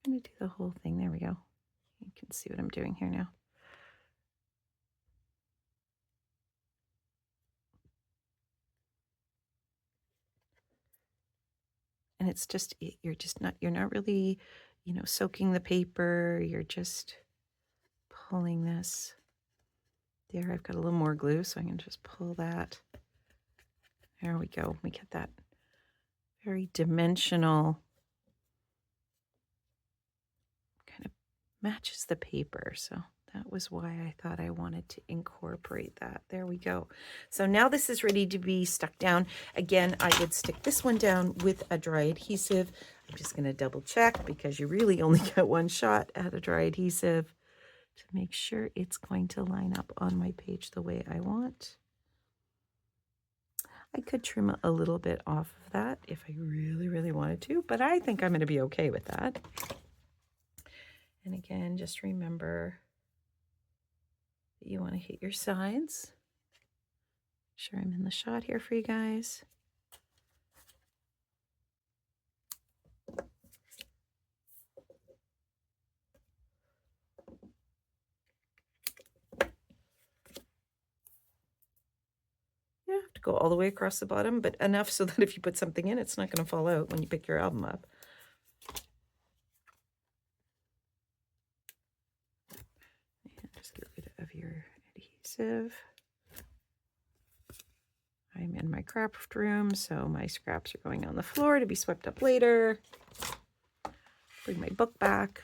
I'm going to do the whole thing. There we go. You can see what I'm doing here now. And it's just, you're not really, soaking the paper. You're just pulling this. There, I've got a little more glue, so I'm going to just pull that. There we go. We get that very dimensional, kind of matches the paper. So that was why I thought I wanted to incorporate that. There we go. So now this is ready to be stuck down. Again, I would stick this one down with a dry adhesive. I'm just going to double check, because you really only get one shot at a dry adhesive, to make sure it's going to line up on my page the way I want. I could trim a little bit off of that if I really, really wanted to, but I think I'm going to be okay with that. And again, just remember that you want to hit your sides. Make sure I'm in the shot here for you guys. You don't have to go all the way across the bottom, but enough so that if you put something in, it's not going to fall out when you pick your album up. And just get rid of your adhesive. I'm in my craft room, so my scraps are going on the floor to be swept up later. Bring my book back.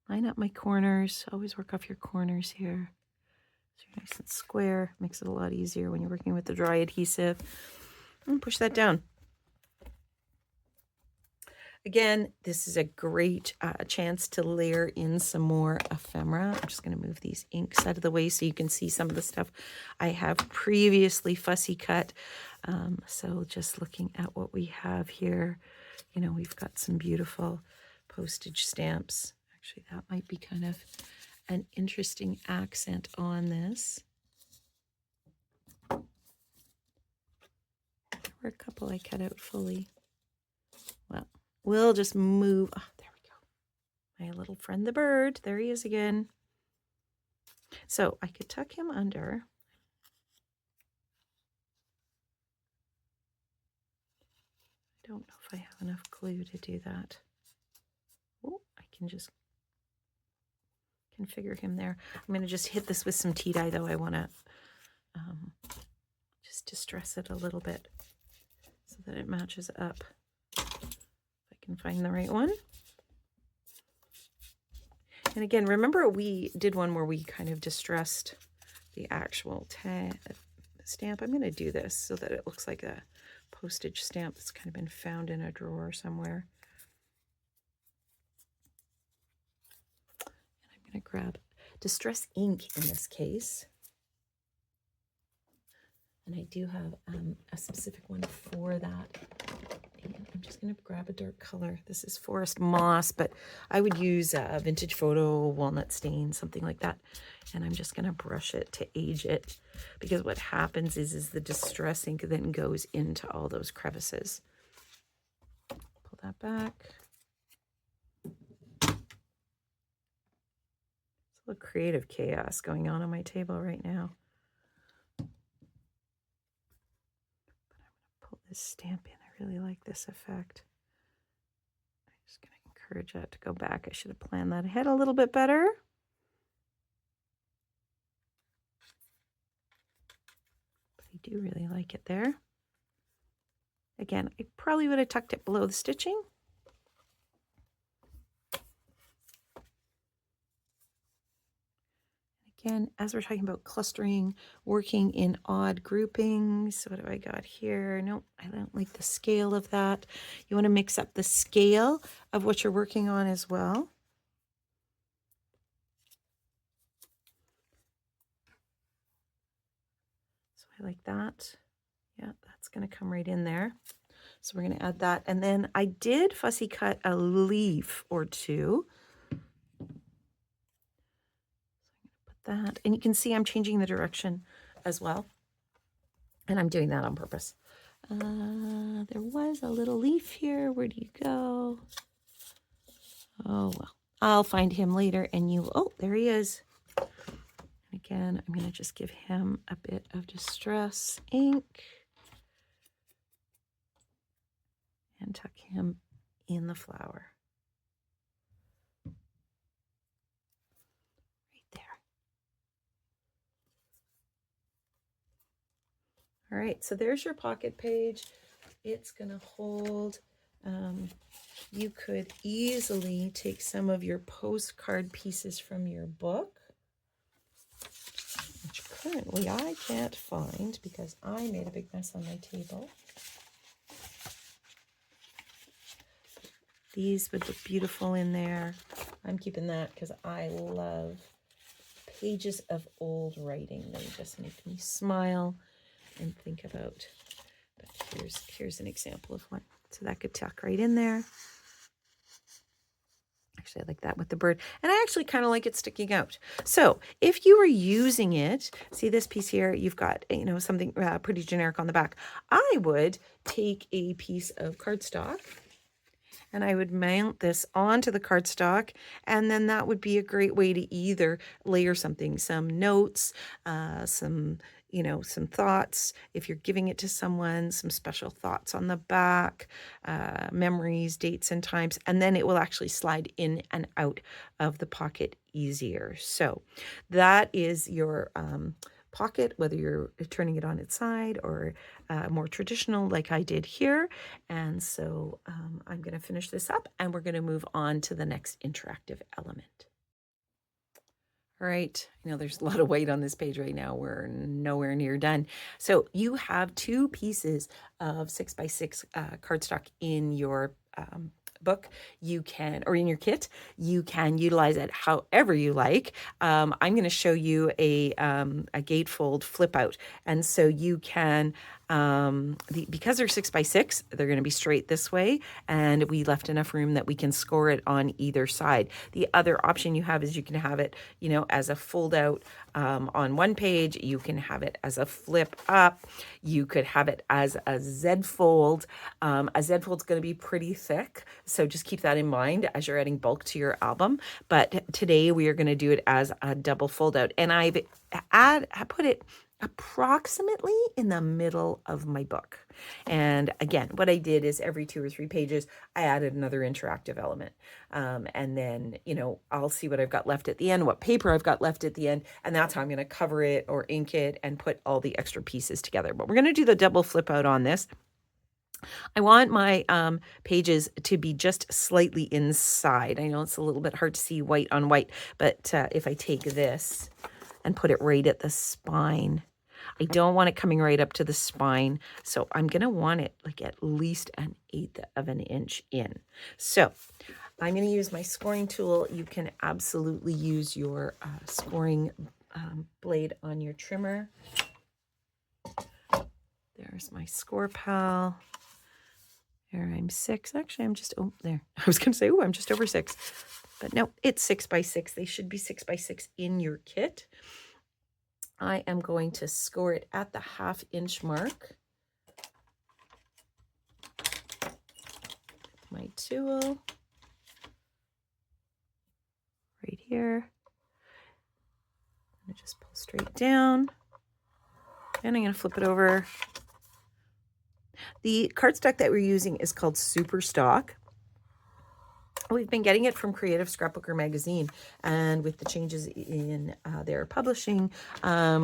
Line up my corners. Always work off your corners here. So you're nice and square. Makes it a lot easier when you're working with the dry adhesive. And push that down. Again, this is a great chance to layer in some more ephemera. I'm just going to move these inks out of the way so you can see some of the stuff I have previously fussy cut. So just looking at what we have here, we've got some beautiful postage stamps. Actually, that might be kind of an interesting accent on this. There were a couple I cut out fully. Well, we'll just move. Oh, there we go. My little friend the bird. There he is again. So I could tuck him under. I don't know if I have enough glue to do that. Oh, I can just configure him there. I'm going to just hit this with some tea dye, though. I want to just distress it a little bit so that it matches up. If I can find the right one. And again, remember we did one where we kind of distressed the actual stamp. I'm going to do this so that it looks like a postage stamp that's kind of been found in a drawer somewhere. And I'm going to grab distress ink in this case. And I do have a specific one for that. And I'm just going to grab a dark color. This is Forest Moss, but I would use a vintage photo, walnut stain, something like that. And I'm just going to brush it to age it, because what happens is the distress ink then goes into all those crevices. Pull that back. It's a little creative chaos going on my table right now. This stamp in. I really like this effect. I'm just going to encourage that to go back. I should have planned that ahead a little bit better. But I do really like it there. Again, I probably would have tucked it below the stitching. Again, as we're talking about clustering, working in odd groupings. What do I got here? No, I don't like the scale of that. You want to mix up the scale of what you're working on as well. So I like that. Yeah, that's going to come right in there. So we're going to add that. And then I did fussy cut a leaf or two. That, and you can see I'm changing the direction as well, and I'm doing that on purpose. There was a little leaf here. Where do you go? Oh well, I'll find him later, and you. Oh, there he is. And again, I'm going to just give him a bit of distress ink and tuck him in the flower. All right, so there's your pocket page. It's going to hold, you could easily take some of your postcard pieces from your book, which currently I can't find because I made a big mess on my table. These would look beautiful in there. I'm keeping that because I love pages of old writing. They just make me smile and think about. But here's an example of one. So that could tuck right in there. Actually, I like that with the bird. And I actually kind of like it sticking out. So if you were using it, see this piece here, you've got, something pretty generic on the back. I would take a piece of cardstock and I would mount this onto the cardstock, and then that would be a great way to either layer something, some notes, some thoughts. If you're giving it to someone, some special thoughts on the back, memories, dates and times, and then it will actually slide in and out of the pocket easier. So that is your pocket, whether you're turning it on its side or more traditional like I did here. And so I'm going to finish this up and we're going to move on to the next interactive element. All right, there's a lot of weight on this page right now. We're nowhere near done. So you have two pieces of 6x6 cardstock in your book. You can, or in your kit, you can utilize it however you like. I'm going to show you a gatefold flip out. And so you can Because they're 6x6, they're going to be straight this way, and we left enough room that we can score it on either side. The other option you have is you can have it, as a fold out on one page. You can have it as a flip up. You could have it as a Z fold. A Z fold is going to be pretty thick, so just keep that in mind as you're adding bulk to your album. But today we are going to do it as a double fold out, and I put it approximately in the middle of my book. And again, what I did is every 2 or 3 pages, I added another interactive element. And then, I'll see what I've got left at the end, what paper I've got left at the end, and that's how I'm going to cover it or ink it and put all the extra pieces together. But we're going to do the double flip out on this. I want my pages to be just slightly inside. I know it's a little bit hard to see white on white, but if I take this and put it right at the spine, I don't want it coming right up to the spine. So I'm going to want it like at least 1/8 of an inch in. So I'm going to use my scoring tool. You can absolutely use your scoring blade on your trimmer. There's my score pal. There, I'm 6. Actually, I'm just, there. I was going to say, I'm just over 6. But no, it's 6x6. They should be 6x6 in your kit. I am going to score it at the 1/2 inch mark. My tool right here. I'm going to just pull straight down. And I'm going to flip it over. The cardstock that we're using is called Super Stock. We've been getting it from Creative Scrapbooker magazine, and with the changes in their publishing,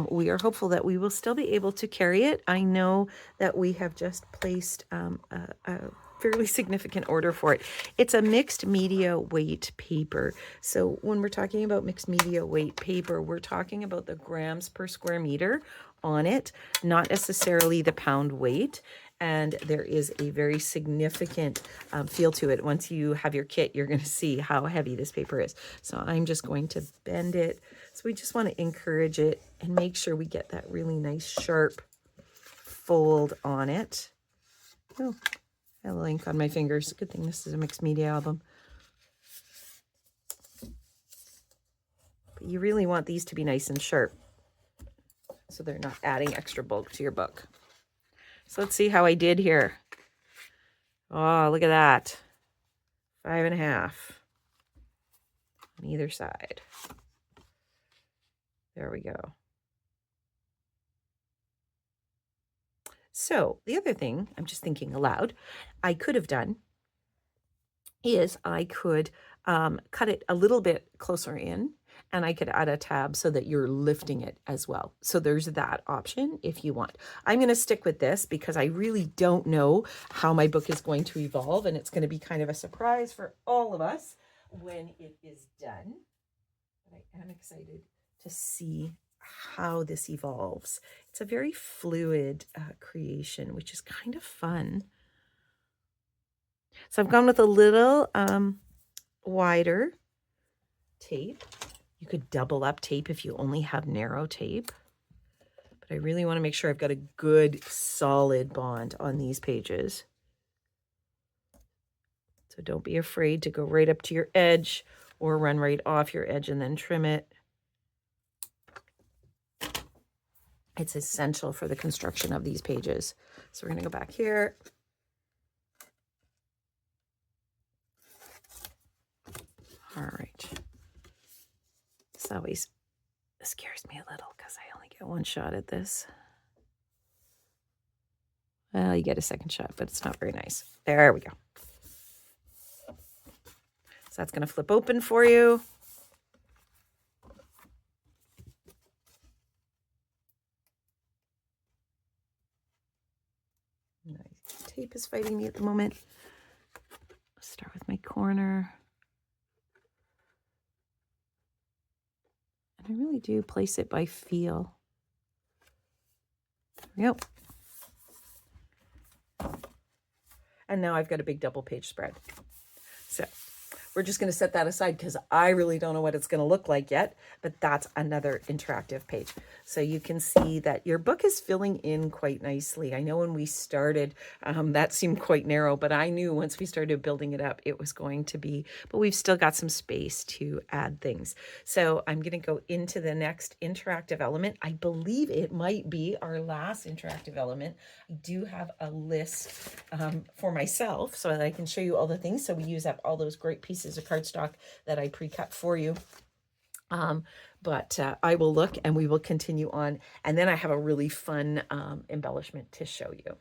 we are hopeful that we will still be able to carry it. I know that we have just placed a fairly significant order for it. It's a mixed media weight paper. So when we're talking about mixed media weight paper, we're talking about the grams per square meter on it, not necessarily the pound weight. And there is a very significant feel to it. Once you have your kit, you're going to see how heavy this paper is. So I'm just going to bend it. So we just want to encourage it and make sure we get that really nice sharp fold on it. Oh, I have ink on my fingers. Good thing this is a mixed media album. But you really want these to be nice and sharp, so they're not adding extra bulk to your book. So let's see how I did here. Oh, look at that. 5.5 on either side. There we go. So the other thing, I'm just thinking aloud, I could have done is I could cut it a little bit closer in, and I could add a tab so that you're lifting it as well. So there's that option if you want. I'm going to stick with this because I really don't know how my book is going to evolve, and it's going to be kind of a surprise for all of us when it is done. But I am excited to see how this evolves. It's a very fluid creation, which is kind of fun. So I've gone with a little wider tape. You could double up tape if you only have narrow tape. But I really want to make sure I've got a good solid bond on these pages. So don't be afraid to go right up to your edge or run right off your edge and then trim it. It's essential for the construction of these pages. So we're going to go back here. All right. This always scares me a little because I only get one shot at this. Well, you get a second shot, but it's not very nice. There we go. So that's going to flip open for you. Nice. Tape is fighting me at the moment. Let's start with my corner. And I really do place it by feel. There we go. And now I've got a big double page spread. So we're just going to set that aside because I really don't know what it's going to look like yet, but that's another interactive page. So you can see that your book is filling in quite nicely. I know when we started, that seemed quite narrow, but I knew once we started building it up, it was going to be, but we've still got some space to add things. So I'm going to go into the next interactive element. I believe it might be our last interactive element. I do have a list for myself so that I can show you all the things. So we use up all those great pieces of cardstock that I pre-cut for you. But I will look and we will continue on. And then I have a really fun embellishment to show you.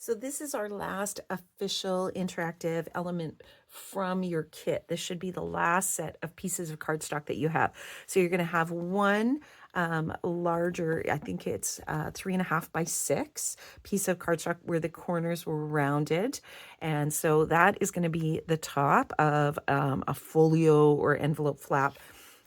So this is our last official interactive element from your kit. This should be the last set of pieces of cardstock that you have. So you're going to have one larger, I think it's 3.5 by 6 piece of cardstock where the corners were rounded. And so that is going to be the top of a folio or envelope flap.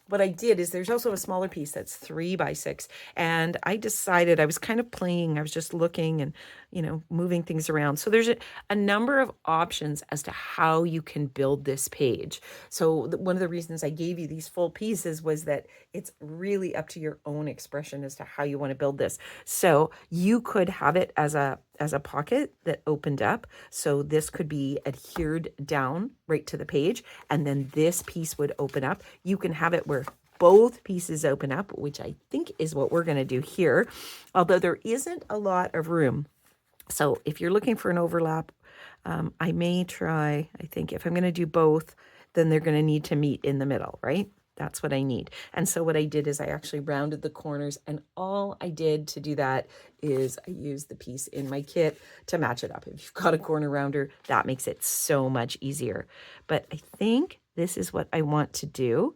What I did is there's also a smaller piece that's 3 by 6, and I decided, I was kind of playing, I was just looking and, you know, moving things around. So there's a number of options as to how you can build this page. So one of the reasons I gave you these full pieces was that it's really up to your own expression as to how you want to build this. So you could have it as a pocket that opened up. So this could be adhered down right to the page, and then this piece would open up. You can have it where both pieces open up, which I think is what we're going to do here, although there isn't a lot of room. So if you're looking for an overlap, I may try, I think if I'm going to do both, then they're going to need to meet in the middle, right? That's what I need. And so what I did is I actually rounded the corners, and all I did to do that is I used the piece in my kit to match it up. If you've got a corner rounder, that makes it so much easier. But I think this is what I want to do,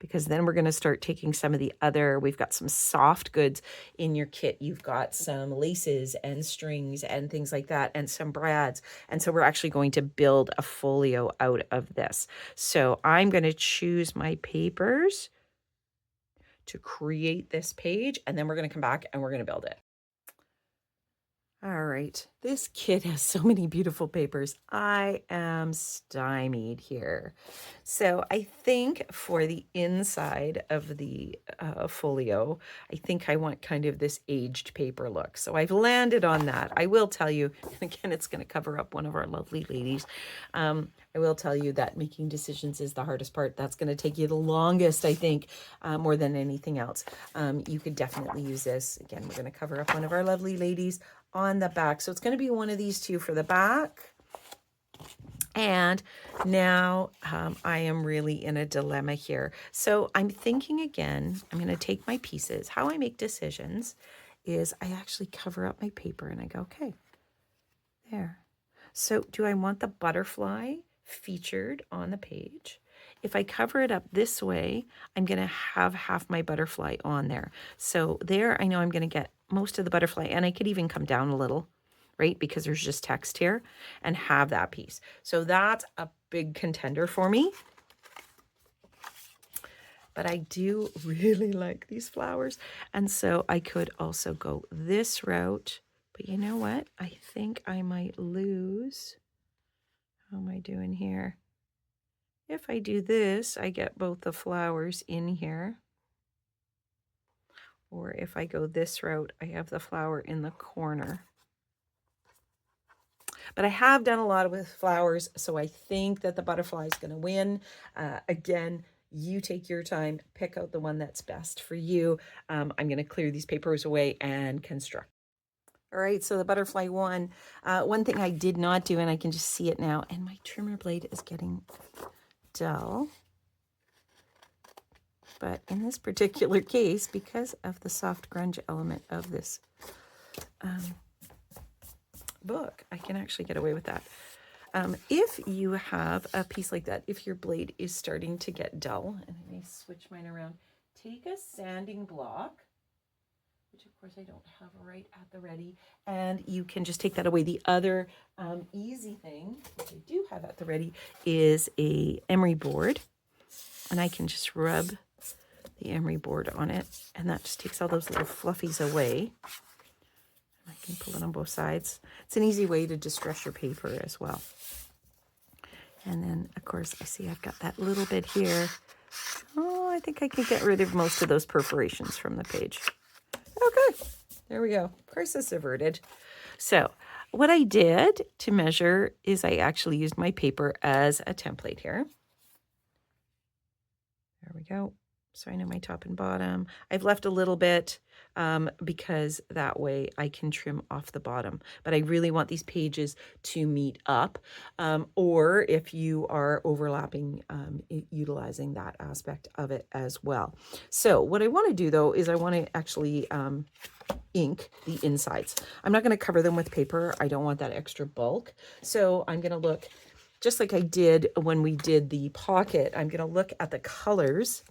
because then we're going to start taking some of the other, we've got some soft goods in your kit. You've got some laces and strings and things like that, and some brads. And so we're actually going to build a folio out of this. So I'm going to choose my papers to create this page, and then we're going to come back and we're going to build it. All right, this kit has so many beautiful papers. I am stymied here. So I think for the inside of the folio, I think I want kind of this aged paper look. So I've landed on that. I will tell you, and again, it's going to cover up one of our lovely ladies. I will tell you that making decisions is the hardest part. That's going to take you the longest, I think, more than anything else. You could definitely use this. Again, we're going to cover up one of our lovely ladies on the back. So it's going to be one of these two for the back. And now I am really in a dilemma here. So I'm thinking again, I'm going to take my pieces. How I make decisions is I actually cover up my paper and I go, okay, there. So do I want the butterfly featured on the page? If I cover it up this way, I'm going to have half my butterfly on there. So there, I know I'm going to get most of the butterfly, and I could even come down a little, right? Because there's just text here, and have that piece. So that's a big contender for me. But I do really like these flowers. And so I could also go this route. But you know what? I think I might lose. How am I doing here? If I do this, I get both the flowers in here. Or if I go this route, I have the flower in the corner. But I have done a lot with flowers, so I think that the butterfly is going to win. Again, you take your time, pick out the one that's best for you. I'm going to clear these papers away and construct. All right, so the butterfly won. One thing I did not do, and I can just see it now, and my trimmer blade is getting dull. But in this particular case, because of the soft grunge element of this book, I can actually get away with that. If you have a piece like that, if your blade is starting to get dull, and I may switch mine around, take a sanding block, which of course I don't have right at the ready, and you can just take that away. The other easy thing, which I do have at the ready, is a emery board, and I can just rub the emery board on it, and that just takes all those little fluffies away. I can pull it on both sides. It's an easy way to distress your paper as well. And then, of course, I see I've got that little bit here. Oh, I think I can get rid of most of those perforations from the page. Okay, there we go. Crisis averted. So what I did to measure is I actually used my paper as a template here. There we go. So I know my top and bottom. I've left a little bit because that way I can trim off the bottom. But I really want these pages to meet up. Or if you are overlapping, utilizing that aspect of it as well. So what I want to do though is I want to actually ink the insides. I'm not going to cover them with paper. I don't want that extra bulk. So I'm going to look just like I did when we did the pocket. I'm going to look at the colors.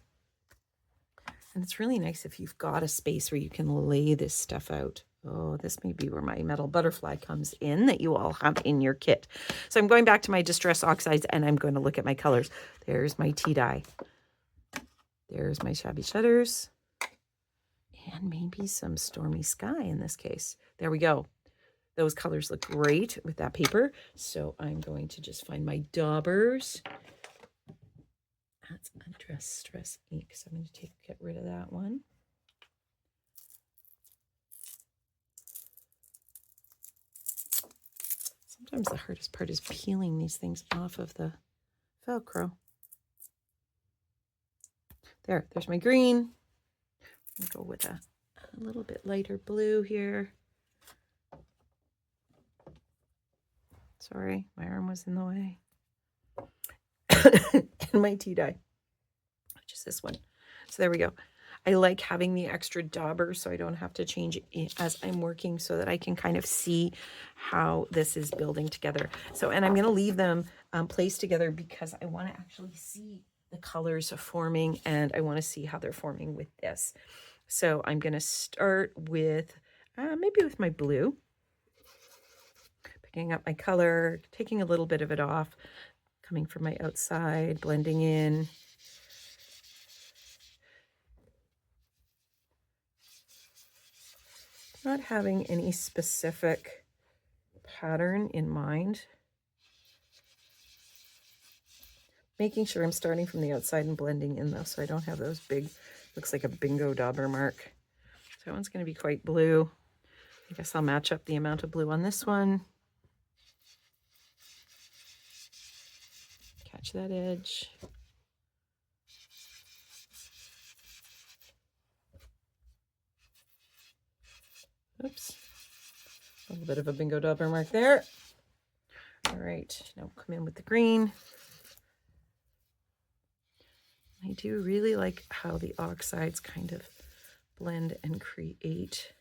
And it's really nice if you've got a space where you can lay this stuff out. Oh, this may be where my metal butterfly comes in that you all have in your kit. So I'm going back to my Distress Oxides and I'm going to look at my colors. There's my tea dye. There's my Shabby Shutters. And maybe some Stormy Sky in this case. There we go. Those colors look great with that paper. So I'm going to just find my daubers. That's Undress Stress ink. So I'm going to get rid of that one. Sometimes the hardest part is peeling these things off of the Velcro. There's my green. I'll go with a little bit lighter blue here. Sorry, my arm was in the way. And my tea dye, which is this one. So there we go. I like having the extra dauber so I don't have to change it as I'm working so that I can kind of see how this is building together. So, and I'm going to leave them placed together because I want to actually see the colors forming and I want to see how they're forming with this. So I'm going to start with maybe with my blue. Picking up my color, taking a little bit of it off, coming from my outside, blending in. Not having any specific pattern in mind. Making sure I'm starting from the outside and blending in though, so I don't have those big, looks like a bingo dauber mark. So that one's going to be quite blue. I guess I'll match up the amount of blue on this one. Catch that edge. Oops. A little bit of a bingo dauber mark there. All right, now come in with the green. I do really like how the oxides kind of blend and create.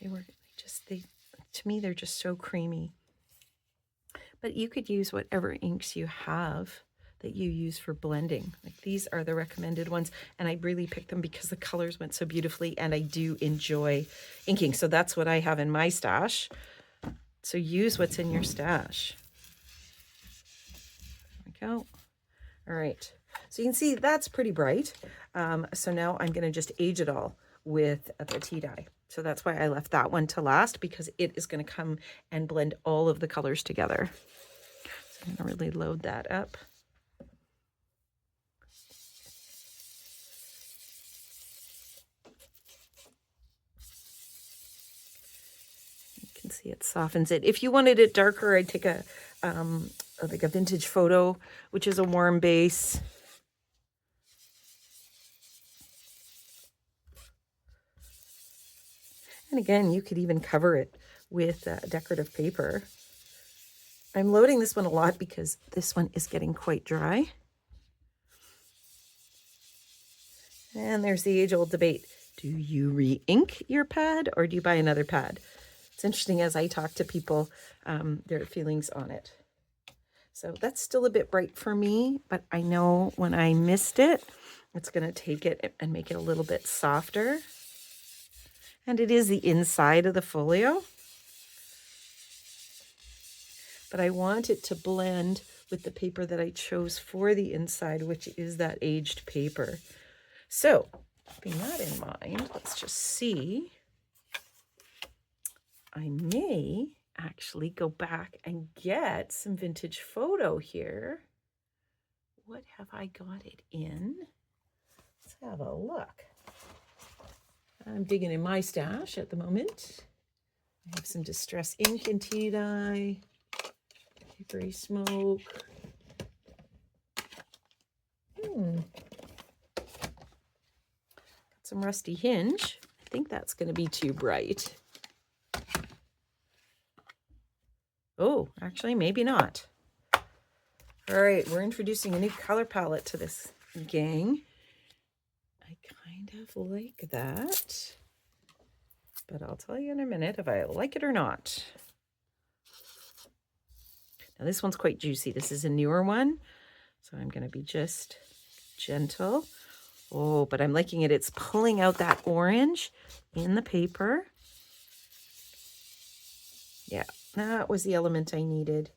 To me, they're just so creamy. But you could use whatever inks you have that you use for blending. Like these are the recommended ones, and I really picked them because the colors went so beautifully, and I do enjoy inking. So that's what I have in my stash. So use what's in your stash. There we go. All right. So you can see that's pretty bright. So now I'm going to just age it all with the tea dye. So that's why I left that one to last, because it is going to come and blend all of the colors together. So I'm going to really load that up. You can see it softens it. If you wanted it darker, I'd take like a vintage photo, which is a warm base. And again, you could even cover it with decorative paper. I'm loading this one a lot because this one is getting quite dry. And there's the age-old debate. Do you re-ink your pad or do you buy another pad? It's interesting as I talk to people, their feelings on it. So that's still a bit bright for me, but I know when I mist it, it's going to take it and make it a little bit softer. And it is the inside of the folio. But I want it to blend with the paper that I chose for the inside, which is that aged paper. So, keeping that in mind, let's just see. I may actually go back and get some vintage photo here. What have I got it in? Let's have a look. I'm digging in my stash at the moment. I have some distress ink and tea dye, hickory smoke. Got some rusty hinge. I think that's going to be too bright. Oh, actually, maybe not. All right, we're introducing a new color palette to this gang. I kind of like that, but I'll tell you in a minute if I like it or not. Now this one's quite juicy. This is a newer one, so I'm going to be just gentle. Oh, but I'm liking it. It's pulling out that orange in the paper. Yeah, that was the element I needed.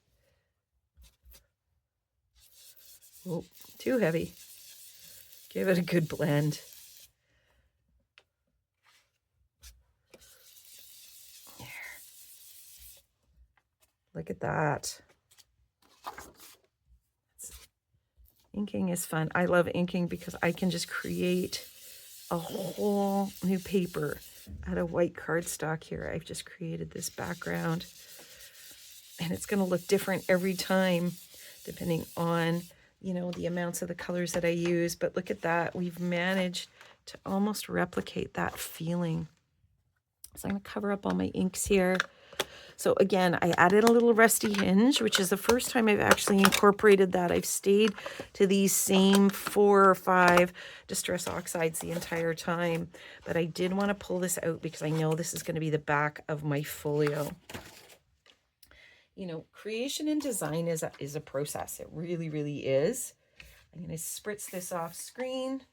Oh, too heavy. Give it a good blend. There. Look at that. Inking is fun. I love inking because I can just create a whole new paper out of white cardstock here. I've just created this background, and it's going to look different every time depending on, you know, the amounts of the colors that I use. But look at that. We've managed to almost replicate that feeling. So I'm going to cover up all my inks here. So again, I added a little rusty hinge, which is the first time I've actually incorporated that. I've stayed to these same 4 or 5 distress oxides the entire time, but I did want to pull this out because I know this is going to be the back of my folio. You know, creation and design is a process. It really, really is. I'm going to spritz this off screen.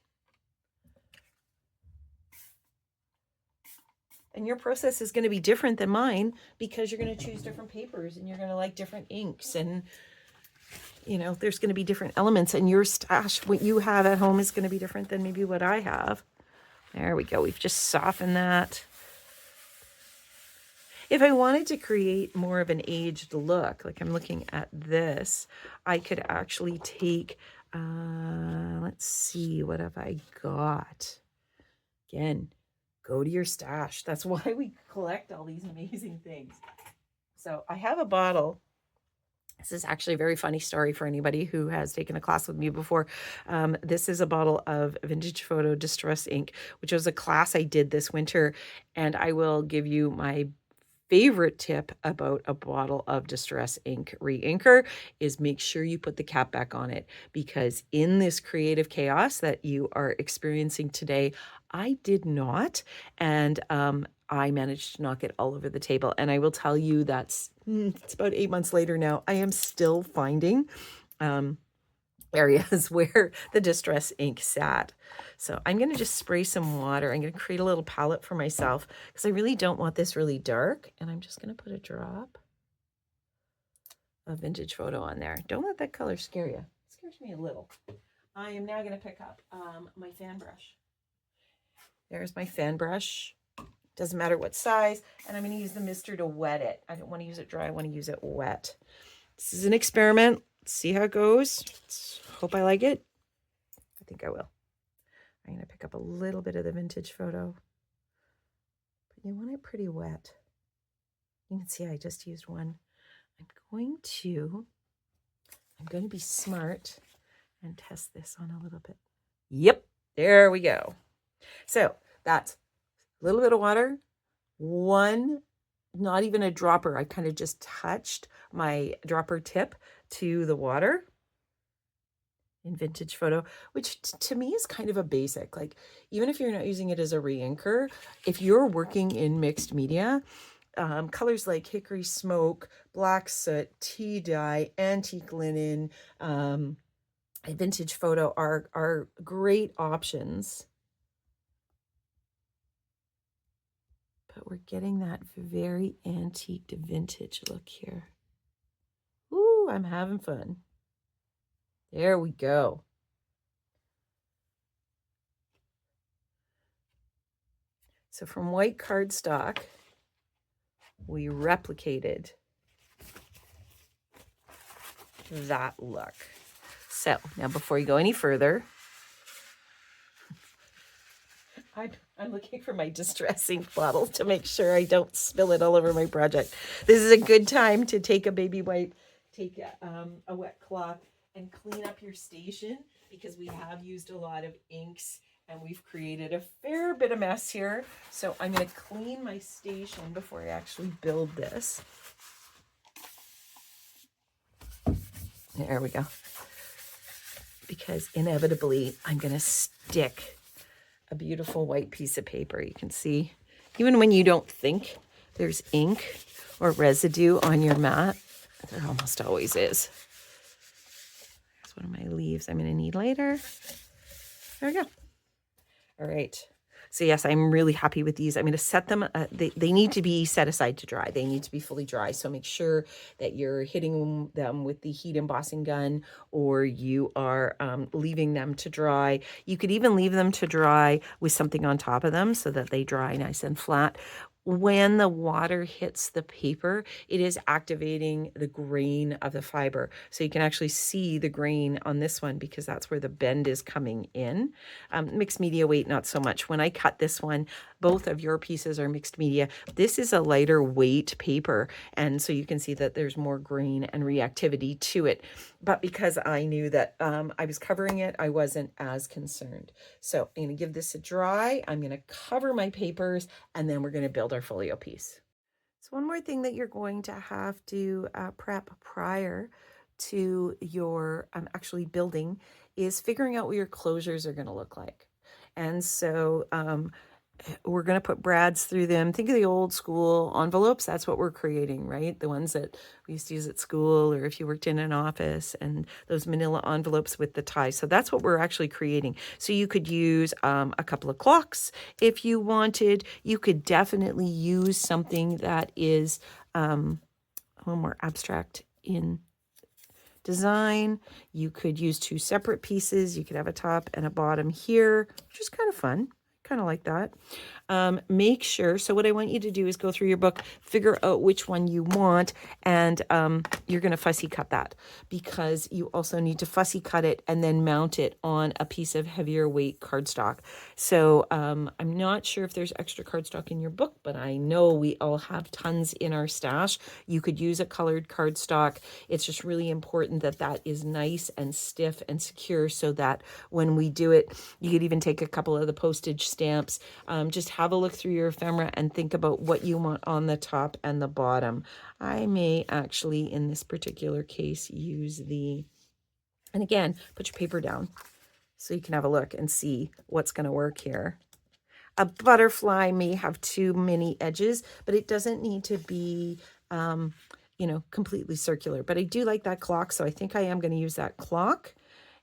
And your process is going to be different than mine because you're going to choose different papers and you're going to like different inks. And, you know, there's going to be different elements. And your stash, what you have at home, is going to be different than maybe what I have. There we go. We've just softened that. If I wanted to create more of an aged look, like I'm looking at this, I could actually take, let's see, what have I got? Again, go to your stash. That's why we collect all these amazing things. So I have a bottle. This is actually a very funny story for anybody who has taken a class with me before. This is a bottle of Vintage Photo Distress ink, which was a class I did this winter. And I will give you my favorite tip about a bottle of distress ink re-inker is make sure you put the cap back on it, because in this creative chaos that you are experiencing today, I did not, and I managed to knock it all over the table. And I will tell you that's it's about 8 months later now. I am still finding areas where the distress ink sat. So I'm going to just spray some water. I'm going to create a little palette for myself because I really don't want this really dark. And I'm just going to put a drop of Vintage Photo on there. Don't let that color scare you. It scares me a little. I am now going to pick up my fan brush. There's my fan brush. Doesn't matter what size. And I'm going to use the mister to wet it. I don't want to use it dry. I want to use it wet. This is an experiment. Let's see how it goes. Hope I like it. I think I will. I'm going to pick up a little bit of the Vintage Photo. But you want it pretty wet. You can see I just used one. I'm going to be smart and test this on a little bit. Yep, there we go. So that's a little bit of water, one, not even a dropper. I kind of just touched my dropper tip to the water in Vintage Photo, which to me is kind of a basic. Like, even if you're not using it as a re-inker, if you're working in mixed media, colors like hickory smoke, black soot, tea dye, antique linen, Vintage Photo are great options. But we're getting that very antique to vintage look here. Ooh, I'm having fun. There we go. So from white cardstock, we replicated that look. So now before you go any further, I'm looking for my distress ink bottle to make sure I don't spill it all over my project. This is a good time to take a baby wipe, take a wet cloth, and clean up your station, because we have used a lot of inks and we've created a fair bit of mess here. So I'm going to clean my station before I actually build this. There we go. Because inevitably I'm going to stick a beautiful white piece of paper. You can see, even when you don't think there's ink or residue on your mat, there almost always is. There's one of my leaves I'm going to need later. There we go. All right. So yes, I'm really happy with these. I'm going to set them, they need to be set aside to dry. They need to be fully dry. So make sure that you're hitting them with the heat embossing gun, or you are leaving them to dry. You could even leave them to dry with something on top of them so that they dry nice and flat. When the water hits the paper, it is activating the grain of the fiber. So you can actually see the grain on this one because that's where the bend is coming in. Mixed media weight, not so much. When I cut this one, both of your pieces are mixed media. This is a lighter weight paper, and so you can see that there's more grain and reactivity to it. But because I knew that I was covering it, I wasn't as concerned. So I'm going to give this a dry. I'm going to cover my papers, and then we're going to build our folio piece. So one more thing that you're going to have to prep prior to your actually building is figuring out what your closures are going to look like. And so we're going to put brads through them. Think of the old school envelopes. That's what we're creating, right? The ones that we used to use at school, or if you worked in an office, and those manila envelopes with the ties. So that's what we're actually creating. So you could use a couple of clocks if you wanted. You could definitely use something that is a little more abstract in design. You could use two separate pieces. You could have a top and a bottom here, which is kind of fun. Kind of like that. Make sure, so what I want you to do is go through your book, figure out which one you want, and you're going to fussy cut that, because you also need to fussy cut it and then mount it on a piece of heavier weight cardstock. So I'm not sure if there's extra cardstock in your book, but I know we all have tons in our stash. You could use a colored cardstock. It's just really important that that is nice and stiff and secure, so that when we do it, you could even take a couple of the postage stamps. Just have a look through your ephemera and think about what you want on the top and the bottom. I may actually, in this particular case, use and again, put your paper down so you can have a look and see what's going to work here. A butterfly may have too many edges, but it doesn't need to be, completely circular. But I do like that clock, so I think I am going to use that clock.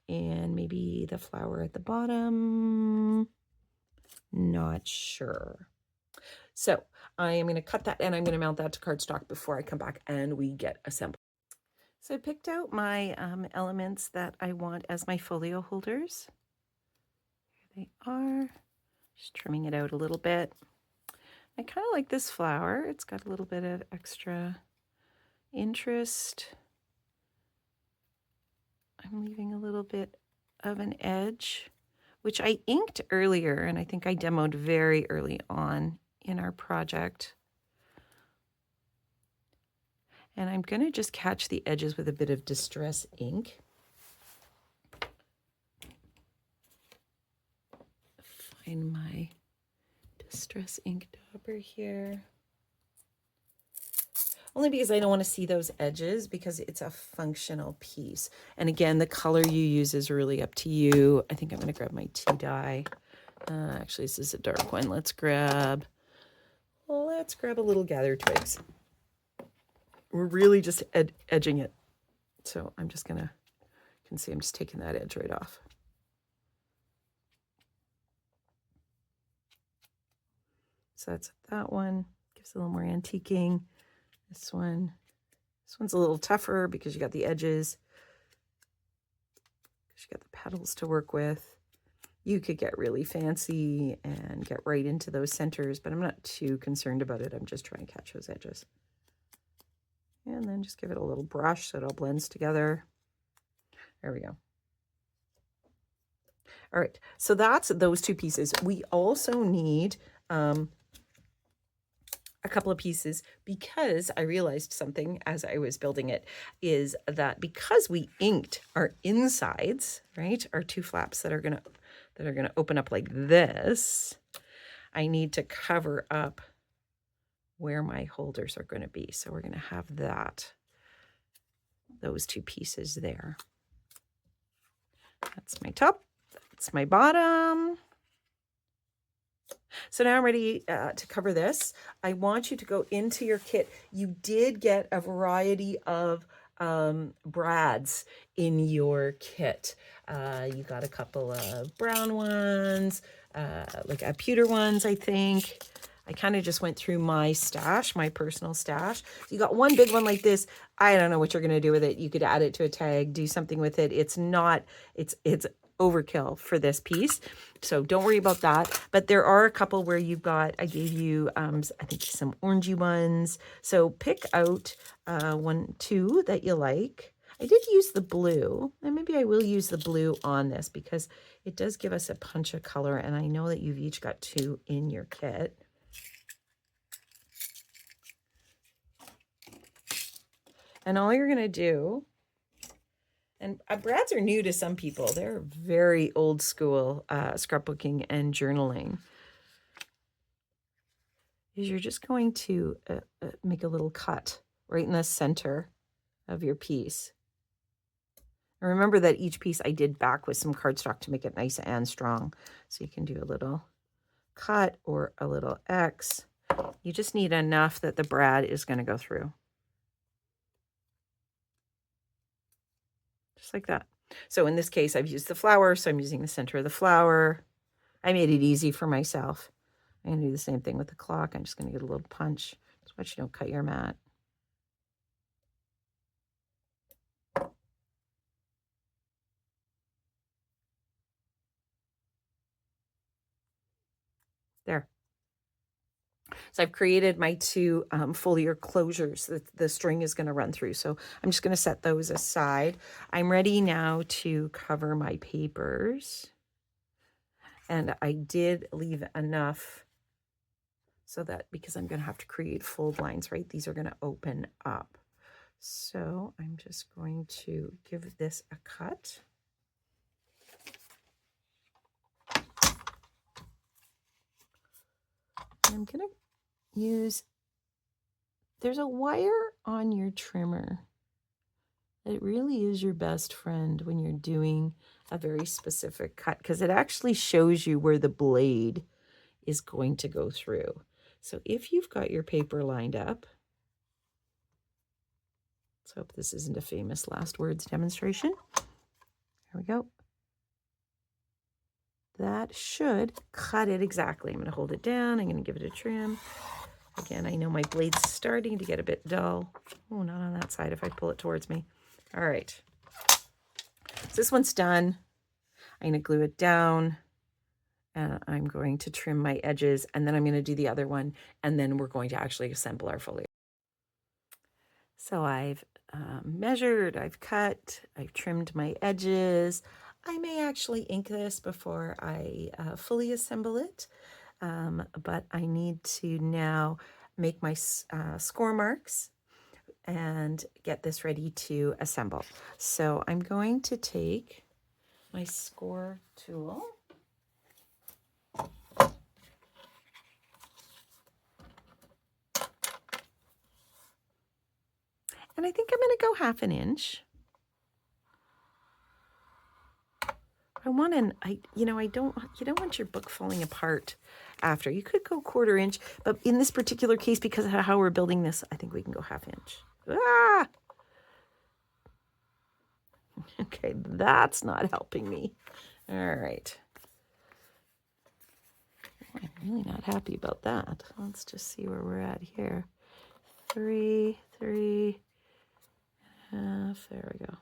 And maybe the flower at the bottom. Not sure. So I am going to cut that, and I'm going to mount that to cardstock before I come back and we get assembled. So I picked out my elements that I want as my folio holders. Here they are. Just trimming it out a little bit. I kind of like this flower. It's got a little bit of extra interest. I'm leaving a little bit of an edge, which I inked earlier, and I think I demoed very early on in our project. And I'm going to just catch the edges with a bit of distress ink. Find my distress ink dauber here. Only because I don't want to see those edges, because it's a functional piece. And again, the color you use is really up to you. I think I'm going to grab my tea dye. Actually, this is a dark one. Let's grab a little gather twigs. We're really just edging it. So I'm just going to, you can see I'm just taking that edge right off. So that's that one. Gives a little more antiquing. This one's a little tougher because you got the edges. You got the petals to work with. You could get really fancy and get right into those centers, but I'm not too concerned about it. I'm just trying to catch those edges. And then just give it a little brush so it all blends together. There we go. All right, so that's those two pieces. We also need a couple of pieces, because I realized something as I was building it, is that because we inked our insides, right, our two flaps that are gonna open up like this, I need to cover up where my holders are going to be. So we're going to have those two pieces there. That's my top, that's my bottom. So now I'm ready to cover this. I want you to go into your kit. You did get a variety of brads in your kit. You got a couple of brown ones, like pewter ones, I think. I kind of just went through my stash, my personal stash. You got one big one like this. I don't know what you're going to do with it. You could add it to a tag, do something with it. It's overkill for this piece, so don't worry about that. But there are a couple where you've got, I gave you I think some orangey ones, so pick out two that you like. I did use the blue, and maybe I will use the blue on this because it does give us a punch of color, and I know that you've each got two in your kit. And all you're going to do, and brads are new to some people. They're very old school scrapbooking and journaling. Is you're just going to make a little cut right in the center of your piece. And remember that each piece I did back with some cardstock to make it nice and strong. So you can do a little cut or a little X. You just need enough that the brad is going to go through. Just like that. So in this case, I've used the flower, so I'm using the center of the flower. I made it easy for myself. I'm going to do the same thing with the clock. I'm just going to get a little punch. Just watch you don't cut your mat. There. So I've created my two foliar closures that the string is going to run through. So I'm just going to set those aside. I'm ready now to cover my papers. And I did leave enough so that, because I'm going to have to create fold lines, right? These are going to open up. So I'm just going to give this a cut. I'm going to use, there's a wire on your trimmer. It really is your best friend when you're doing a very specific cut, because it actually shows you where the blade is going to go through. So if you've got your paper lined up, let's hope this isn't a famous last words demonstration. Here we go. That should cut it exactly. I'm going to hold it down. I'm going to give it a trim. Again, I know my blade's starting to get a bit dull. Oh, not on that side if I pull it towards me. All right. So this one's done. I'm going to glue it down. And I'm going to trim my edges. And then I'm going to do the other one. And then we're going to actually assemble our folio. So I've measured, I've cut, I've trimmed my edges. I may actually ink this before I fully assemble it, but I need to now make my score marks and get this ready to assemble. So I'm going to take my score tool. And I think I'm going to go 1/2 inch. You don't want your book falling apart after. You could go 1/4 inch, but in this particular case, because of how we're building this, I think we can go 1/2 inch. Ah! Okay, that's not helping me. All right. I'm really not happy about that. Let's just see where we're at here. 3, 3, 1/2. There we go.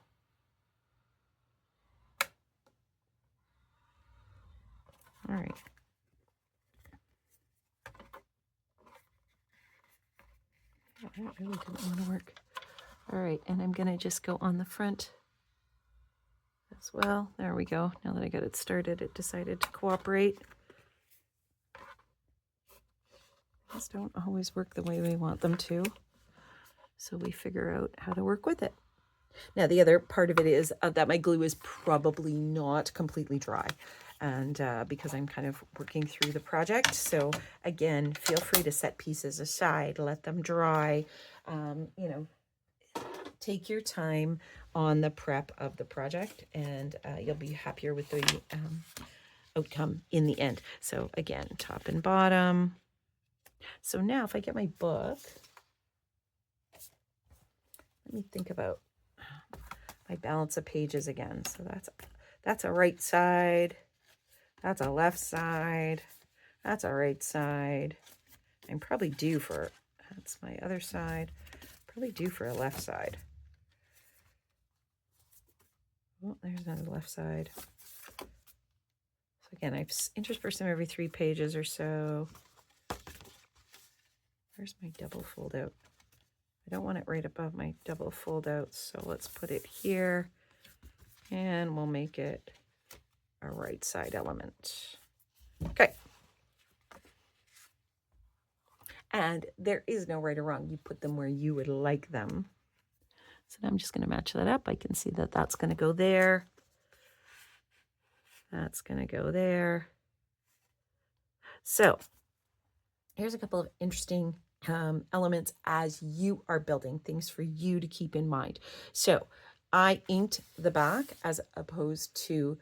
All right. Oh, that really didn't want to work. All right, and I'm gonna just go on the front as well. There we go. Now that I got it started, it decided to cooperate. These don't always work the way we want them to, so we figure out how to work with it. Now, the other part of it is that my glue is probably not completely dry, and because I'm kind of working through the project. So again, feel free to set pieces aside, let them dry, you know, take your time on the prep of the project, and you'll be happier with the outcome in the end. So again, top and bottom. So now if I get my book, let me think about my balance of pages again. So that's a right side, that's a left side, that's a right side. I'm probably due for, that's my other side, probably due for a left side. Oh, there's another left side. So again, I've interspersed them every 3 pages or so. Where's my double fold out? I don't want it right above my double fold out, so let's put it here, and we'll make it a right side element. Okay. And there is no right or wrong. You put them where you would like them. So now I'm just going to match that up. I can see that that's going to go there. That's going to go there. So here's a couple of interesting elements as you are building, things for you to keep in mind. So I inked the back as opposed to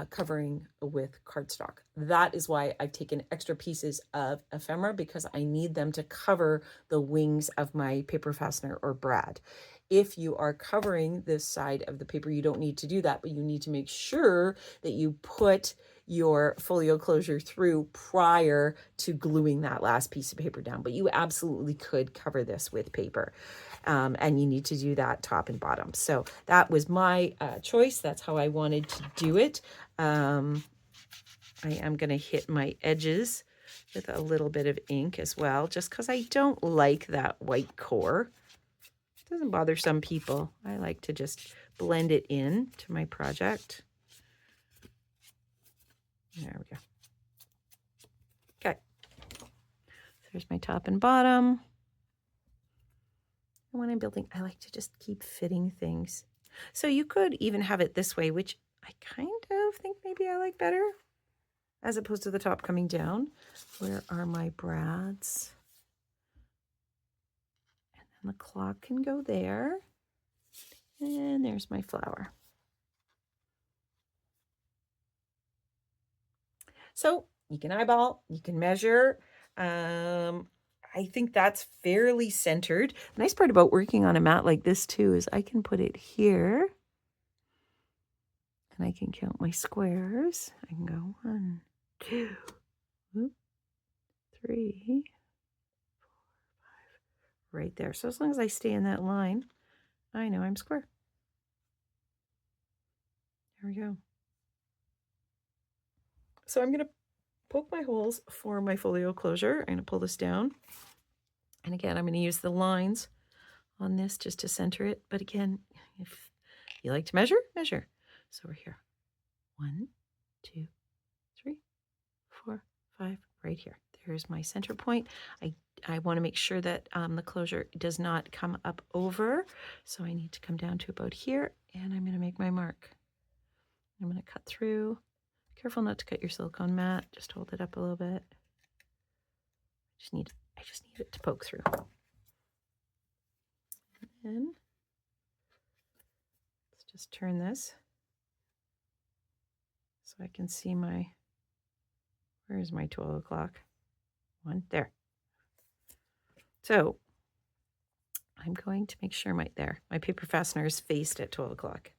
covering with cardstock. That is why I've taken extra pieces of ephemera, because I need them to cover the wings of my paper fastener or brad. If you are covering this side of the paper, you don't need to do that, but you need to make sure that you put your folio closure through prior to gluing that last piece of paper down. But you absolutely could cover this with paper. And you need to do that top and bottom. So that was my choice. That's how I wanted to do it. I am going to hit my edges with a little bit of ink as well, just because I don't like that white core. It doesn't bother some people. I like to just blend it in to my project. There we go. Okay. So there's my top and bottom. And when I'm building, I like to just keep fitting things. So you could even have it this way, which I kind of think maybe I like better, as opposed to the top coming down. Where are my brads? And then the clock can go there. And there's my flower. So you can eyeball, you can measure. I think that's fairly centered. The nice part about working on a mat like this too is I can put it here, and I can count my squares. I can go 1, 2, 3, 4, 5, right there. So as long as I stay in that line, I know I'm square. There we go. So I'm going to poke my holes for my folio closure. I'm going to pull this down. And again, I'm going to use the lines on this just to center it. But again, if you like to measure, measure. So we're here. 1, 2, 3, 4, 5, right here. There's my center point. I want to make sure that the closure does not come up over. So I need to come down to about here, and I'm going to make my mark. I'm going to cut through. Careful not to cut your silicone mat. Just hold it up a little bit. I just need it to poke through. And let's just turn this so I can see where's my 12 o'clock? 1, there. So I'm going to make sure my paper fastener is faced at 12 o'clock.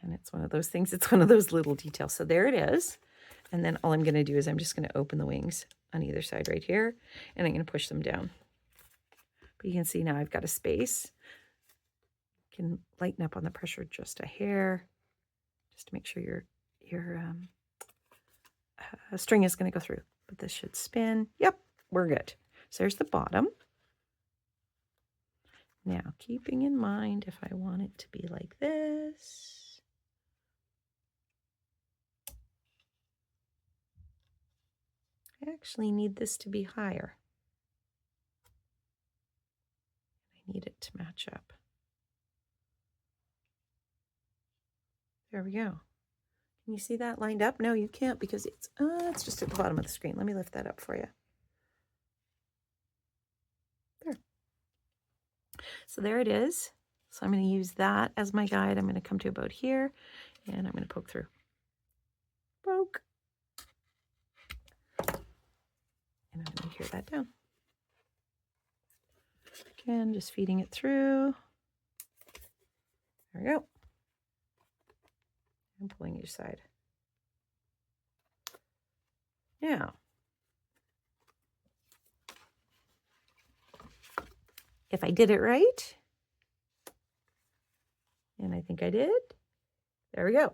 And it's one of those things, it's one of those little details. So there it is. And then all I'm going to do is I'm just going to open the wings on either side right here, and I'm going to push them down. But you can see now I've got a space. I can lighten up on the pressure just a hair, just to make sure your string is going to go through. But this should spin. Yep, we're good. So there's the bottom. Now, keeping in mind if I want it to be like this. I actually need this to be higher. I need it to match up. There we go. Can you see that lined up? No, you can't because it's just at the bottom of the screen. Let me lift that up for you. There. So there it is. So I'm going to use that as my guide. I'm going to come to about here, and I'm going to poke through. Poke. And I'm going to hear that down. Again, just feeding it through. There we go. I'm pulling each side. Now, if I did it right, and I think I did, there we go.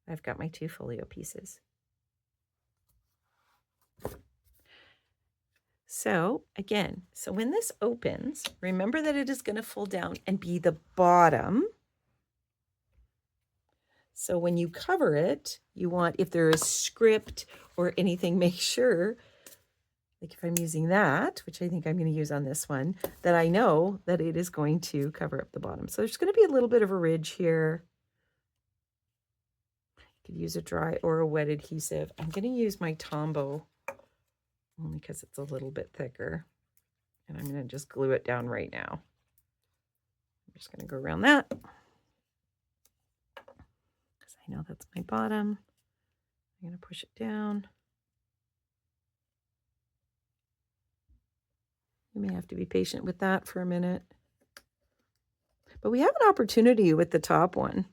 I've got my 2 folio pieces. So again, so when this opens, remember that it is going to fold down and be the bottom. So when you cover it, you want, if there is script or anything, make sure, like if I'm using that, which I think I'm going to use on this one, that I know that it is going to cover up the bottom. So there's going to be a little bit of a ridge here. You could use a dry or a wet adhesive. I'm going to use my Tombow only because it's a little bit thicker. And I'm going to just glue it down right now. I'm just going to go around that. Because I know that's my bottom. I'm going to push it down. You may have to be patient with that for a minute. But we have an opportunity with the top one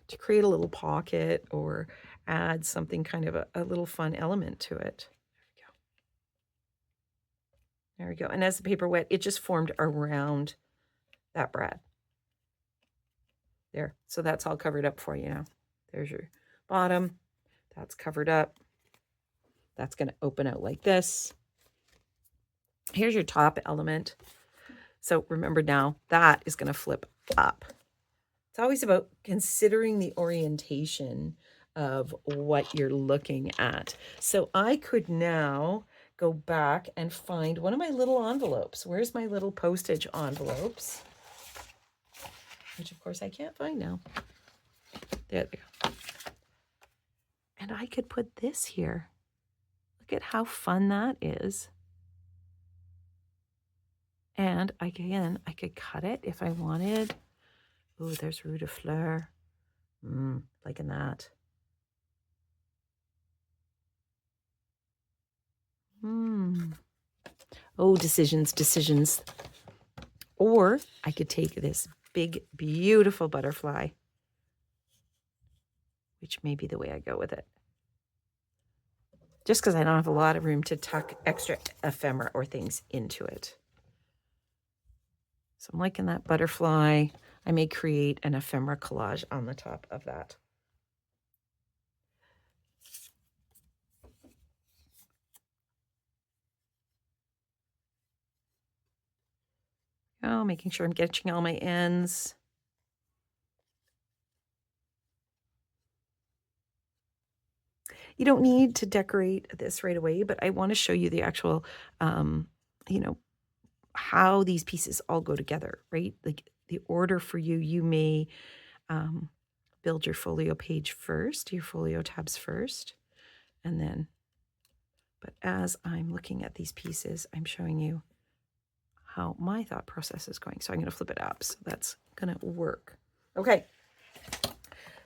to create a little pocket or add something kind of a little fun element to it. There we go. And as the paper wet, it just formed around that brad. There. So that's all covered up for you now. There's your bottom. That's covered up. That's going to open out like this. Here's your top element. So remember now, that is going to flip up. It's always about considering the orientation of what you're looking at. So I could now go back and find one of my little envelopes. Where's my little postage envelopes? Which of course I can't find now. There they go. And I could put this here. Look at how fun that is. And again, I could cut it if I wanted. Oh, there's Rue de Fleur. Liking that. Oh, decisions. Or I could take this big, beautiful butterfly, which may be the way I go with it. Just because I don't have a lot of room to tuck extra ephemera or things into it. So I'm liking that butterfly. I may create an ephemera collage on the top of that. Oh, making sure I'm catching all my ends. You don't need to decorate this right away, but I want to show you the actual, how these pieces all go together, right? Like the order for you, you may build your folio page first, your folio tabs first, and then, but as I'm looking at these pieces, I'm showing you how my thought process is going. So I'm going to flip it up. So that's going to work. Okay.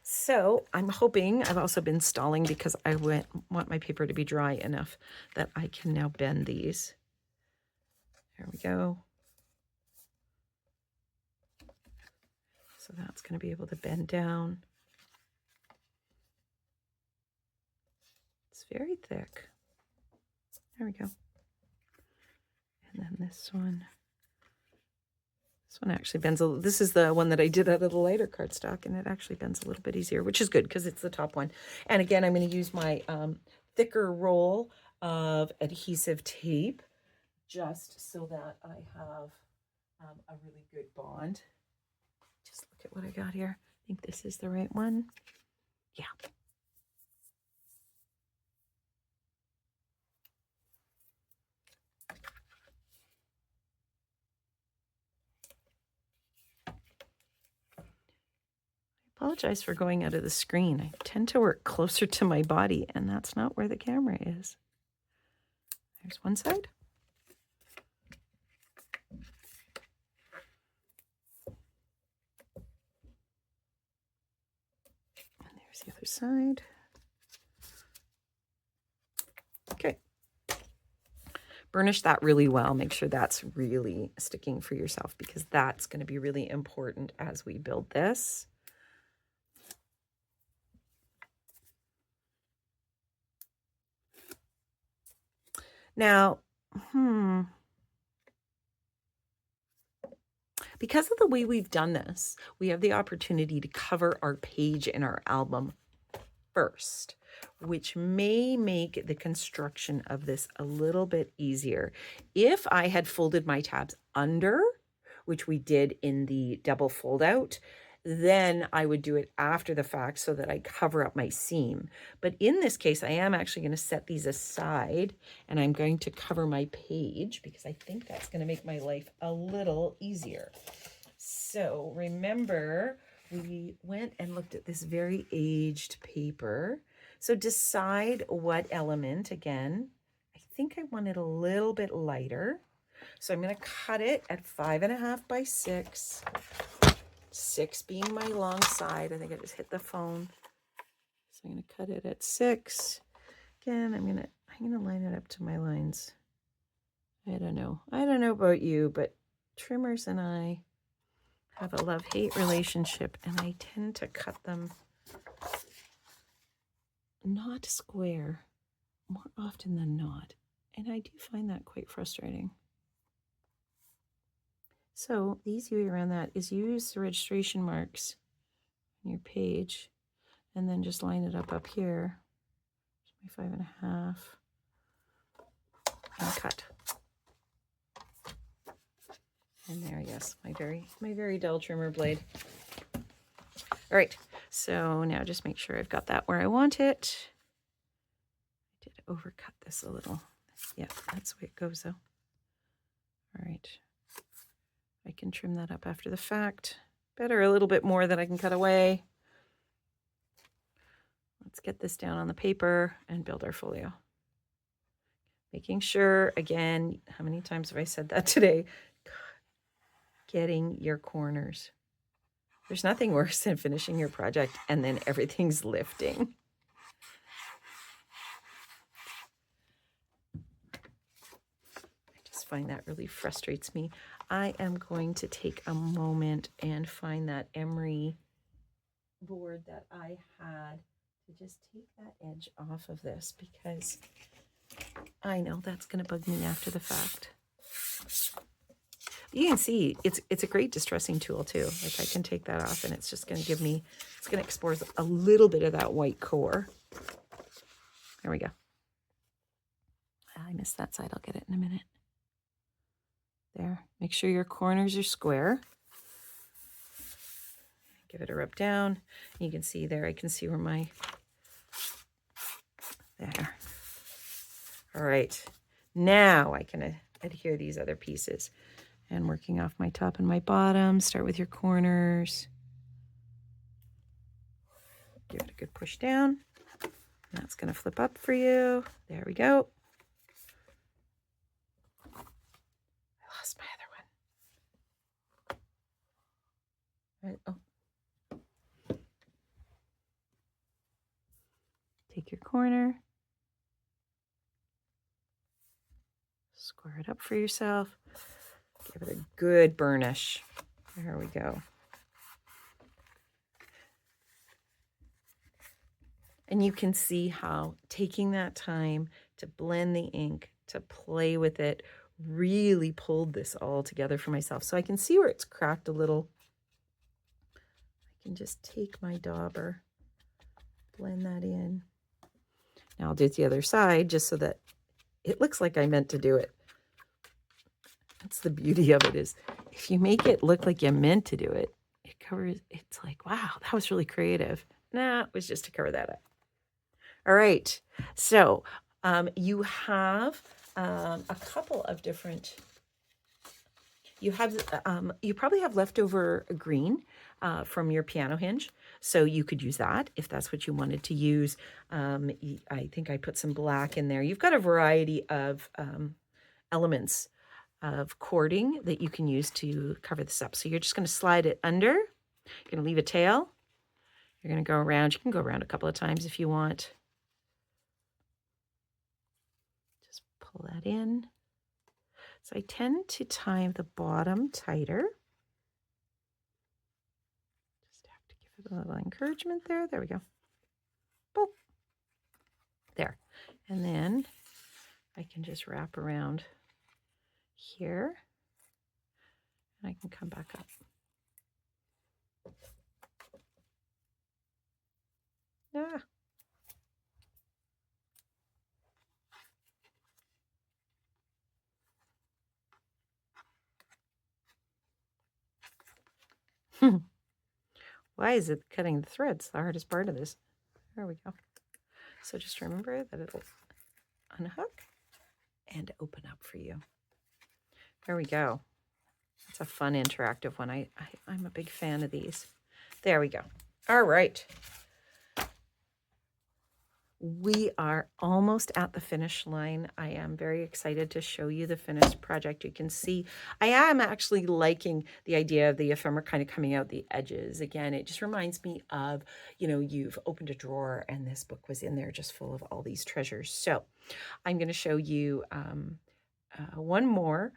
So I'm hoping, I've also been stalling because I want my paper to be dry enough that I can now bend these. There we go. So that's going to be able to bend down. It's very thick. There we go. And then this one This one actually bends a little. This is the one that I did out of the lighter cardstock, and it actually bends a little bit easier, which is good because it's the top one. And again, I'm going to use my thicker roll of adhesive tape just so that I have a really good bond. Just look at what I got here. I think this is the right one. Yeah. Apologize for going out of the screen. I tend to work closer to my body, and that's not where the camera is. There's one side. And there's the other side. Okay. Burnish that really well. Make sure that's really sticking for yourself because that's going to be really important as we build this. Now, because of the way we've done this, we have the opportunity to cover our page in our album first, which may make the construction of this a little bit easier. If I had folded my tabs under, which we did in the double fold out, then I would do it after the fact so that I cover up my seam. But in this case, I am actually going to set these aside and I'm going to cover my page because I think that's going to make my life a little easier. So remember, we went and looked at this very aged paper. So decide what element, again, I think I want it a little bit lighter. So I'm going to cut it at 5.5 by 6. 6 being my long side. I think I just hit the phone. So I'm going to cut it at 6. Again, I'm going to line it up to my lines. I don't know about you, but trimmers and I have a love-hate relationship, and I tend to cut them not square more often than not. And I do find that quite frustrating. So the easy way around that is use the registration marks on your page and then just line it up here. My 5.5 and cut. And there, yes, my very dull trimmer blade. All right, so now just make sure I've got that where I want it. I did overcut this a little. Yeah, that's the way it goes though. All right. I can trim that up after the fact. Better a little bit more than I can cut away. Let's get this down on the paper and build our folio. Making sure, again, how many times have I said that today? Getting your corners. There's nothing worse than finishing your project and then everything's lifting. I just find that really frustrates me. I am going to take a moment and find that emery board that I had to just take that edge off of this because I know that's going to bug me after the fact. You can see it's a great distressing tool too. Like I can take that off and it's just going to give me, it's going to expose a little bit of that white core. There we go. I missed that side. I'll get it in a minute. There. Make sure your corners are square. Give it a rub down. You can see there, I can see where my, there. All right. Now I can adhere these other pieces. And working off my top and my bottom, start with your corners. Give it a good push down. That's going to flip up for you. There we go. I lost my other one. Right. Oh. Take your corner. Square it up for yourself. Give it a good burnish. There we go. And you can see how taking that time to blend the ink, to play with it, really pulled this all together for myself. So I can see where it's cracked a little. I can just take my dauber, blend that in. Now I'll do it the other side just so that it looks like I meant to do it. That's the beauty of it, is if you make it look like you meant to do it, it covers, it's like, wow, that was really creative. Nah, it was just to cover that up. All right, so you have a couple of different, you probably have leftover green from your piano hinge. So you could use that if that's what you wanted to use. I think I put some black in there. You've got a variety of elements of cording that you can use to cover this up. So you're just going to slide it under. You're going to leave a tail. You're going to go around. You can go around a couple of times if you want. Just pull that in. So I tend to tie the bottom tighter. Just have to give it a little encouragement there. There we go. Boop. There. And then I can just wrap around here. And I can come back up. Ah. Why is it cutting the threads? The hardest part of this. There we go. So just remember that it'll unhook and open up for you. There we go. It's a fun interactive one. I'm a big fan of these. There we go. All right. We are almost at the finish line. I am very excited to show you the finished project. You can see I am actually liking the idea of the ephemera kind of coming out the edges. Again, it just reminds me of, you've opened a drawer and this book was in there just full of all these treasures. So I'm going to show you one more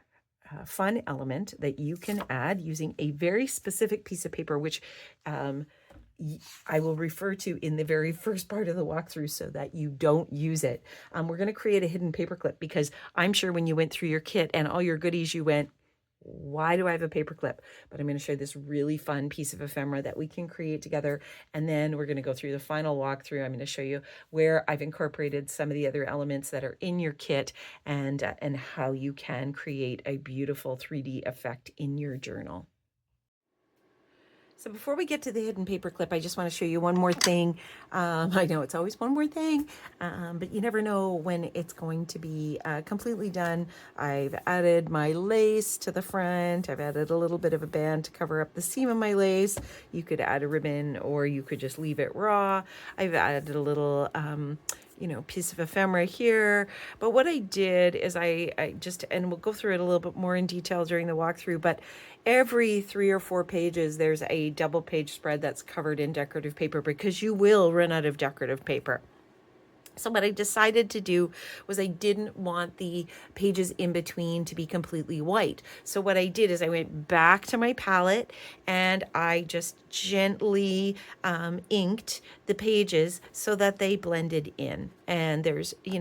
fun element that you can add using a very specific piece of paper, which I will refer to in the very first part of the walkthrough so that you don't use it. We're going to create a hidden paperclip because I'm sure when you went through your kit and all your goodies, you went, why do I have a paperclip? But I'm going to show you this really fun piece of ephemera that we can create together. And then we're going to go through the final walkthrough. I'm going to show you where I've incorporated some of the other elements that are in your kit and how you can create a beautiful 3D effect in your journal. So before we get to the hidden paperclip, I just want to show you one more thing. I know it's always one more thing, but you never know when it's going to be completely done. I've added my lace to the front. I've added a little bit of a band to cover up the seam of my lace. You could add a ribbon or you could just leave it raw. I've added a little piece of ephemera here. But what I did is I just, and we'll go through it a little bit more in detail during the walkthrough, but every 3 or 4 pages, there's a double page spread that's covered in decorative paper because you will run out of decorative paper. So what I decided to do was I didn't want the pages in between to be completely white. So what I did is I went back to my palette and I just gently inked the pages so that they blended in. And there's, you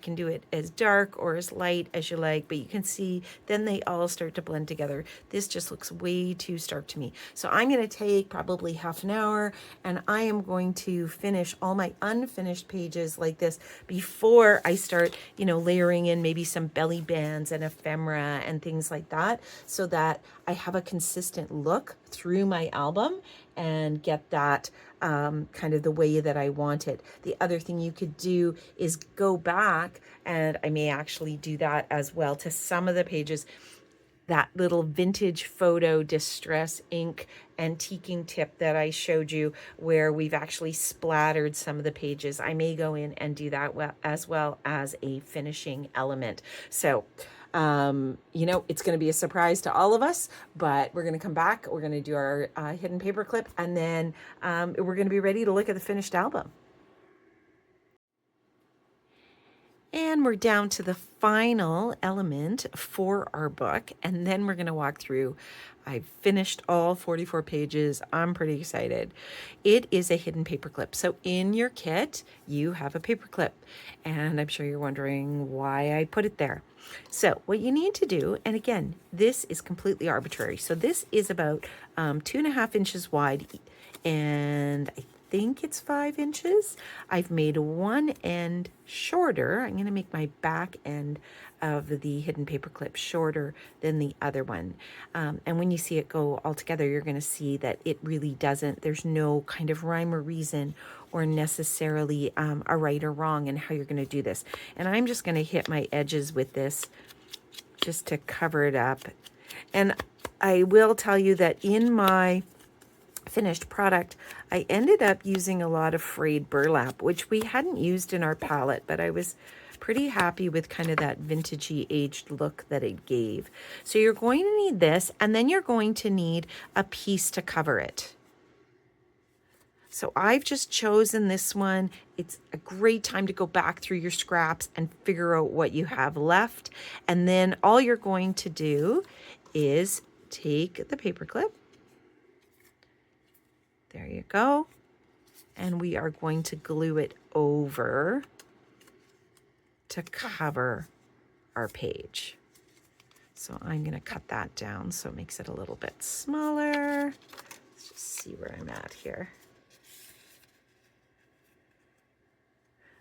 can do it as dark or as light as you like, but you can see then they all start to blend together. This just looks way too stark to me. So I'm going to take probably half an hour and I am going to finish all my unfinished pages like this before I start, layering in maybe some belly bands and ephemera and things like that so that I have a consistent look through my album and get that kind of the way that I want it. The other thing you could do is go back, and I may actually do that as well, to some of the pages, that little vintage photo distress ink antiquing tip that I showed you where we've actually splattered some of the pages. I may go in and do that as well as a finishing element. So it's going to be a surprise to all of us, but we're going to come back. We're going to do our hidden paperclip, and then we're going to be ready to look at the finished album. And we're down to the final element for our book, and then we're going to walk through. I've finished all 44 pages. I'm pretty excited. It is a hidden paperclip. So in your kit, you have a paperclip, and I'm sure you're wondering why I put it there. So what you need to do, and again, this is completely arbitrary. So this is about 2.5 inches wide, and I think it's 5 inches. I've made one end shorter. I'm going to make my back end of the hidden paperclip shorter than the other one. And when you see it go all together, you're going to see that it really doesn't, there's no kind of rhyme or reason or necessarily a right or wrong in how you're going to do this. And I'm just going to hit my edges with this just to cover it up. And I will tell you that in my finished product, I ended up using a lot of frayed burlap, which we hadn't used in our palette, but I was pretty happy with kind of that vintagey aged look that it gave. So you're going to need this, and then you're going to need a piece to cover it. So I've just chosen this one. It's a great time to go back through your scraps and figure out what you have left. And then all you're going to do is take the paperclip. There you go. And we are going to glue it over to cover our page. So I'm going to cut that down so it makes it a little bit smaller. Let's just see where I'm at here.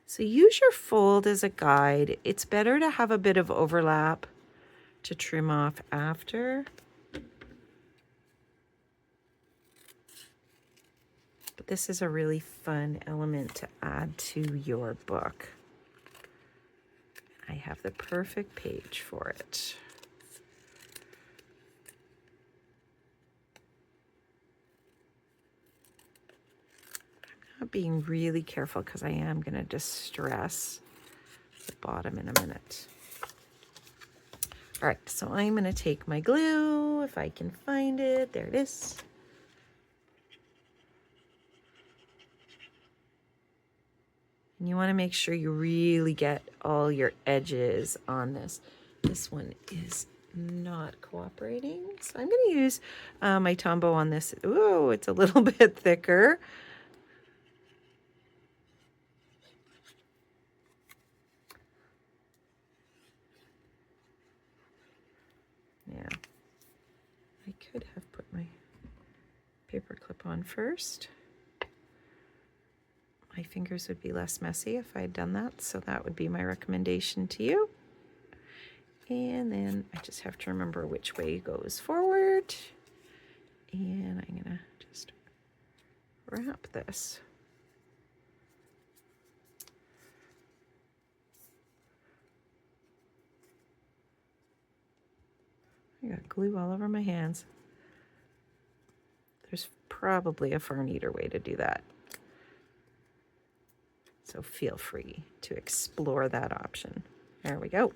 So use your fold as a guide. It's better to have a bit of overlap to trim off after. But this is a really fun element to add to your book. I have the perfect page for it. I'm not being really careful because I am going to distress the bottom in a minute. All right, so I'm going to take my glue, if I can find it. There it is. And you want to make sure you really get all your edges on this. This one is not cooperating. So I'm going to use my Tombow on this. Ooh, it's a little bit thicker. Yeah. I could have put my paper clip on first. My fingers would be less messy if I had done that, so that would be my recommendation to you. And then I just have to remember which way goes forward. And I'm gonna just wrap this. I got glue all over my hands. There's probably a far neater way to do that. So feel free to explore that option. There we go.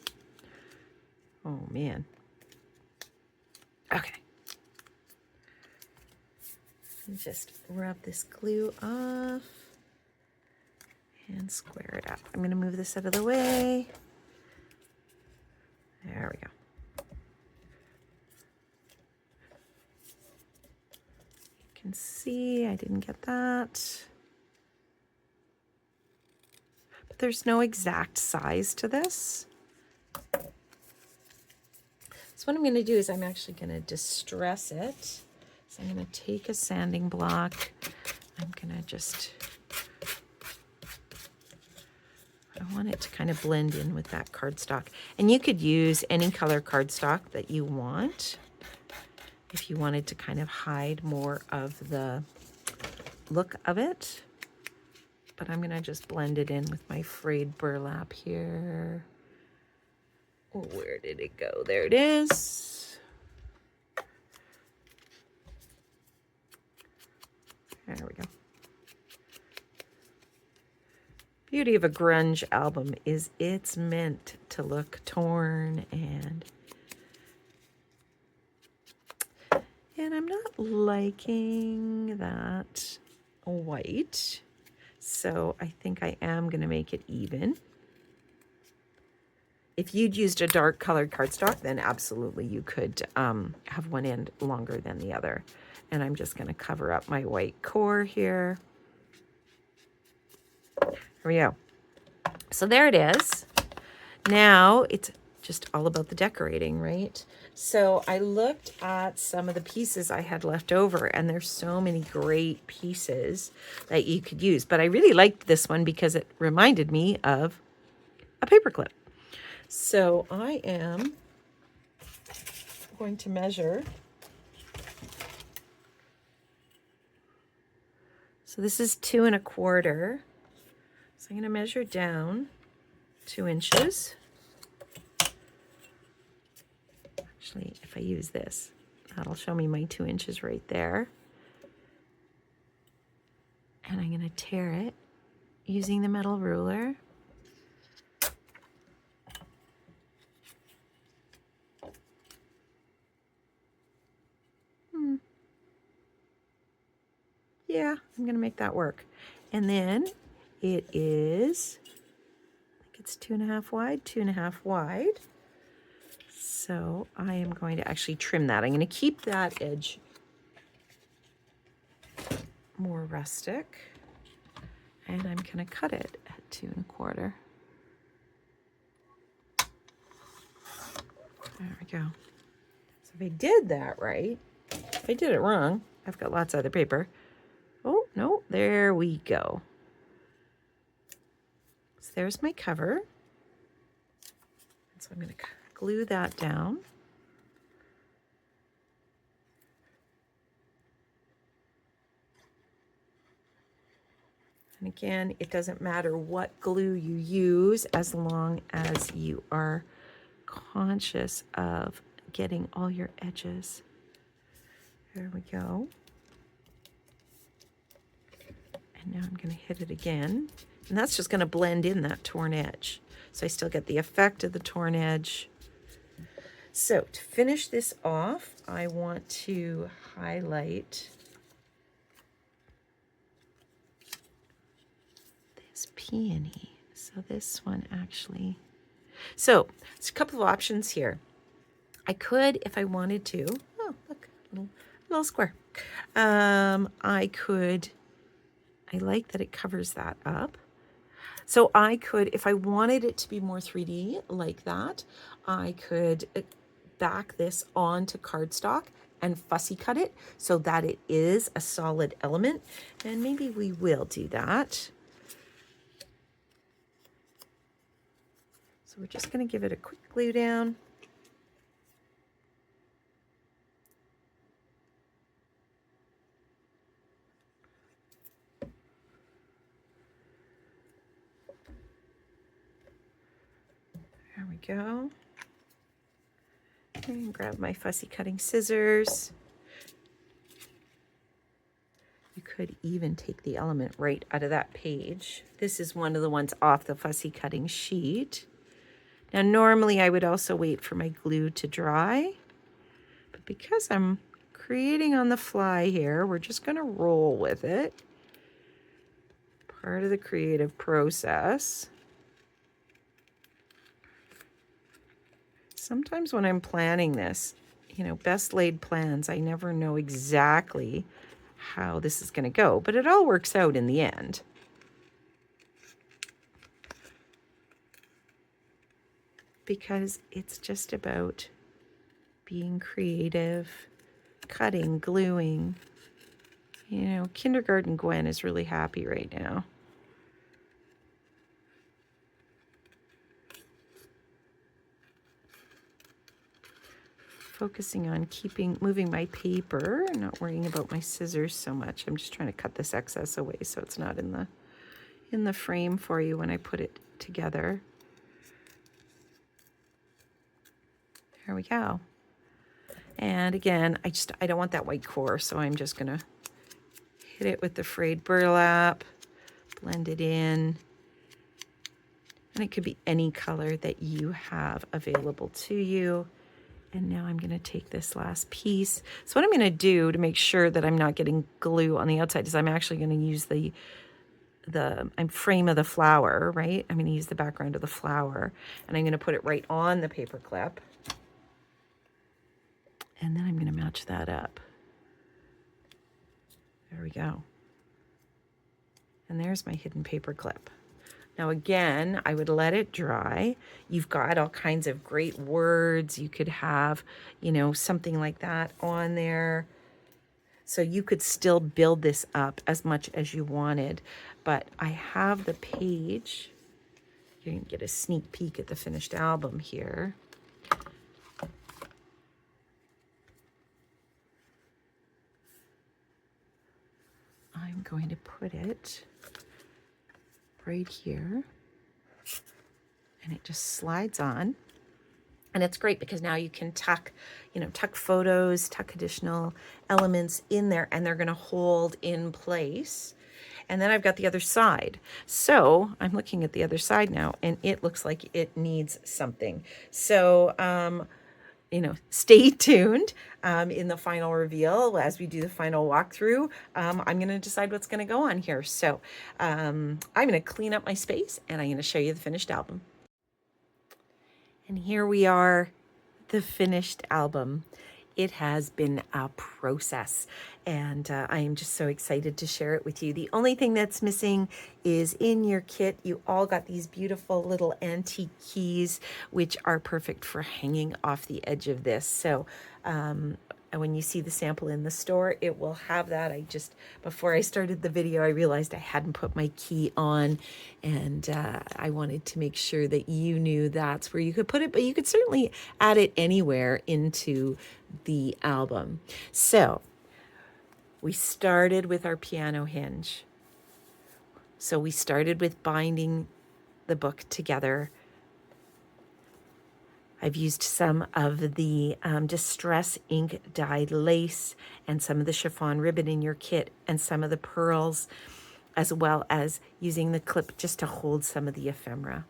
Oh man. Okay. Just rub this glue off and square it up. I'm going to move this out of the way. There we go. You can see I didn't get that. But there's no exact size to this. So what I'm going to do is I'm actually going to distress it. So I'm going to take a sanding block. I'm going to just, I want it to kind of blend in with that cardstock. And you could use any color cardstock that you want if you wanted to kind of hide more of the look of it. But I'm going to just blend it in with my frayed burlap here. Oh, where did it go? There it is. There we go. Beauty of a grunge album is it's meant to look torn and I'm not liking that white. So I think I am going to make it even. If you'd used a dark colored cardstock, then absolutely you could have one end longer than the other. And I'm just going to cover up my white core here. Here we go. So there it is. Now it's just all about the decorating, right? So I looked at some of the pieces I had left over, and there's so many great pieces that you could use. But I really liked this one because it reminded me of a paperclip. So I am going to measure. So this is 2 1/4. So I'm going to measure down 2 inches. Actually, if I use this, that'll show me my 2 inches right there. And I'm going to tear it using the metal ruler. Yeah, I'm going to make that work. And then it is, I think it's 2 1/2 wide, 2 1/2 wide. So I am going to actually trim that. I'm going to keep that edge more rustic. And I'm going to cut it at 2 1/4. There we go. So if I did that right, if I did it wrong, I've got lots of other paper. Oh, no, there we go. So there's my cover. And so I'm going to glue that down. And again, it doesn't matter what glue you use as long as you are conscious of getting all your edges. There we go. And now I'm going to hit it again. And that's just going to blend in that torn edge. So I still get the effect of the torn edge. So to finish this off, I want to highlight this peony. So this one actually. So there's a couple of options here. I could, if I wanted to, oh, look, little square. I like that it covers that up. So I could, if I wanted it to be more 3D like that, I could back this onto cardstock and fussy cut it so that it is a solid element. And maybe we will do that. So we're just going to give it a quick glue down. There we go. And grab my fussy cutting scissors. You could even take the element right out of that page. This is one of the ones off the fussy cutting sheet. Now, normally I would also wait for my glue to dry, but because I'm creating on the fly here, we're just going to roll with it. Part of the creative process. Sometimes when I'm planning this, you know, best laid plans, I never know exactly how this is going to go, but it all works out in the end. Because it's just about being creative, cutting, gluing. You know, Kindergarten Gwen is really happy right now. Focusing on moving my paper and not worrying about my scissors so much. I'm just trying to cut this excess away so it's not in the frame for you when I put it together. There we go. And again, I don't want that white core, so I'm just gonna hit it with the frayed burlap, blend it in. And it could be any color that you have available to you. And now I'm going to take this last piece. So what I'm going to do to make sure that I'm not getting glue on the outside is I'm actually going to use the frame of the flower, right? I'm going to use the background of the flower, and I'm going to put it right on the paper clip. And then I'm going to match that up. There we go. And there's my hidden paper clip. Now again, I would let it dry. You've got all kinds of great words. You could have, something like that on there. So you could still build this up as much as you wanted. But I have the page. You can get a sneak peek at the finished album here. I'm going to put it right here, and it just slides on. And it's great because now you can tuck photos, tuck additional elements in there, and they're going to hold in place. And then I've got the other side. So I'm looking at the other side now, and it looks like it needs something. So, stay tuned in the final reveal as we do the final walkthrough. I'm going to decide what's going to go on here. So I'm going to clean up my space, and I'm going to show you the finished album. And here we are, the finished album. It has been a process, and I am just so excited to share it with you. The only thing that's missing is in your kit, you all got these beautiful little antique keys, which are perfect for hanging off the edge of this. So when you see the sample in the store, it will have that. Before I started the video, I realized I hadn't put my key on, and I wanted to make sure that you knew that's where you could put it, but you could certainly add it anywhere into the album. So we started with our piano hinge. So we started with binding the book together. I've used some of the Distress ink dyed lace and some of the chiffon ribbon in your kit and some of the pearls, as well as using the clip just to hold some of the ephemera.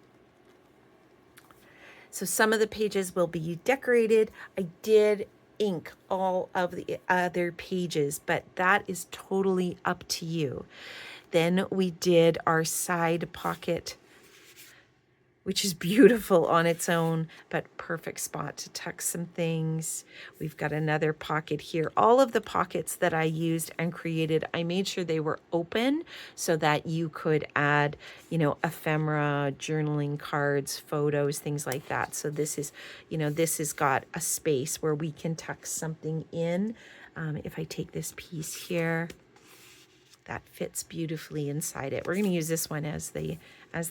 So some of the pages will be decorated. I did ink all of the other pages, but that is totally up to you. Then we did our side pocket, which is beautiful on its own, but perfect spot to tuck some things. We've got another pocket here. All of the pockets that I used and created, I made sure they were open so that you could add, ephemera, journaling cards, photos, things like that. So this is, this has got a space where we can tuck something in. If I take this piece here, that fits beautifully inside it. We're going to use this one as the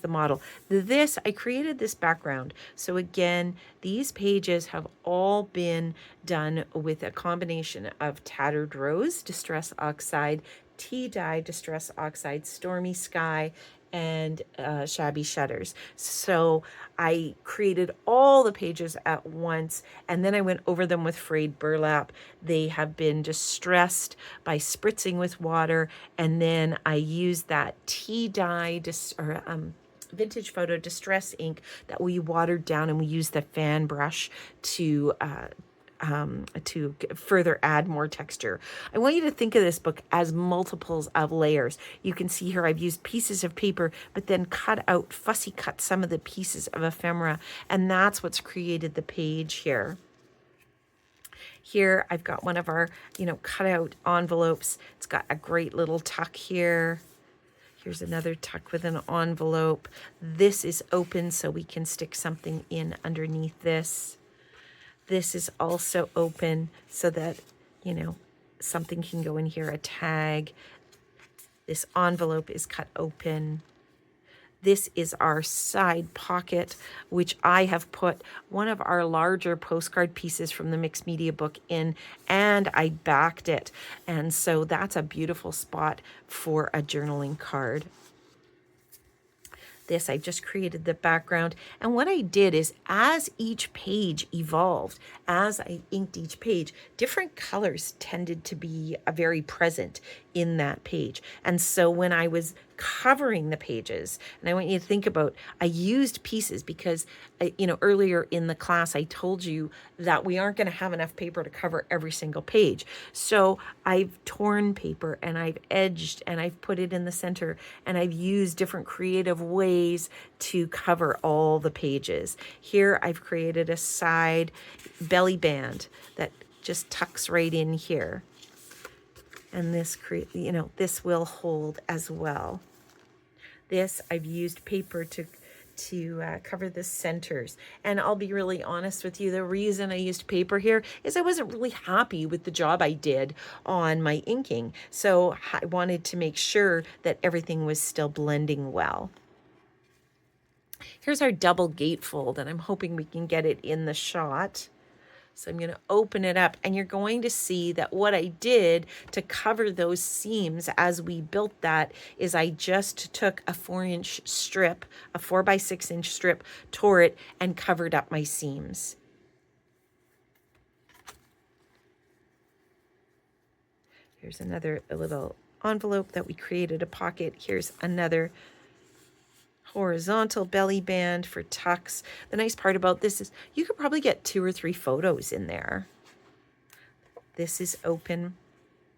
model. I created this background. So again, these pages have all been done with a combination of Tattered Rose, Distress Oxide, Tea Dye, Distress Oxide, Stormy Sky, and Shabby Shutters. So I created all the pages at once, and then I went over them with frayed burlap. They have been distressed by spritzing with water, and then I used that tea dye Vintage Photo Distress ink that we watered down, and we used the fan brush to further add more texture. I want you to think of this book as multiples of layers. You can see here I've used pieces of paper, but then fussy cut some of the pieces of ephemera, and that's what's created the page here. Here I've got one of our, cut out envelopes. It's got a great little tuck here. Here's another tuck with an envelope. This is open so we can stick something in underneath this. This is also open so that, something can go in here, a tag. This envelope is cut open. This is our side pocket, which I have put one of our larger postcard pieces from the mixed media book in, and I backed it. And so that's a beautiful spot for a journaling card. This, I just created the background. And what I did is, as each page evolved, as I inked each page, different colors tended to be very present in that page. And so when I was covering the pages. And I want you to think about, I used pieces because, earlier in the class, I told you that we aren't going to have enough paper to cover every single page. So I've torn paper and I've edged and I've put it in the center and I've used different creative ways to cover all the pages. Here I've created a side belly band that just tucks right in here. And this, this will hold as well. This, I've used paper to cover the centers. And I'll be really honest with you, the reason I used paper here is I wasn't really happy with the job I did on my inking. So I wanted to make sure that everything was still blending well. Here's our double gatefold, and I'm hoping we can get it in the shot. So I'm going to open it up, and you're going to see that what I did to cover those seams as we built that is I just took a 4-inch strip, a 4x6-inch strip, tore it, and covered up my seams. Here's another little envelope that we created a pocket. Here's another horizontal belly band for tucks. The nice part about this is you could probably get 2 or 3 photos in there. This is open,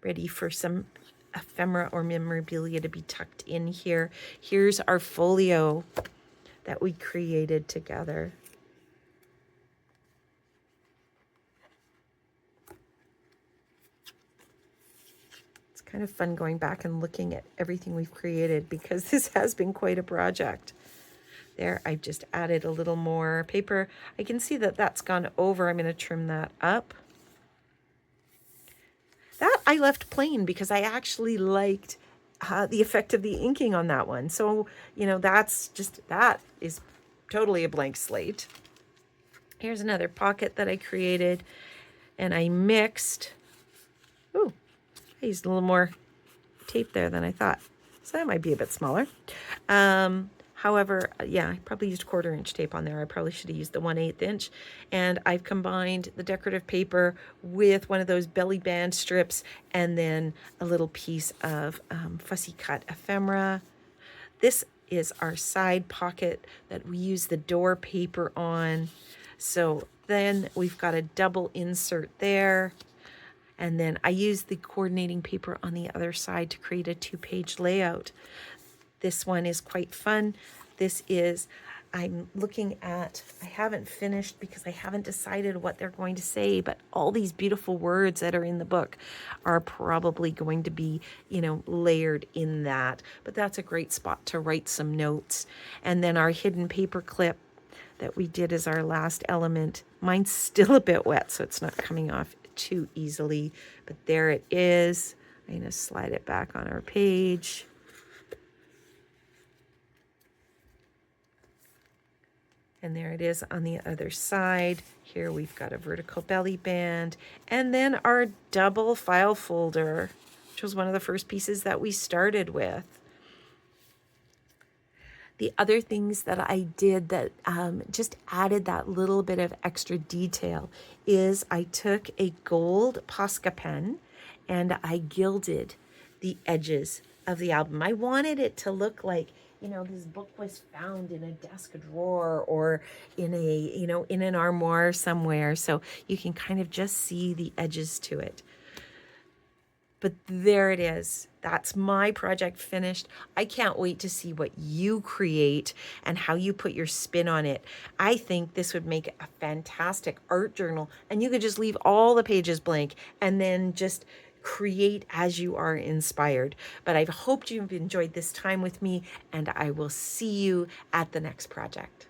ready for some ephemera or memorabilia to be tucked in here. Here's our folio that we created together. It's kind of fun going back and looking at everything we've created because this has been quite a project. There, I've just added a little more paper. I can see that that's gone over. I'm going to trim that up. That I left plain because I actually liked the effect of the inking on that one. So, that is totally a blank slate. Here's another pocket that I created, and I mixed. Ooh, I used a little more tape there than I thought. So that might be a bit smaller. However, yeah, I probably used 1/4-inch tape on there. I probably should have used the 1/8 inch. And I've combined the decorative paper with one of those belly band strips and then a little piece of fussy cut ephemera. This is our side pocket that we use the door paper on. So then we've got a double insert there. And then I used the coordinating paper on the other side to create a 2-page layout. This one is quite fun. This is, I'm looking at, I haven't finished because I haven't decided what they're going to say, but all these beautiful words that are in the book are probably going to be, layered in that. But that's a great spot to write some notes. And then our hidden paper clip that we did as our last element. Mine's still a bit wet, so it's not coming off too easily, but there it is. I'm going to slide it back on our page. And there it is on the other side. Here we've got a vertical belly band. And then our double file folder, which was one of the first pieces that we started with. The other things that I did that just added that little bit of extra detail is I took a gold Posca pen and I gilded the edges of the album. I wanted it to look like, this book was found in a desk drawer or in in an armoire somewhere. So you can kind of just see the edges to it. But there it is. That's my project finished. I can't wait to see what you create and how you put your spin on it. I think this would make a fantastic art journal, and you could just leave all the pages blank and then just create as you are inspired. But I've hoped you've enjoyed this time with me, and I will see you at the next project.